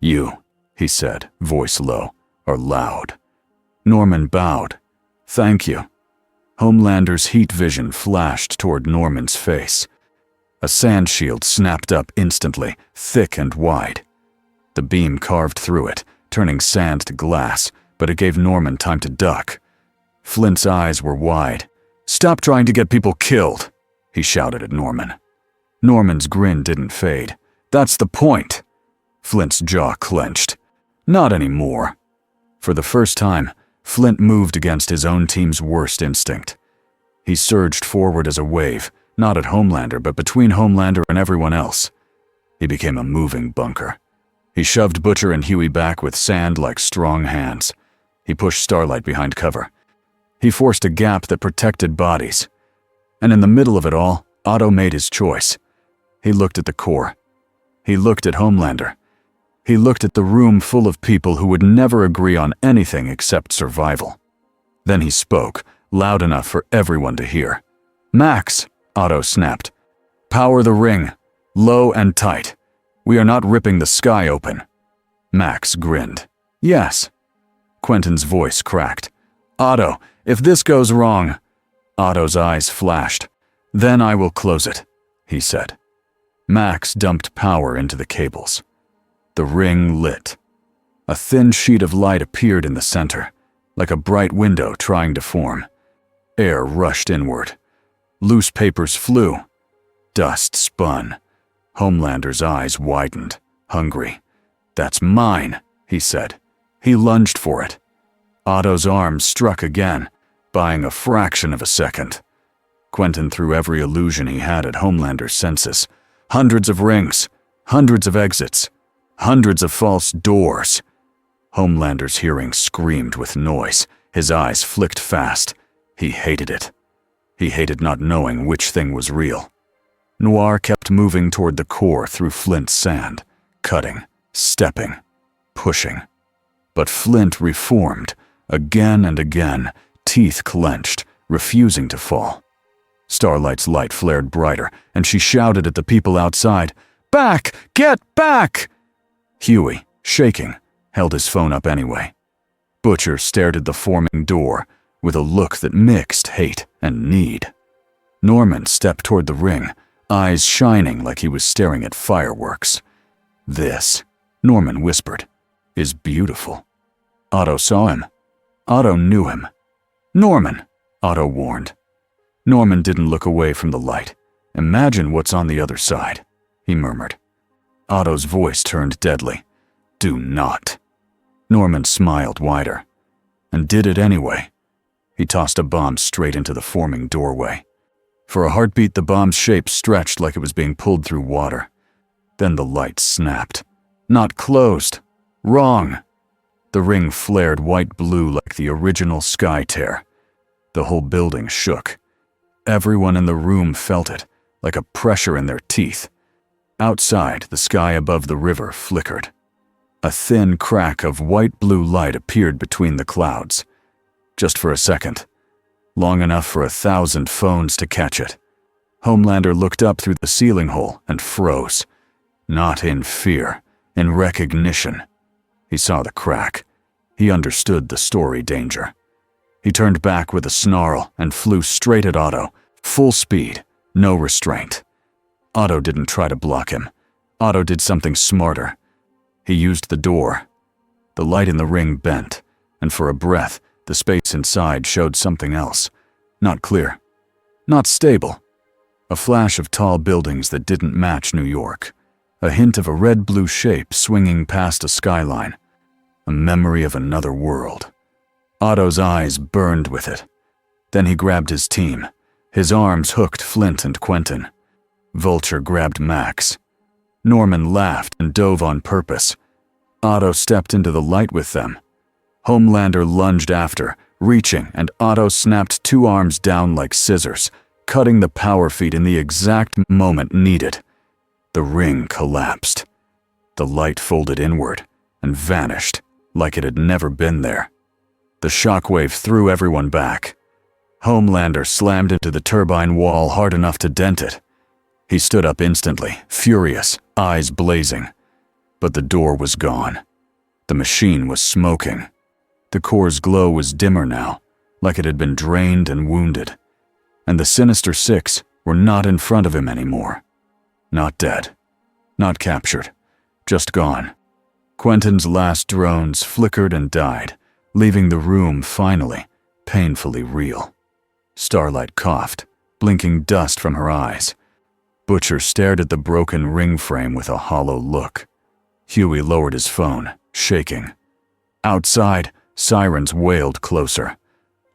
"You," he said, voice low, "are loud." Norman bowed. "Thank you." Homelander's heat vision flashed toward Norman's face. A sand shield snapped up instantly, thick and wide. The beam carved through it, turning sand to glass, but it gave Norman time to duck. Flint's eyes were wide. "Stop trying to get people killed," he shouted at Norman. Norman's grin didn't fade. "That's the point." Flint's jaw clenched. "Not anymore." For the first time, Flint moved against his own team's worst instinct. He surged forward as a wave, not at Homelander, but between Homelander and everyone else. He became a moving bunker. He shoved Butcher and Huey back with sand like strong hands. He pushed Starlight behind cover. He forced a gap that protected bodies. And in the middle of it all, Otto made his choice. He looked at the core. He looked at Homelander. He looked at the room full of people who would never agree on anything except survival. Then he spoke, loud enough for everyone to hear. "Max," Otto snapped. "Power the ring. Low and tight. We are not ripping the sky open." Max grinned. "Yes." Quentin's voice cracked. "Otto, if this goes wrong—" Otto's eyes flashed. "Then I will close it," he said. Max dumped power into the cables. The ring lit. A thin sheet of light appeared in the center, like a bright window trying to form. Air rushed inward. Loose papers flew. Dust spun. Homelander's eyes widened, hungry. "That's mine," he said. He lunged for it. Otto's arm struck again, buying a fraction of a second. Quentin threw every illusion he had at Homelander's senses. Hundreds of rings, hundreds of exits, hundreds of false doors. Homelander's hearing screamed with noise. His eyes flicked fast. He hated it. He hated not knowing which thing was real. Noir kept moving toward the core through Flint's sand, cutting, stepping, pushing. But Flint reformed, again and again, teeth clenched, refusing to fall. Starlight's light flared brighter, and she shouted at the people outside, "Back! Get back!" Huey, shaking, held his phone up anyway. Butcher stared at the forming door with a look that mixed hate and need. Norman stepped toward the ring, eyes shining like he was staring at fireworks. "This," Norman whispered, "is beautiful." Otto saw him. Otto knew him. "Norman," Otto warned. Norman didn't look away from the light. "Imagine what's on the other side," he murmured. Otto's voice turned deadly. "Do not." Norman smiled wider. And did it anyway. He tossed a bomb straight into the forming doorway. For a heartbeat, the bomb's shape stretched like it was being pulled through water. Then the light snapped. Not closed. Wrong. The ring flared white-blue like the original sky tear. The whole building shook. Everyone in the room felt it, like a pressure in their teeth. Outside, the sky above the river flickered. A thin crack of white-blue light appeared between the clouds. Just for a second. Long enough for 1,000 phones to catch it. Homelander looked up through the ceiling hole and froze. Not in fear, in recognition. He saw the crack. He understood the story danger. He turned back with a snarl and flew straight at Otto, full speed, no restraint. Otto didn't try to block him. Otto did something smarter. He used the door. The light in the ring bent, and for a breath, the space inside showed something else. Not clear. Not stable. A flash of tall buildings that didn't match New York. A hint of a red-blue shape swinging past a skyline. A memory of another world. Otto's eyes burned with it. Then he grabbed his team. His arms hooked Flint and Quentin. Vulture grabbed Max. Norman laughed and dove on purpose. Otto stepped into the light with them. Homelander lunged after, reaching, and Otto snapped 2 arms down like scissors, cutting the power feed in the exact moment needed. The ring collapsed. The light folded inward and vanished like it had never been there. The shockwave threw everyone back. Homelander slammed into the turbine wall hard enough to dent it. He stood up instantly, furious, eyes blazing. But the door was gone. The machine was smoking. The core's glow was dimmer now, like it had been drained and wounded. And the Sinister Six were not in front of him anymore. Not dead. Not captured. Just gone. Quentin's last drones flickered and died, leaving the room finally, painfully real. Starlight coughed, blinking dust from her eyes. Butcher stared at the broken ring frame with a hollow look. Huey lowered his phone, shaking. Outside, sirens wailed closer.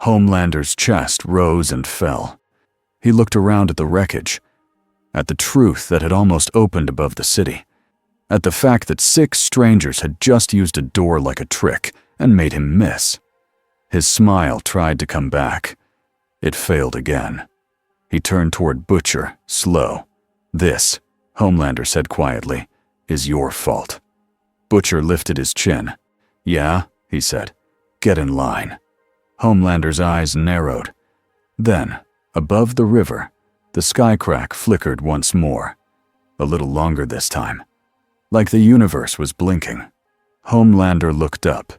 Homelander's chest rose and fell. He looked around at the wreckage, at the truth that had almost opened above the city, at the fact that 6 strangers had just used a door like a trick and made him miss. His smile tried to come back. It failed again. He turned toward Butcher, slow. "This," Homelander said quietly, "is your fault." Butcher lifted his chin. "Yeah," he said. "Get in line." Homelander's eyes narrowed. Then, above the river, the sky crack flickered once more. A little longer this time. Like the universe was blinking. Homelander looked up,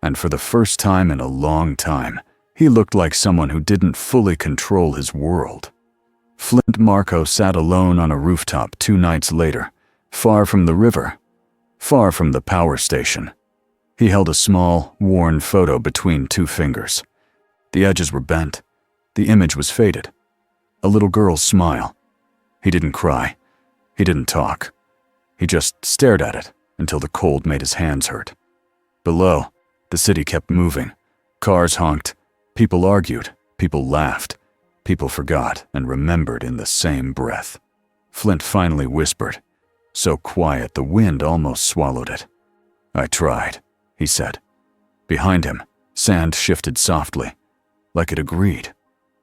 and for the first time in a long time, he looked like someone who didn't fully control his world. Flint Marko sat alone on a rooftop 2 nights later, far from the river, far from the power station. He held a small, worn photo between 2 fingers. The edges were bent. The image was faded. A little girl's smile. He didn't cry. He didn't talk. He just stared at it until the cold made his hands hurt. Below, the city kept moving. Cars honked. People argued. People laughed. People forgot and remembered in the same breath. Flint finally whispered, so quiet the wind almost swallowed it. "I tried," he said. Behind him, sand shifted softly, like it agreed.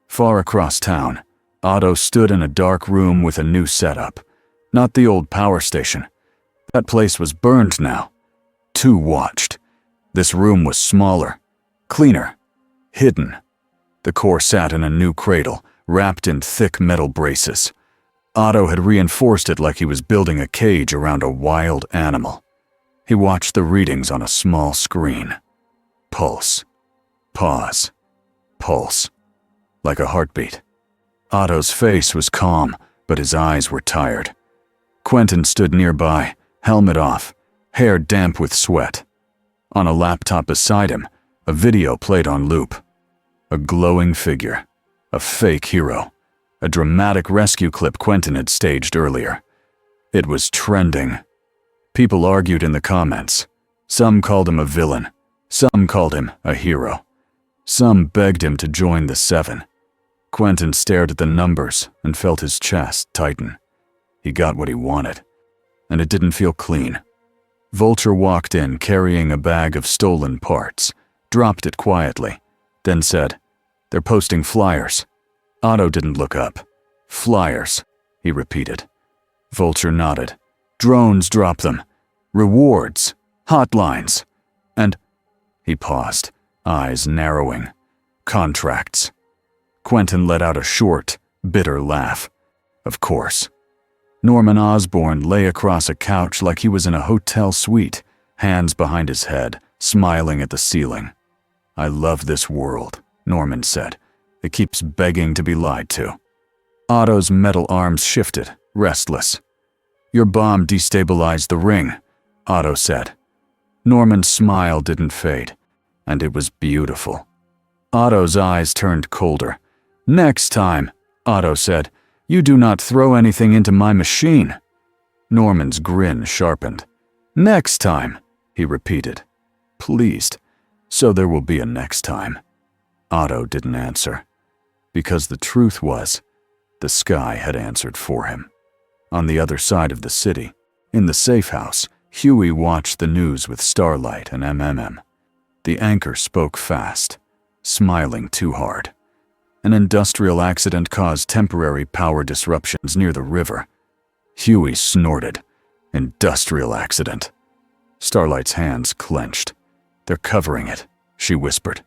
Far across town, Otto stood in a dark room with a new setup. Not the old power station. That place was burned now. 2 watched. This room was smaller, cleaner, hidden. The core sat in a new cradle, wrapped in thick metal braces. Otto had reinforced it like he was building a cage around a wild animal. He watched the readings on a small screen. Pulse. Pause. Pulse. Like a heartbeat. Otto's face was calm, but his eyes were tired. Quentin stood nearby, helmet off, hair damp with sweat. On a laptop beside him, a video played on loop. A glowing figure. A fake hero. A dramatic rescue clip Quentin had staged earlier. It was trending. People argued in the comments. Some called him a villain. Some called him a hero. Some begged him to join the 7. Quentin stared at the numbers and felt his chest tighten. He got what he wanted, and it didn't feel clean. Vulture walked in carrying a bag of stolen parts, dropped it quietly, then said, "They're posting flyers." Otto didn't look up. "Flyers," he repeated. Vulture nodded. "Drones drop them. Rewards. Hotlines. And—" He paused, eyes narrowing. "Contracts." Quentin let out a short, bitter laugh. Of course. Norman Osborn lay across a couch like he was in a hotel suite, hands behind his head, smiling at the ceiling. "I love this world," Norman said. "It keeps begging to be lied to." Otto's metal arms shifted, restless. "Your bomb destabilized the ring," Otto said. Norman's smile didn't fade, and it was beautiful. Otto's eyes turned colder. "Next time," Otto said, "you do not throw anything into my machine." Norman's grin sharpened. "Next time," he repeated, pleased. "So there will be a next time." Otto didn't answer, because the truth was, the sky had answered for him. On the other side of the city, in the safe house, Huey watched the news with Starlight and MMM. The anchor spoke fast, smiling too hard. An industrial accident caused temporary power disruptions near the river. Huey snorted. "Industrial accident." Starlight's hands clenched. "They're covering it," she whispered.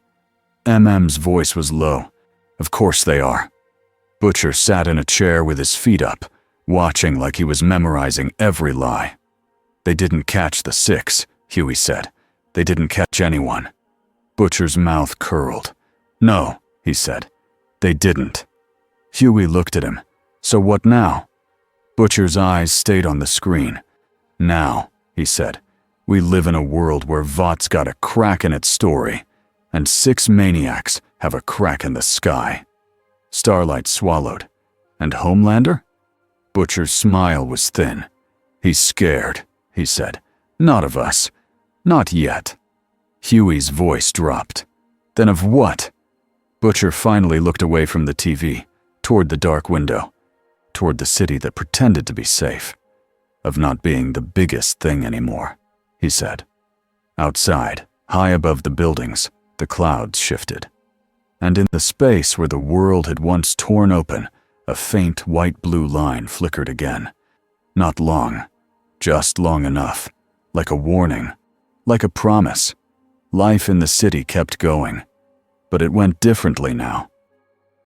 MM's voice was low. "Of course they are." Butcher sat in a chair with his feet up, watching like he was memorizing every lie. "They didn't catch the 6, Huey said. "They didn't catch anyone." Butcher's mouth curled. "No," he said. "They didn't." Huey looked at him. "So what now?" Butcher's eyes stayed on the screen. "Now," he said, "we live in a world where Vought's got a crack in its story, and 6 maniacs have a crack in the sky." Starlight swallowed. "And Homelander?" Butcher's smile was thin. "He's scared," he said. "Not of us. Not yet." Huey's voice dropped. "Then of what?" Butcher finally looked away from the TV, toward the dark window, toward the city that pretended to be safe. of not being the biggest thing anymore, he said. Outside, high above the buildings, the clouds shifted. And in the space where the world had once torn open, a faint white-blue line flickered again. Not long, just long enough, like a warning, like a promise. Life in the city kept going, but it went differently now.